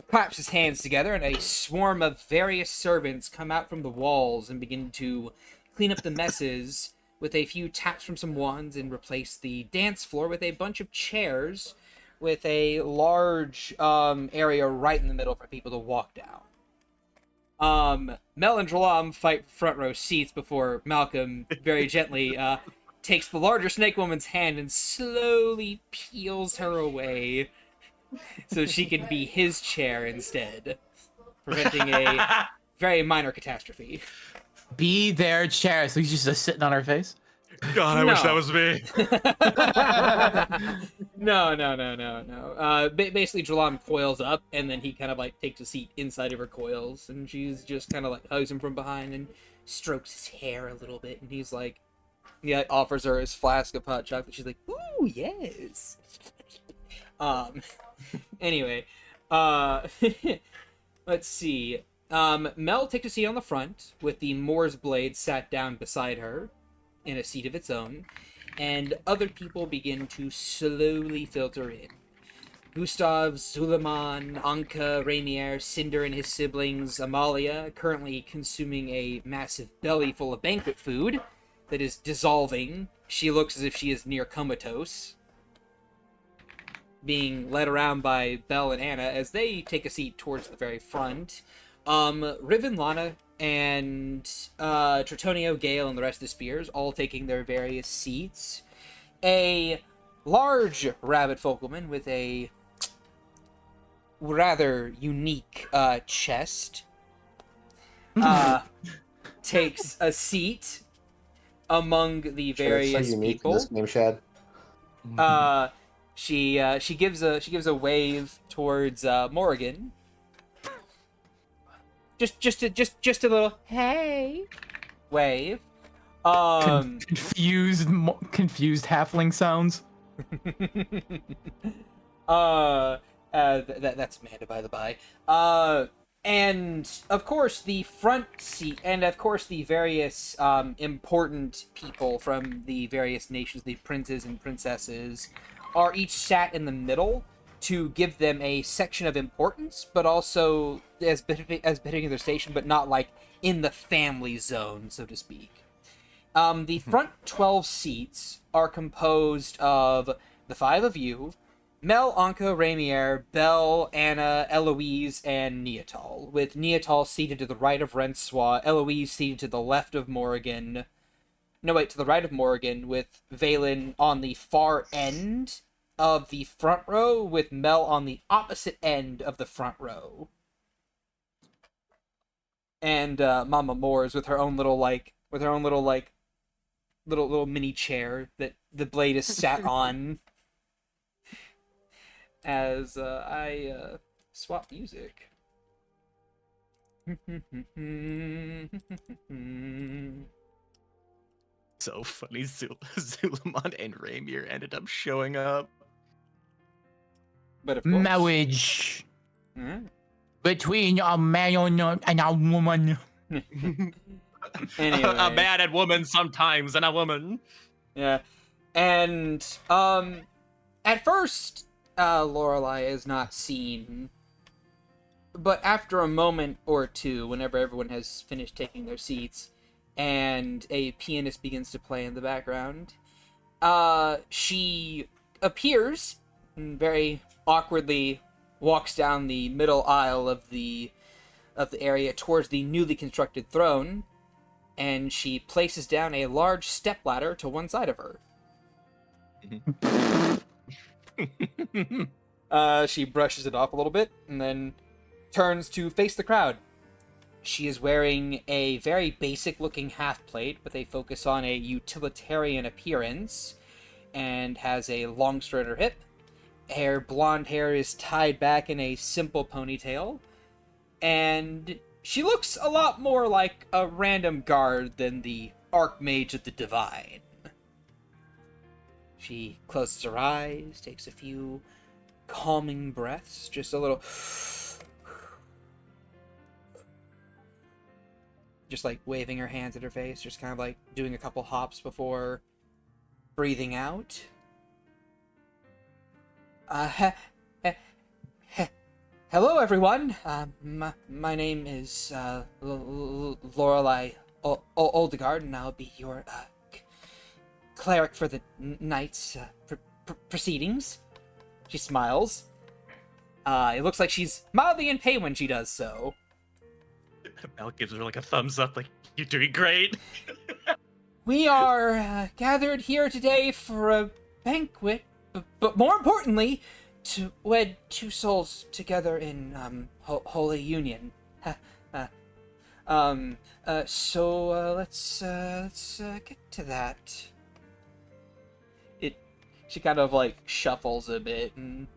claps his hands together, and a swarm of various servants come out from the walls and begin to clean up the messes with a few taps from some wands and replace the dance floor with a bunch of chairs with a large area right in the middle for people to walk down. Mel and Dralam fight for front row seats before Malcolm very gently takes the larger snake woman's hand and slowly peels her away so she can be his chair instead, preventing a very minor catastrophe. Be their chair. So he's just sitting on her face. God, I wish that was me. No. Basically, Dralam coils up, and then he kind of like takes a seat inside of her coils, and she's just kind of like hugs him from behind and strokes his hair a little bit, and he's like, yeah, offers her his flask of hot chocolate. She's like, ooh, yes. Anyway, let's see. Mel takes a seat on the front with the Moor's blade sat down beside her in a seat of its own, and other people begin to slowly filter in. Gustav, Suleiman, Anka, Rainier, Cinder and his siblings, Amalia, currently consuming a massive belly full of banquet food that is dissolving. She looks as if she is near comatose, being led around by Belle and Anna as they take a seat towards the very front. Riven, Lana, and Tritonio, Gale, and the rest of the Spears all taking their various seats. A large rabbit Folkman with a rather unique chest takes a seat among the various people. This name, Shad. She gives a wave towards Morrigan. Just a little hey wave. Confused halfling sounds. That's Amanda, by the by. And of course the front seat, and of course the various important people from the various nations, the princes and princesses, are each sat in the middle to give them a section of importance, but also as befitting their station, but not like in the family zone, so to speak. The front 12 seats are composed of the 5 of you, Mel, Anka, Rainier, Belle, Anna, Eloise, and Neatal, with Neatal seated to the right of Rensois, Eloise seated to the left of Morrigan. No, wait, to the right of Morrigan, with Valen on the far end of the front row, with Mel on the opposite end of the front row. And Mama Moore's with her own little little mini chair that the blade is sat on. As I swap music. So funny, Suleiman and Rainier ended up showing up. But of course. Marriage between a man and a woman. Anyway. A man and woman sometimes, and a woman. Yeah. And at first, Lorelai is not seen but after a moment or two, whenever everyone has finished taking their seats, and a pianist begins to play in the background, she appears and very awkwardly walks down the middle aisle of the area towards the newly constructed throne, and she places down a large stepladder to one side of her. She brushes it off a little bit and then turns to face the crowd. She is wearing a very basic looking half plate with a focus on a utilitarian appearance and has a long skirt at her hip. Her blonde hair is tied back in a simple ponytail, and she looks a lot more like a random guard than the Archmage of the Divine. She closes her eyes, takes a few calming breaths, just a little, just like waving her hands at her face, just kind of like doing a couple hops before breathing out. Hello, everyone. My name is Lorelei Oldegard, and I'll be your cleric for the night's proceedings. She smiles. It looks like she's mildly in pain when she does so. Mel gives her like a thumbs up, like, you're doing great. We are gathered here today for a banquet, but more importantly, to wed two souls together in holy union. So let's get to that. She kind of like shuffles a bit and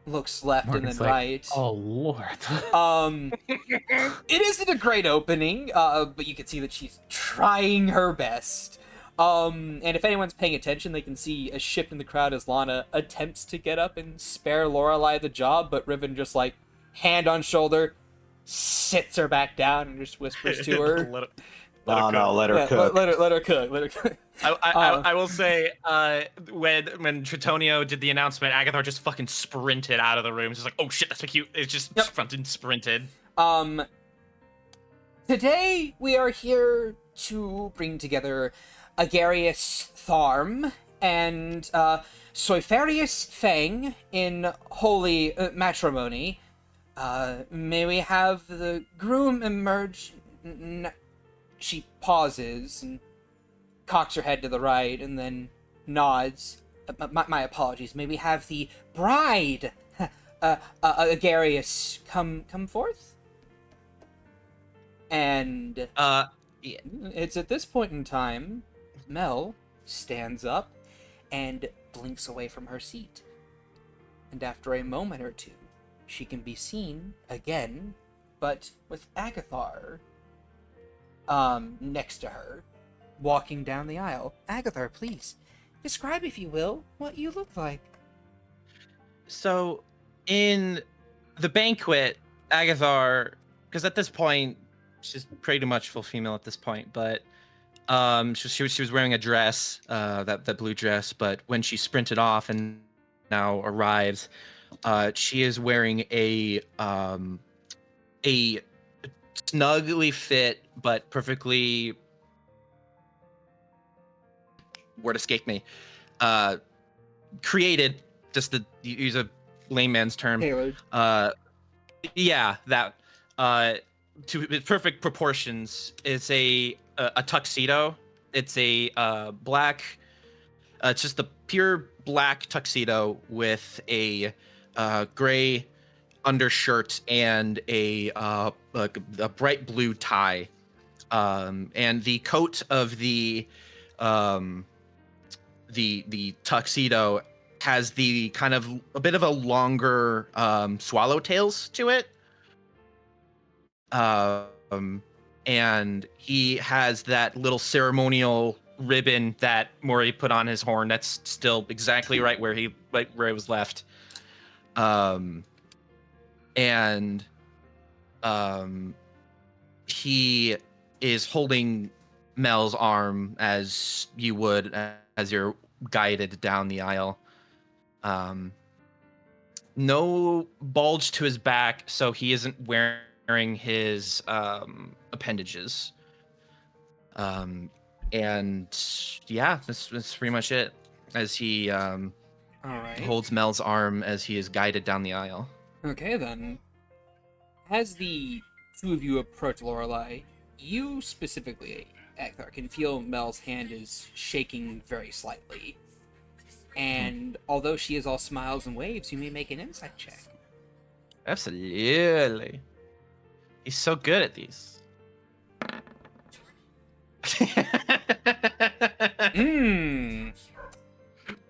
looks left Morgan's and then like, right. Oh Lord. It isn't a great opening, but you can see that she's trying her best. And if anyone's paying attention, they can see a shift in the crowd as Lana attempts to get up and spare Lorelei the job, but Riven just like hand on shoulder sits her back down and just whispers to her. Let her cook. Let her cook. I will say, when Tritonio did the announcement, Agathar just fucking sprinted out of the room. Just like, oh shit, that's so cute. It's just fucking sprinted. Today we are here to bring together Agarius Tharm and Soifarius Fang in holy matrimony. May we have the groom emerge? She pauses and cocks her head to the right and then nods. My apologies. May we have the bride, Agarius, come forth? And it's at this point in time, Mel stands up and blinks away from her seat. And after a moment or two, she can be seen again, but with Agathar next to her, walking down the aisle. Agathar, please, describe, if you will, what you look like. So, in the banquet, Agathar, because at this point, she's pretty much full female at this point, but she was wearing a dress, that blue dress, but when she sprinted off and now arrives, she is wearing a snugly fit but perfectly, word escaped me, created, just to use a layman's term, Tailored. yeah, that to its perfect proportions. It's a tuxedo. It's a black, it's just a pure black tuxedo with a gray undershirt and a bright blue tie, and the coat of the tuxedo has the kind of a bit of a longer swallowtails to it, and he has that little ceremonial ribbon that Maury put on his horn that's still exactly right where it was left. And he is holding Mel's arm as you would as you're guided down the aisle. no bulge to his back, so he isn't wearing his appendages. And yeah, that's pretty much it. As he All right. holds Mel's arm as he is guided down the aisle. Okay, then. As the two of you approach Lorelei, you specifically, Ekthar, can feel Mel's hand is shaking very slightly. And although she is all smiles and waves, you may make an insight check. Absolutely. He's so good at these.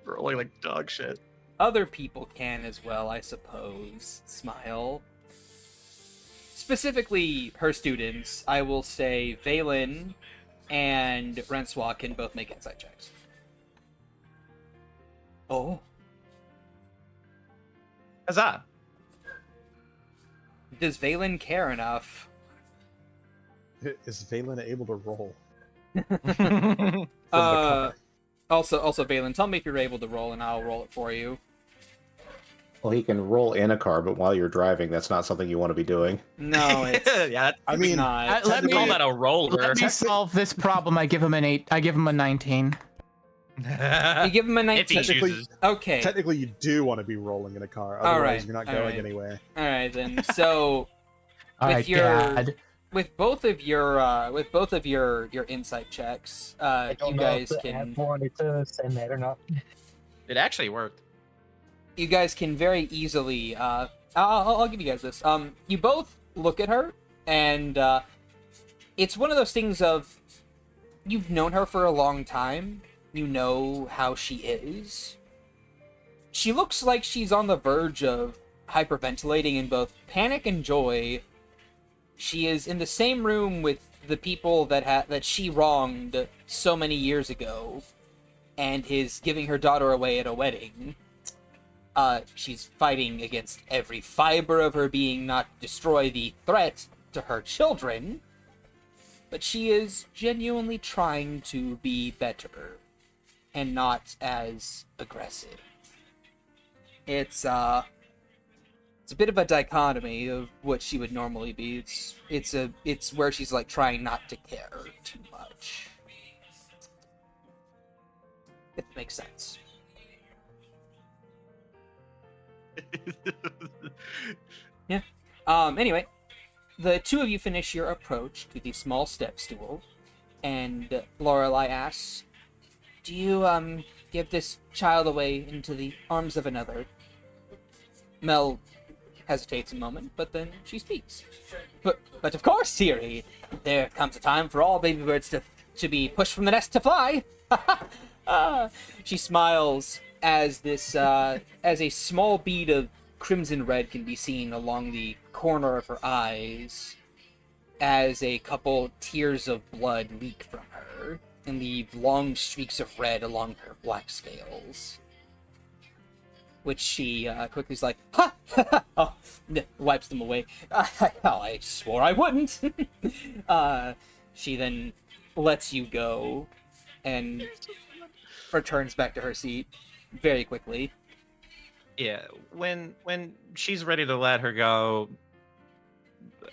Rolling like dog shit. Other people can as well, I suppose. Smile. Specifically, her students, I will say Valen and Francois can both make insight checks. Oh. Huzzah. Does Valen care enough? Is Valen able to roll? Also, Valen, tell me if you're able to roll, and I'll roll it for you. Well, he can roll in a car, but while you're driving, that's not something you want to be doing. No, it's, yeah, I it's mean, not. let me call that a roller. Let me solve this problem. I give him an 8. I give him a 19. You give him a If he 19. chooses. Okay. Technically, you do want to be rolling in a car. All Otherwise, right, you're not all going right. anywhere. All right then. So, All With right, your- Dad. with both of your insight checks, I don't you know guys if the can app wanted to send that or not. It actually worked. you guys can very easily. I'll give you guys this. You both look at her, and it's one of those things of you've known her for a long time. You know how she is. She looks like she's on the verge of hyperventilating in both panic and joy. She is in the same room with the people that she wronged so many years ago, and is giving her daughter away at a wedding. She's fighting against every fiber of her being not to destroy the threat to her children, but she is genuinely trying to be better and not as aggressive. It's a bit of a dichotomy of what she would normally be. It's where she's like trying not to care too much. If it makes sense. Yeah. Anyway, the two of you finish your approach to the small step stool, and Lorelei asks, "Do you give this child away into the arms of another?" Mel hesitates a moment, but then she speaks. But of course, Siri, there comes a time for all baby birds to be pushed from the nest to fly. She smiles as as a small bead of crimson red can be seen along the corner of her eyes, as a couple tears of blood leak from her and leave long streaks of red along her black scales. Which she quickly is like, ha! Oh, wipes them away. I swore I wouldn't. She then lets you go and returns back to her seat very quickly. Yeah, when she's ready to let her go,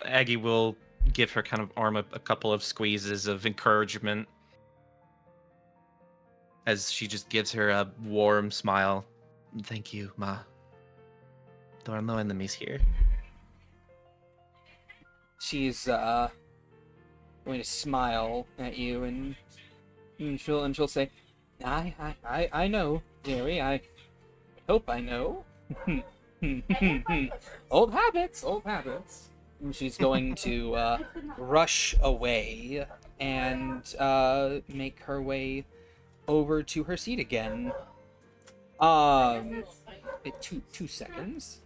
Aggie will give her kind of arm a couple of squeezes of encouragement as she just gives her a warm smile. Thank you, Ma. There are no enemies here. She's going to smile at you, and she'll say, I know, dearie. I hope I know. Old habits. And she's going to rush away and make her way over to her seat again. Two seconds.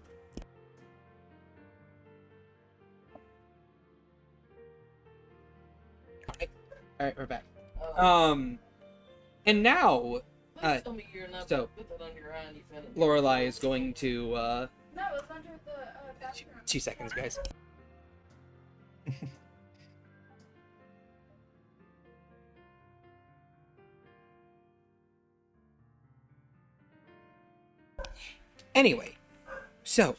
All right, we're back. And now, Please tell me you're not so, put that on your hand, you found it. Lorelei is going to No, it's under the bathroom. 2 seconds, guys. Anyway, So,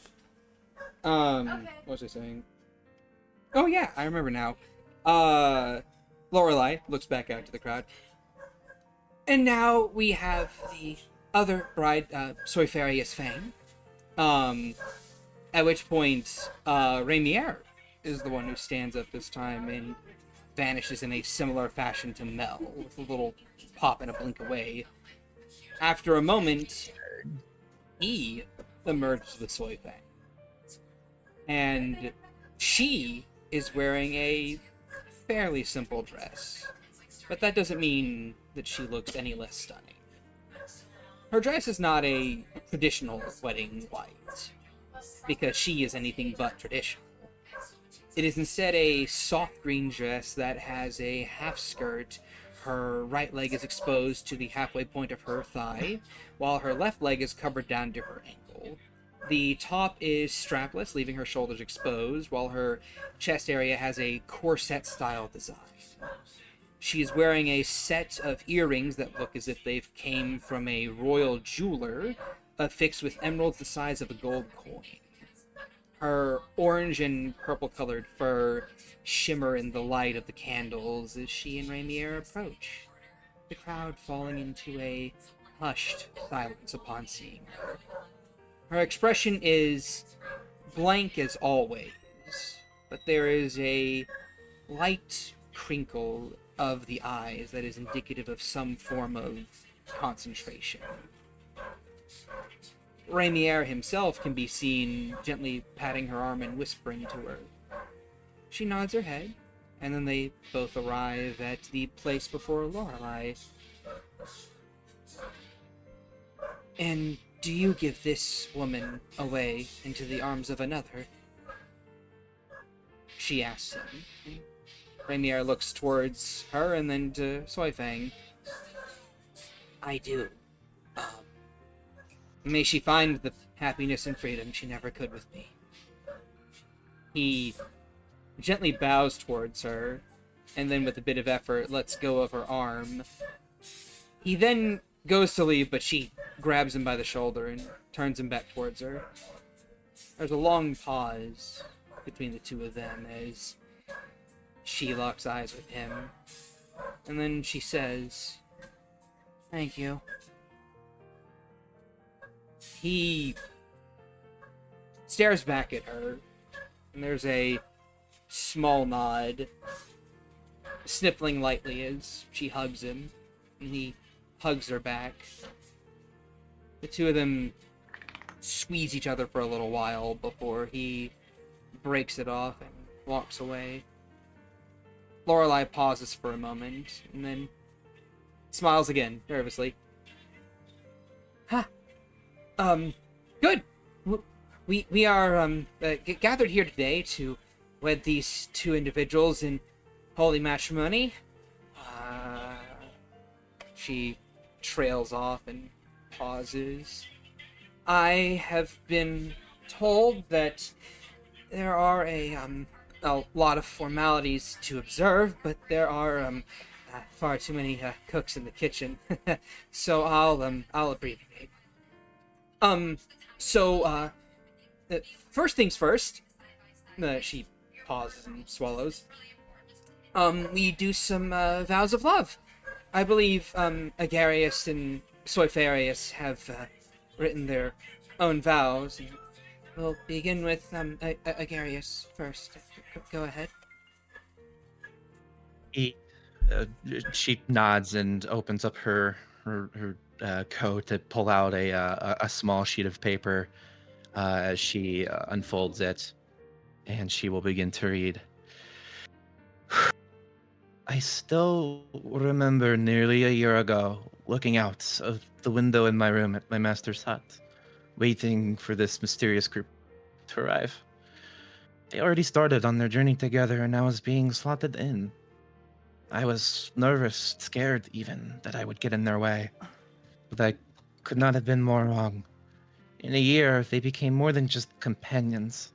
what was I saying? Oh yeah, I remember now. Lorelei looks back out to the crowd. And now we have the other bride, Soifarius Fang. At which point, Rainier is the one who stands up this time and vanishes in a similar fashion to Mel, with a little pop and a blink away. After a moment, he emerges with Soy Fang. And she is wearing a fairly simple dress. But that doesn't mean that she looks any less stunning. Her dress is not a traditional wedding white, because she is anything but traditional. It is instead a soft green dress that has a half skirt. Her right leg is exposed to the halfway point of her thigh, while her left leg is covered down to her ankle. The top is strapless, leaving her shoulders exposed, while her chest area has a corset-style design. She is wearing a set of earrings that look as if they've came from a royal jeweler, affixed with emeralds the size of a gold coin. Her orange and purple-colored fur shimmer in the light of the candles as she and Rainier approach, the crowd falling into a hushed silence upon seeing her. Her expression is blank as always, but there is a light crinkle of the eyes that is indicative of some form of concentration. Rainier himself can be seen gently patting her arm and whispering to her. She nods her head, and then they both arrive at the place before Lorelei. And do you give this woman away into the arms of another? She asks him. Rainier looks towards her and then to Soifang. I do. May she find the happiness and freedom she never could with me. He gently bows towards her, and then with a bit of effort lets go of her arm. He then goes to leave, but she grabs him by the shoulder and turns him back towards her. There's a long pause between the two of them as she locks eyes with him. And then she says, "Thank you." He stares back at her, and there's a small nod, sniffling lightly as she hugs him, and he hugs her back. The two of them squeeze each other for a little while before he breaks it off and walks away. Lorelei pauses for a moment, and then smiles again, nervously. Ha! Good! We are, gathered here today to wed these two individuals in holy matrimony. She trails off and pauses. I have been told that there are a lot of formalities to observe, but there are, far too many, cooks in the kitchen. So I'll abbreviate. First things first, she pauses and swallows. We do some, vows of love. I believe, Agarius and Soifarius have, written their own vows. And we'll begin with, Agarius first. Go ahead. She nods and opens up her coat to pull out a small sheet of paper as she unfolds it, and she will begin to read. I still remember nearly a year ago looking out of the window in my room at my master's hut, waiting for this mysterious group to arrive. They already started on their journey together, and I was being slotted in. I was nervous, scared even, that I would get in their way. But I could not have been more wrong. In a year, they became more than just companions.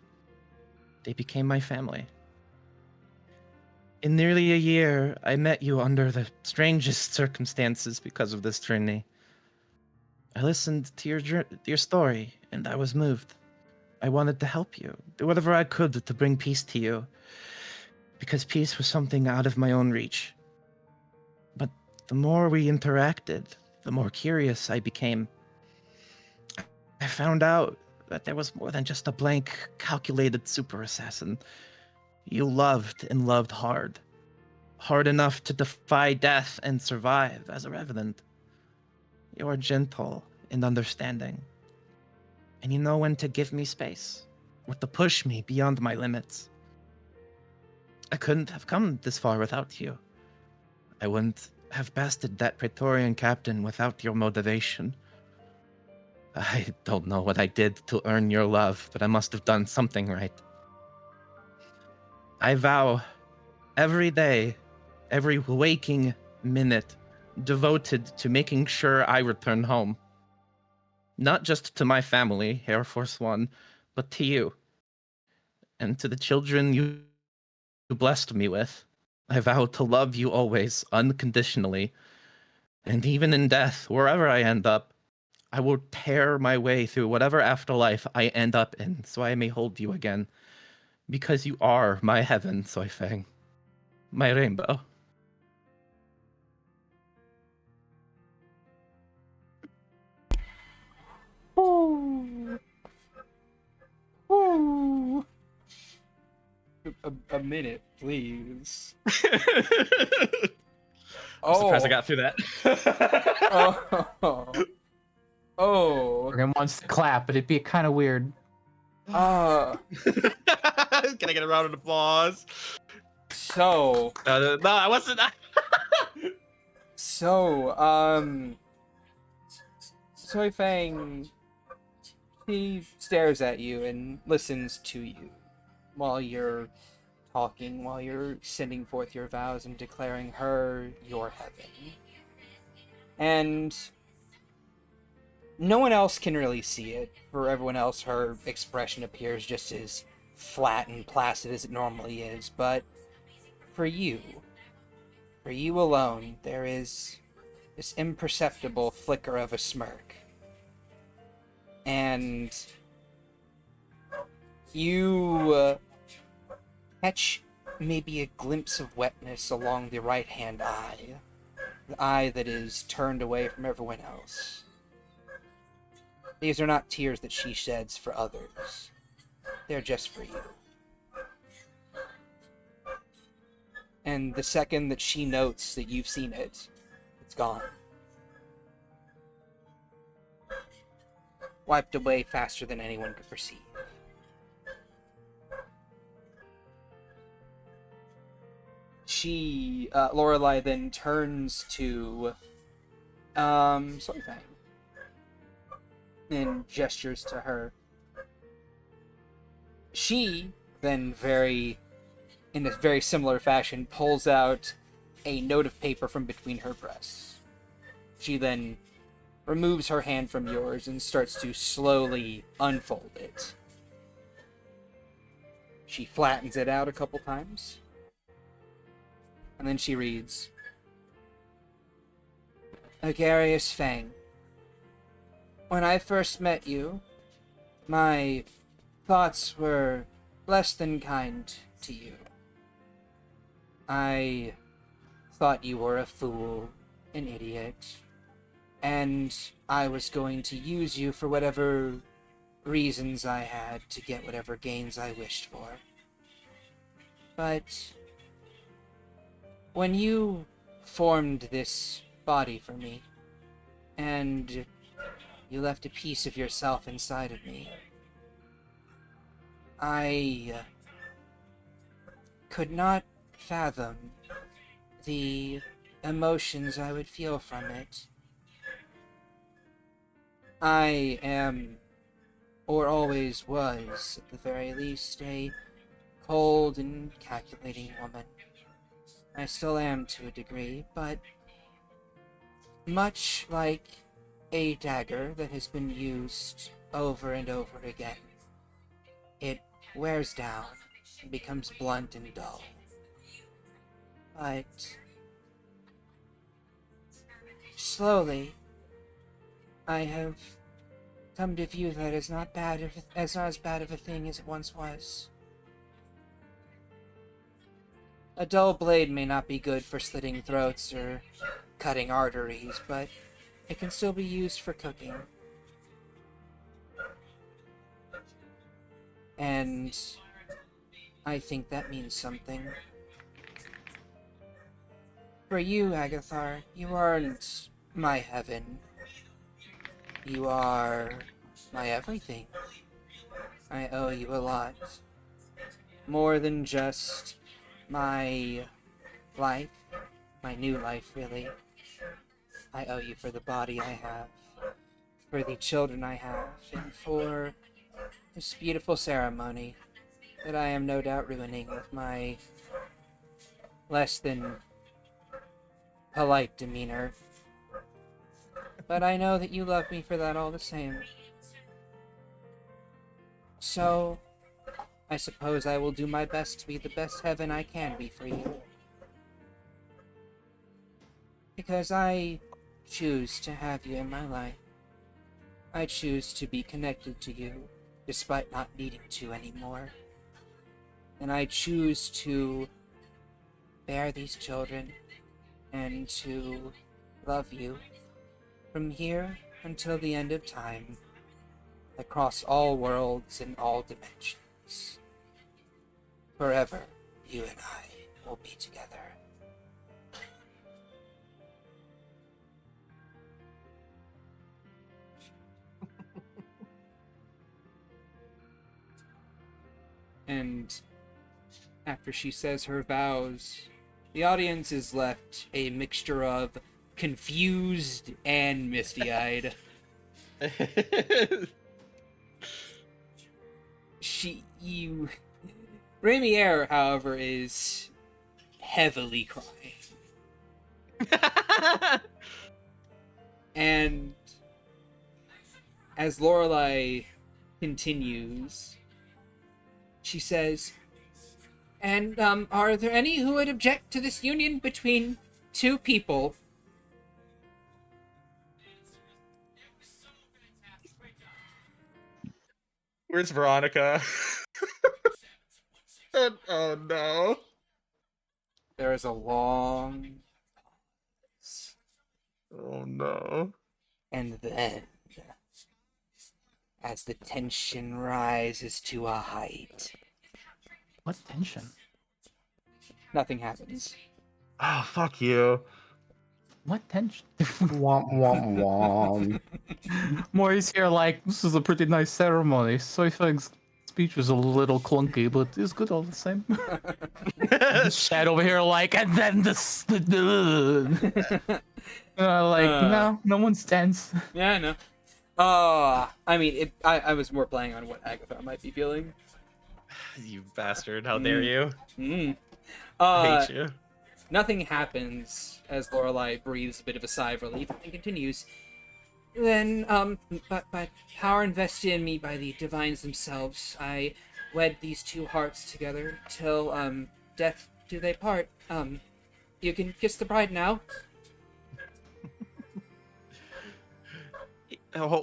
They became my family. In nearly a year, I met you under the strangest circumstances because of this journey. I listened to your story, and I was moved. I wanted to help you, do whatever I could to bring peace to you, because peace was something out of my own reach. But the more we interacted, the more curious I became. I found out that there was more than just a blank, calculated super assassin. You loved and loved hard. Hard enough to defy death and survive as a revenant. You are gentle and understanding. And you know when to give me space, or to push me beyond my limits. I couldn't have come this far without you. I wouldn't have bested that Praetorian captain without your motivation. I don't know what I did to earn your love, but I must have done something right. I vow, every day, every waking minute, devoted to making sure I return home. Not just to my family, Air Force One, but to you. And to the children you blessed me with. I vow to love you always, unconditionally. And even in death, wherever I end up, I will tear my way through whatever afterlife I end up in, so I may hold you again. Because you are my heaven, Soy Fang. My rainbow. Ooh. Ooh. A minute, please. I'm surprised I got through that. Oh. Oh. Morgan wants to clap, but it'd be kind of weird. Can I get a round of applause? So. No, I wasn't. So, Soy Fang, he stares at you and listens to you while you're talking, while you're sending forth your vows and declaring her your heaven. And no one else can really see it. For everyone else, her expression appears just as flat and placid as it normally is. But for you alone, there is this imperceptible flicker of a smirk. And you catch maybe a glimpse of wetness along the right-hand eye. The eye that is turned away from everyone else. These are not tears that she sheds for others. They're just for you. And the second that she notes that you've seen it, it's gone. Wiped away faster than anyone could perceive. Lorelei then turns to, Soy Fang. And gestures to her. She then in a very similar fashion, pulls out a note of paper from between her breasts. She then removes her hand from yours and starts to slowly unfold it. She flattens it out a couple times. And then she reads, Agarius Fang, when I first met you, my thoughts were less than kind to you. I thought you were a fool, an idiot, and I was going to use you for whatever reasons I had to get whatever gains I wished for. But when you formed this body for me, and you left a piece of yourself inside of me, I could not fathom the emotions I would feel from it. I am, or always was, at the very least, a cold and calculating woman. I still am to a degree, but much like a dagger that has been used over and over again, it wears down and becomes blunt and dull. But slowly, I have come to view that it's not as bad of a thing as it once was. A dull blade may not be good for slitting throats or cutting arteries, but it can still be used for cooking. And I think that means something. For you, Agathar, you aren't my heaven. You are my everything. I owe you a lot. More than just my life, my new life, really. I owe you for the body I have, for the children I have, and for this beautiful ceremony that I am no doubt ruining with my less than polite demeanor. But I know that you love me for that all the same. So, I suppose I will do my best to be the best heaven I can be for you. Because I choose to have you in my life. I choose to be connected to you, despite not needing to anymore. And I choose to bear these children and to love you from here until the end of time, across all worlds and all dimensions. Forever, you and I will be together. And after she says her vows, the audience is left a mixture of confused and misty-eyed. Ramiere, however, is heavily crying. And as Lorelei continues, she says, and, are there any who would object to this union between two people? Where's Veronica? Oh no. There is a long pause. Oh no. And then, as the tension rises to a height, What tension? nothing happens. Oh, fuck you. What tension? Womp womp womp. Maury's here like, this is a pretty nice ceremony. Soifeng's speech was a little clunky, but it's good all the same. Shad over here like, and then no one stands. Yeah, I know. I mean, I was more playing on what Agatha might be feeling. You bastard, how dare you? I hate you. Nothing happens as Lorelei breathes a bit of a sigh of relief and continues. Then, but by power invested in me by the divines themselves, I wed these two hearts together till, death do they part. You can kiss the bride now.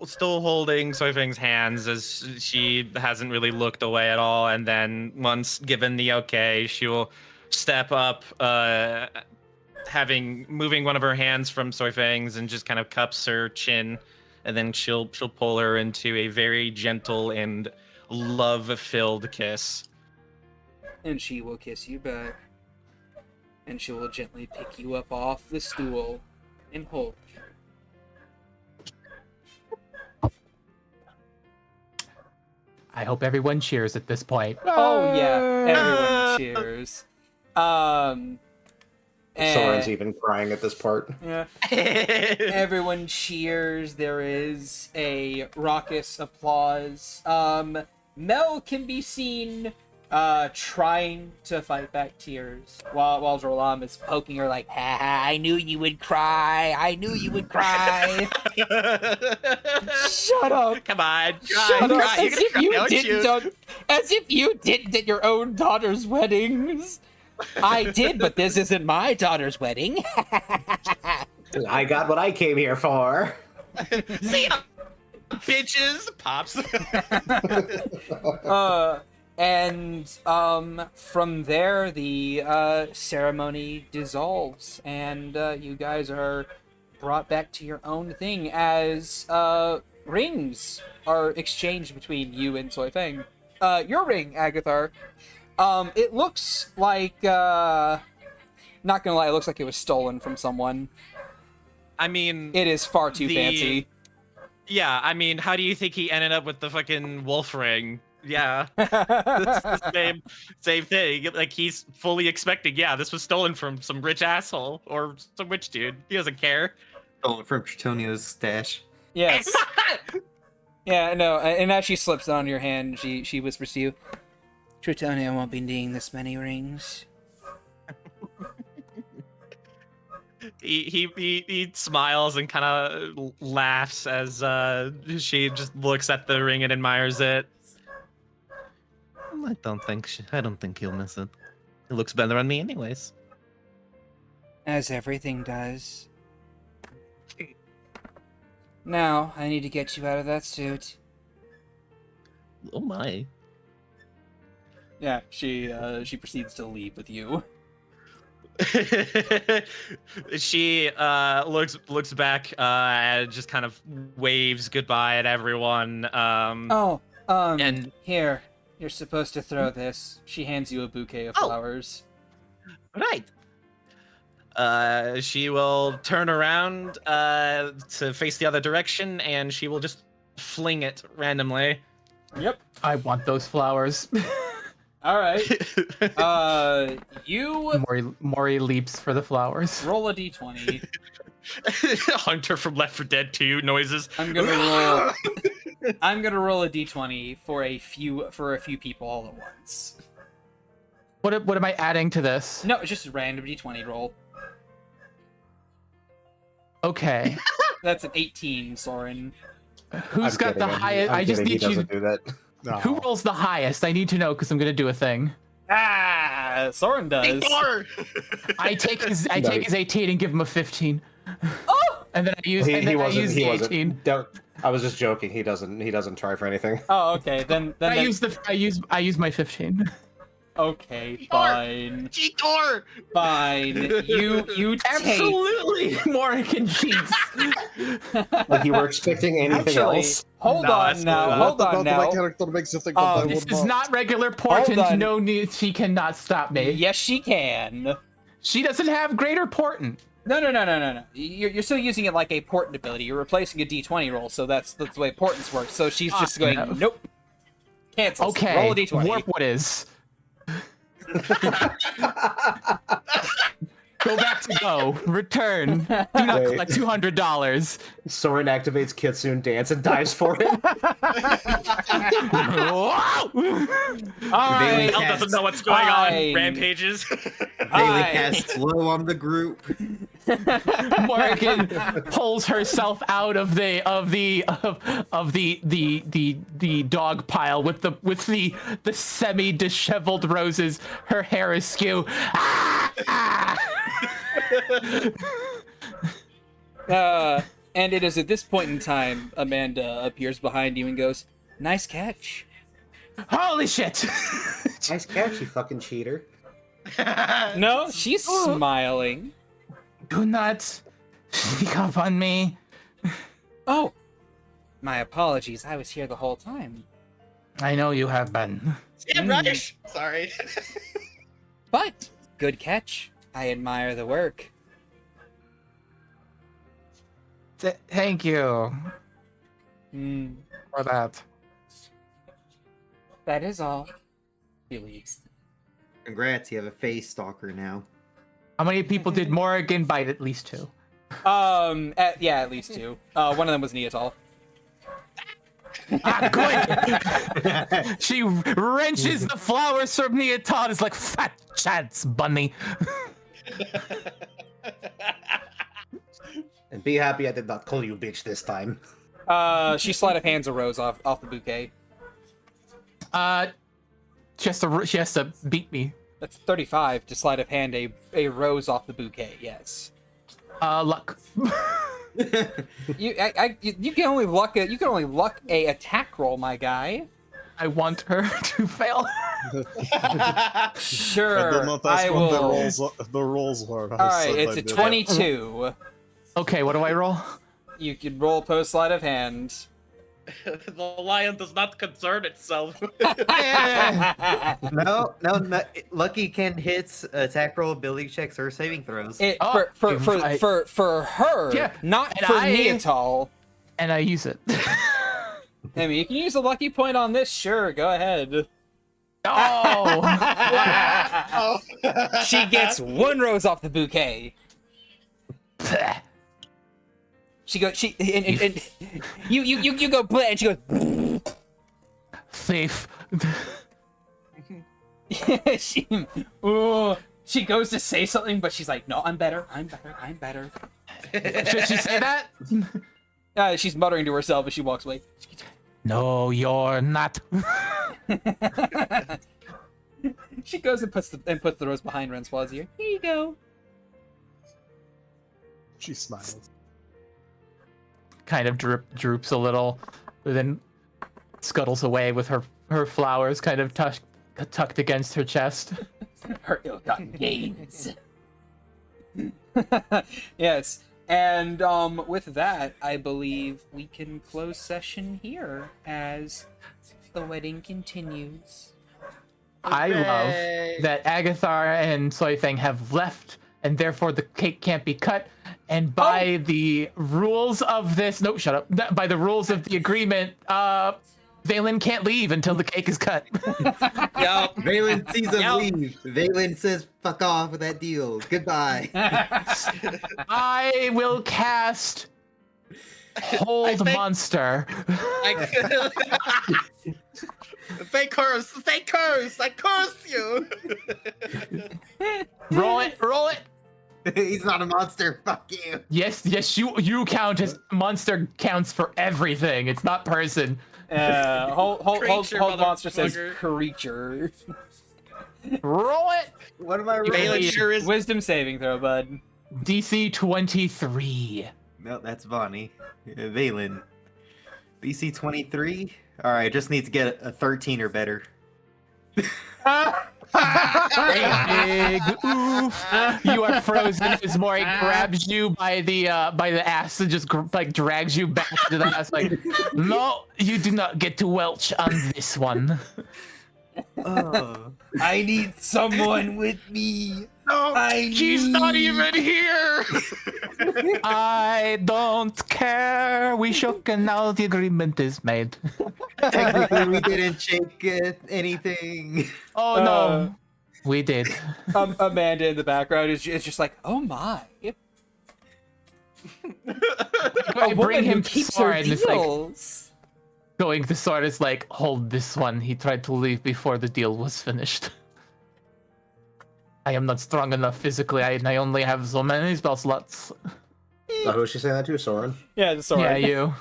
Still holding Soifeng's hands as she hasn't really looked away at all, and then once given the okay, she will step up, moving one of her hands from Soifeng's and just kind of cups her chin, and then she'll pull her into a very gentle and love-filled kiss. And she will kiss you back. And she will gently pick you up off the stool and hold you. I hope everyone cheers at this point. Oh yeah, everyone cheers. Soren's even crying at this part. Yeah. Everyone cheers. There is a raucous applause. Mel can be seen trying to fight back tears while Drolam is poking her like, ha ha, I knew you would cry. I knew you would cry. Shut up. Come on, Shut up. cry. As if you didn't at your own daughter's weddings. I did, but this isn't my daughter's wedding. I got what I came here for. See, Bitches pops. And from there, the ceremony dissolves, and you guys are brought back to your own thing as rings are exchanged between you and Soy Feng. Your ring, Agathar, it looks like, not gonna lie, it looks like it was stolen from someone. I mean, It is far too fancy. Yeah, I mean, how do you think he ended up with the fucking wolf ring? Yeah, it's the same thing. Like, he's fully expecting, yeah, this was stolen from some rich asshole or some rich dude. He doesn't care. Stolen from Tritonio's stash. Yes. Yeah, no, and as she slips it on your hand, she whispers to you, Tritonia won't be needing this many rings. He smiles and kind of laughs as she just looks at the ring and admires it. I don't think he'll miss it. It looks better on me anyways. As everything does. Now, I need to get you out of that suit. Oh my. Yeah, she proceeds to leave with you. She looks back and just kind of waves goodbye at everyone. And here, you're supposed to throw this. She hands you a bouquet of flowers. Right. She will turn around to face the other direction, and she will just fling it randomly. Yep. I want those flowers. All right. You Mori leaps for the flowers. roll a d20. Hunter from Left 4 Dead 2 noises. I'm gonna roll a d20 for a few people all at once. What am I adding to this? No, it's just a random d20 roll. Okay. That's an 18, Soren. Who's got the highest? I just need you. Do that. No. Who rolls the highest? I need to know because I'm gonna do a thing. Soren does. I take his 18 and give him a 15. Oh! And then I use the 18. I was just joking. He doesn't try for anything. Oh, okay. Then I use my 15. Okay, fine. G-Tor! Fine. You take... Absolutely, Morrigan cheats. Like you were expecting anything else. Hold on now. My character makes you think that I This would is not regular Hold portent. on. No need. She cannot stop me. Yes, she can. She doesn't have greater portent. No. You're still using it like a portent ability. You're replacing a d20 roll, so that's the way portents work. So she's just going, no. Nope. Cancel. Okay. Roll a d20. Warp is. Go back to go. Return. Do not collect $200. Soren activates Kitsune Dance and dives for it. Alright. Hell doesn't know what's going on. Rampages. Bailey casts low on the group. Morgan pulls herself out of the dog pile with the semi disheveled roses. Her hair is askew. And it is at this point in time Amanda appears behind you and goes, "Nice catch." Holy shit! Nice catch, you fucking cheater. No, she's smiling. Do not sneak up on me. Oh, my apologies. I was here the whole time. I know you have been. Damn rubbish. Sorry. But good catch. I admire the work. Thank you Hmm. for that. That is all. He leaves. Congrats, you have a face stalker now. How many people did Morrigan bite? At least 2. At least 2. One of them was Neatal. Good. She wrenches the flowers from Neatal. It's like fat chance, bunny. And be happy I did not call you bitch this time. She sleight of hands a rose off the bouquet. She has to beat me. That's 35 to sleight of hand a rose off the bouquet. Yes. Luck. You can only luck a attack roll, my guy. I want her to fail. Sure, I don't know if that's I what will. the rolls were. All right, it's a 22. Okay, what do I roll? You can roll post sleight of hand. The lion does not concern itself. No. Lucky can hits, attack roll, ability checks, or saving throws. For her, Yeah, not and for I- Neatal. And I use it. I mean, you can use a lucky point on this. Sure, go ahead. Oh! She gets 1 rose off the bouquet. She goes. And you go bleh, and she goes. Thief. She goes to say something, but she's like, "No, I'm better. I'm better." Should she say that? She's muttering to herself as she walks away. No, you're not. She goes and puts the rose behind Renswall's ear. Here you go. She smiles. Kind of droops a little, then scuttles away with her flowers kind of tucked against her chest. Her ill-gotten gains. Yes, and with that, I believe we can close session here as the wedding continues. I love that Agathar and Soyfang have left, and therefore the cake can't be cut. And by the rules of this, no, shut up. By the rules of the agreement, Valen can't leave until the cake is cut. Yup. Valen sees him leave. Valen says, "Fuck off with that deal. Goodbye." I will cast Hold Monster. They curse! They curse! I curse you! Roll it! He's not a monster. Fuck you. Yes, you count as monster counts for everything. It's not person. Hold Creature, monster says motherfucker. creature. Roll it! What am I Valen rolling? sure is. Wisdom saving throw, bud. DC 23. No, that's Vonnie. Valen. BC 23. All right, just need to get a 13 or better. Big oof. You are frozen as Mori grabs you by the ass and just drags you back to the ass like, no, you do not get to welch on this one. I need someone with me. No, she's not even here! I don't care. We shook and now the agreement is made. Technically, we didn't shake anything. Oh no, we did. Amanda in the background is just like, oh my. I bring him keeps sword her and it's like deals. going to sword is like, hold this one. He tried to leave before the deal was finished. I am not strong enough physically. I only have so many spell slots. Who is she saying that to? Soren? Yeah, sorry. Yeah, you.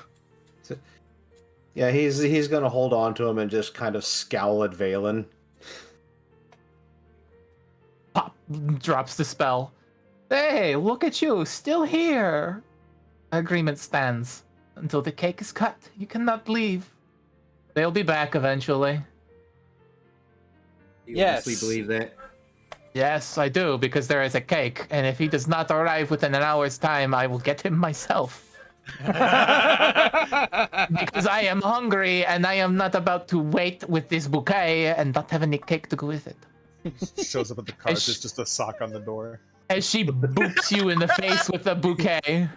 Yeah, he's gonna hold on to him and just kind of scowl at Valen. Pop, drops the spell. Hey, look at you, still here. Agreement stands. Until the cake is cut, you cannot leave. They'll be back eventually. You Yes. honestly believe that? Yes, I do, because there is a cake, and if he does not arrive within an hour's time, I will get him myself. Because I am hungry, and I am not about to wait with this bouquet and not have any cake to go with it. Shows up at the cart. There's just a sock on the door. As she boops you in the face with the bouquet.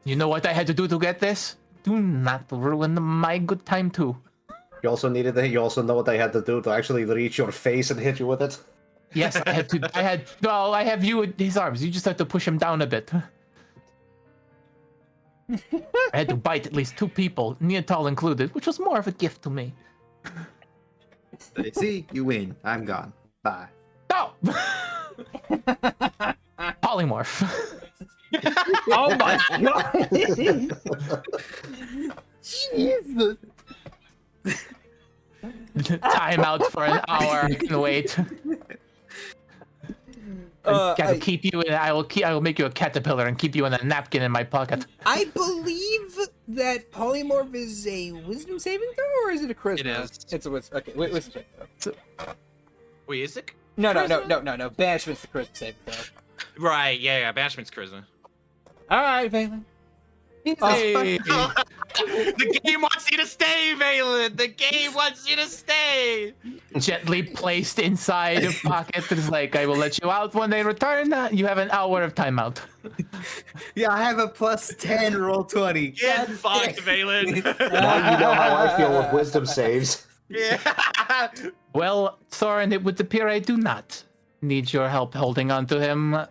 You know what I had to do to get this? Do not ruin my good time too. You also know what they had to do to actually reach your face and hit you with it. Yes, I have you in his arms. You just have to push him down a bit. I had to bite at least 2 people, Neatal included, which was more of a gift to me. See, you win. I'm gone. Bye. No! Polymorph. Oh my god! Jesus! Time out for an hour. I can wait. I'll keep you in. I will make you a caterpillar and keep you in a napkin in my pocket. I believe that polymorph is a wisdom saving throw, or is it a charisma? It is. It's a wisdom. Okay, wisdom saving throw. Wait, is it? No. charisma? Banishment's the charisma saving throw. Right, yeah, Banishment's charisma. All right, Valen. Hey. The game wants you to stay, Valen! The game wants you to stay! Gently placed inside your pocket. It's like, I will let you out when they return. You have an hour of timeout. Yeah, I have a plus 10 roll 20. Get fucked, Valen! Now you know how I feel with wisdom saves. Yeah. Well, Soren, it would appear I do not need your help holding on to him. I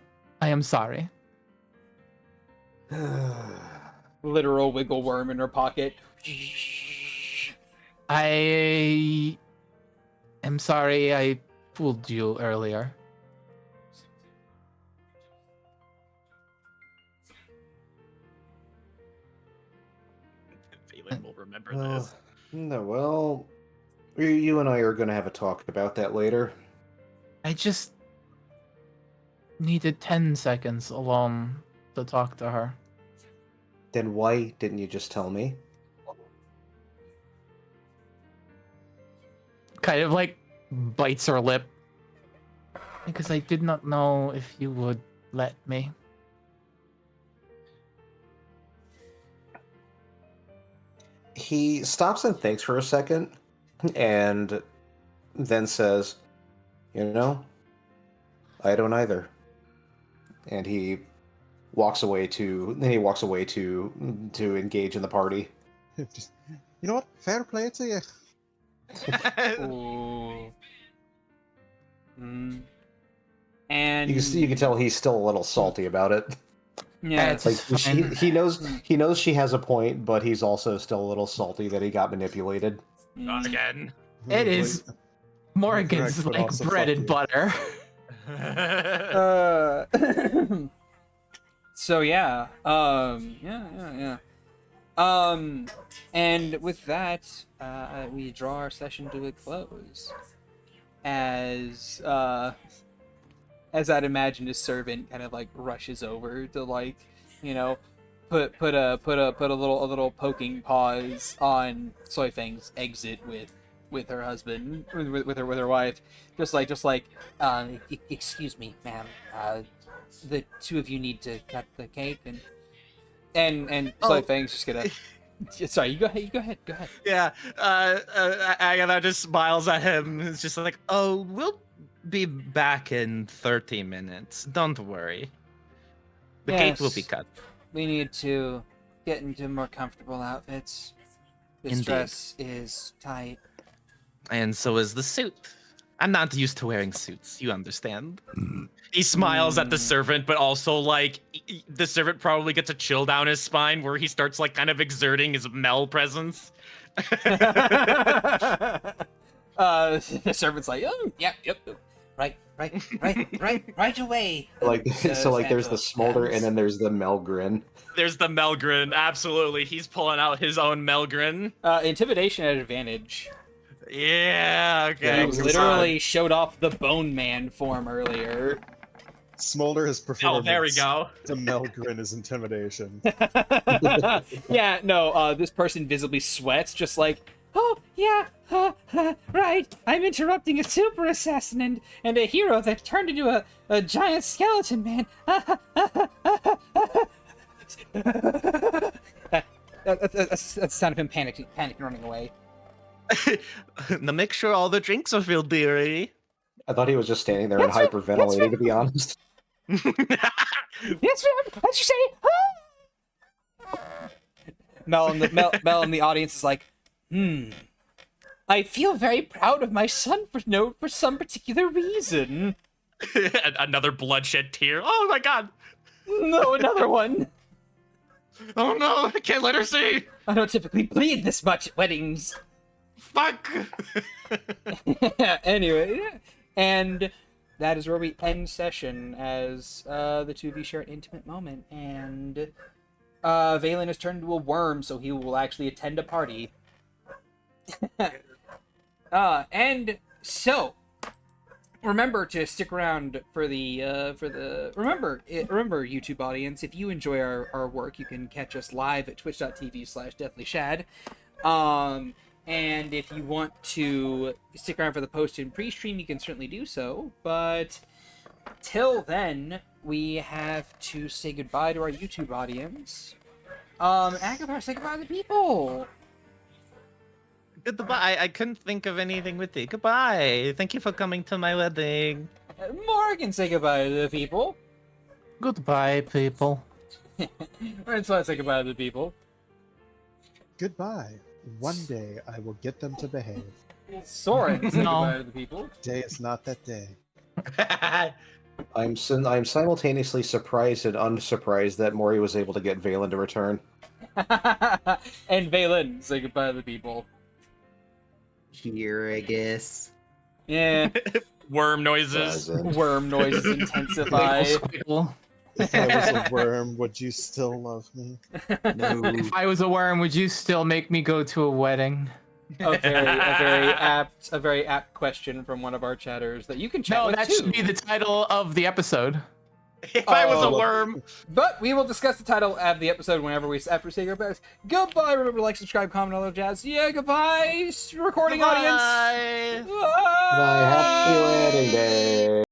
am sorry. Literal wiggle worm in her pocket. I am sorry I fooled you earlier. Valen will remember this. No, well, you and I are going to have a talk about that later. I just needed 10 seconds alone to talk to her. Then why didn't you just tell me? Kind of like bites her lip. Because I did not know if you would let me. He stops and thinks for a second, and then says, "You know, I don't either." And he walks away to engage in the party. Just, you know what? Fair play to you. Ooh. And You can tell he's still a little salty about it. yeah, It's Like fine. he knows she has a point, but he's also still a little salty that he got manipulated. Not again. It is Morgan's Correct, but like also bread fuck and you. butter. So yeah, yeah. And with that, we draw our session to a close. As I'd imagine his servant kind of like rushes over to like, you know, put a little poking pause on Soyfang's exit with her husband, with her wife, just like excuse me, ma'am, the two of you need to cut the cake, and Soyfang's just gonna. Sorry, you go ahead. Yeah, Agatha just smiles at him. It's just like, oh, we'll be back in 30 minutes. Don't worry. The cake will be Yes. cut. We need to get into more comfortable outfits. This Indeed. dress is tight. And so is the suit. I'm not used to wearing suits, you understand? He smiles at the servant, but also, like, the servant probably gets a chill down his spine where he starts, like, kind of exerting his Mel presence. The servant's like, yep, right away. Like Says so, like there's the Angela. smolder, and then there's the Mel grin. There's the Melgrin, absolutely. He's pulling out his own Melgrin. Intimidation at advantage. Yeah, okay. You was gonna literally showed off the Bone Man form earlier. Smolder his performance. Oh, there we go. To Melgrin is intimidation. Yeah, no, this person visibly sweats, just like, oh, yeah, right, I'm interrupting a super assassin and a hero that turned into a giant skeleton man. That's the sound of him panicking, running away. Now make sure all the drinks are filled, dearie. I thought he was just standing there and That's right, hyperventilating, to be honest. Yes, ma'am, as you say. Mel in the audience is like, I feel very proud of my son for some particular reason. Another bloodshed tear. Oh my god. No, another one. Oh no, I can't let her see. I don't typically bleed this much at weddings. Fuck. Anyway, and that is where we end session as the two of you share an intimate moment, and Valen has turned into a worm, so he will actually attend a party. And so remember to stick around for the remember YouTube audience, if you enjoy our work, you can catch us live at twitch.tv/deathlyshad. And if you want to stick around for the post and pre-stream, you can certainly do so. But till then, we have to say goodbye to our YouTube audience. Agathar, say goodbye to the people. Goodbye. I couldn't think of anything with it. Goodbye. Thank you for coming to my wedding. Morgan, say goodbye to the people. Goodbye, people. Francois, say goodbye to the people. Goodbye. One day I will get them to behave. Soren, say No. goodbye to the people. Day is not that day. I'm simultaneously surprised and unsurprised that Maury was able to get Valen to return. And Valen, say goodbye to the people. Here, I guess. Yeah. Worm noises. Present. Worm noises intensify. Squiggle. If I was a worm, would you still love me? No. If I was a worm, would you still make me go to a wedding? a very apt question from one of our chatters that you can chat No, with that too. should be the title of the episode. If I was a Oh. worm. But we will discuss the title of the episode after we say goodbye. Goodbye. Remember to like, subscribe, comment, all that jazz. Yeah, goodbye, recording audience. Bye. Bye. Happy wedding day.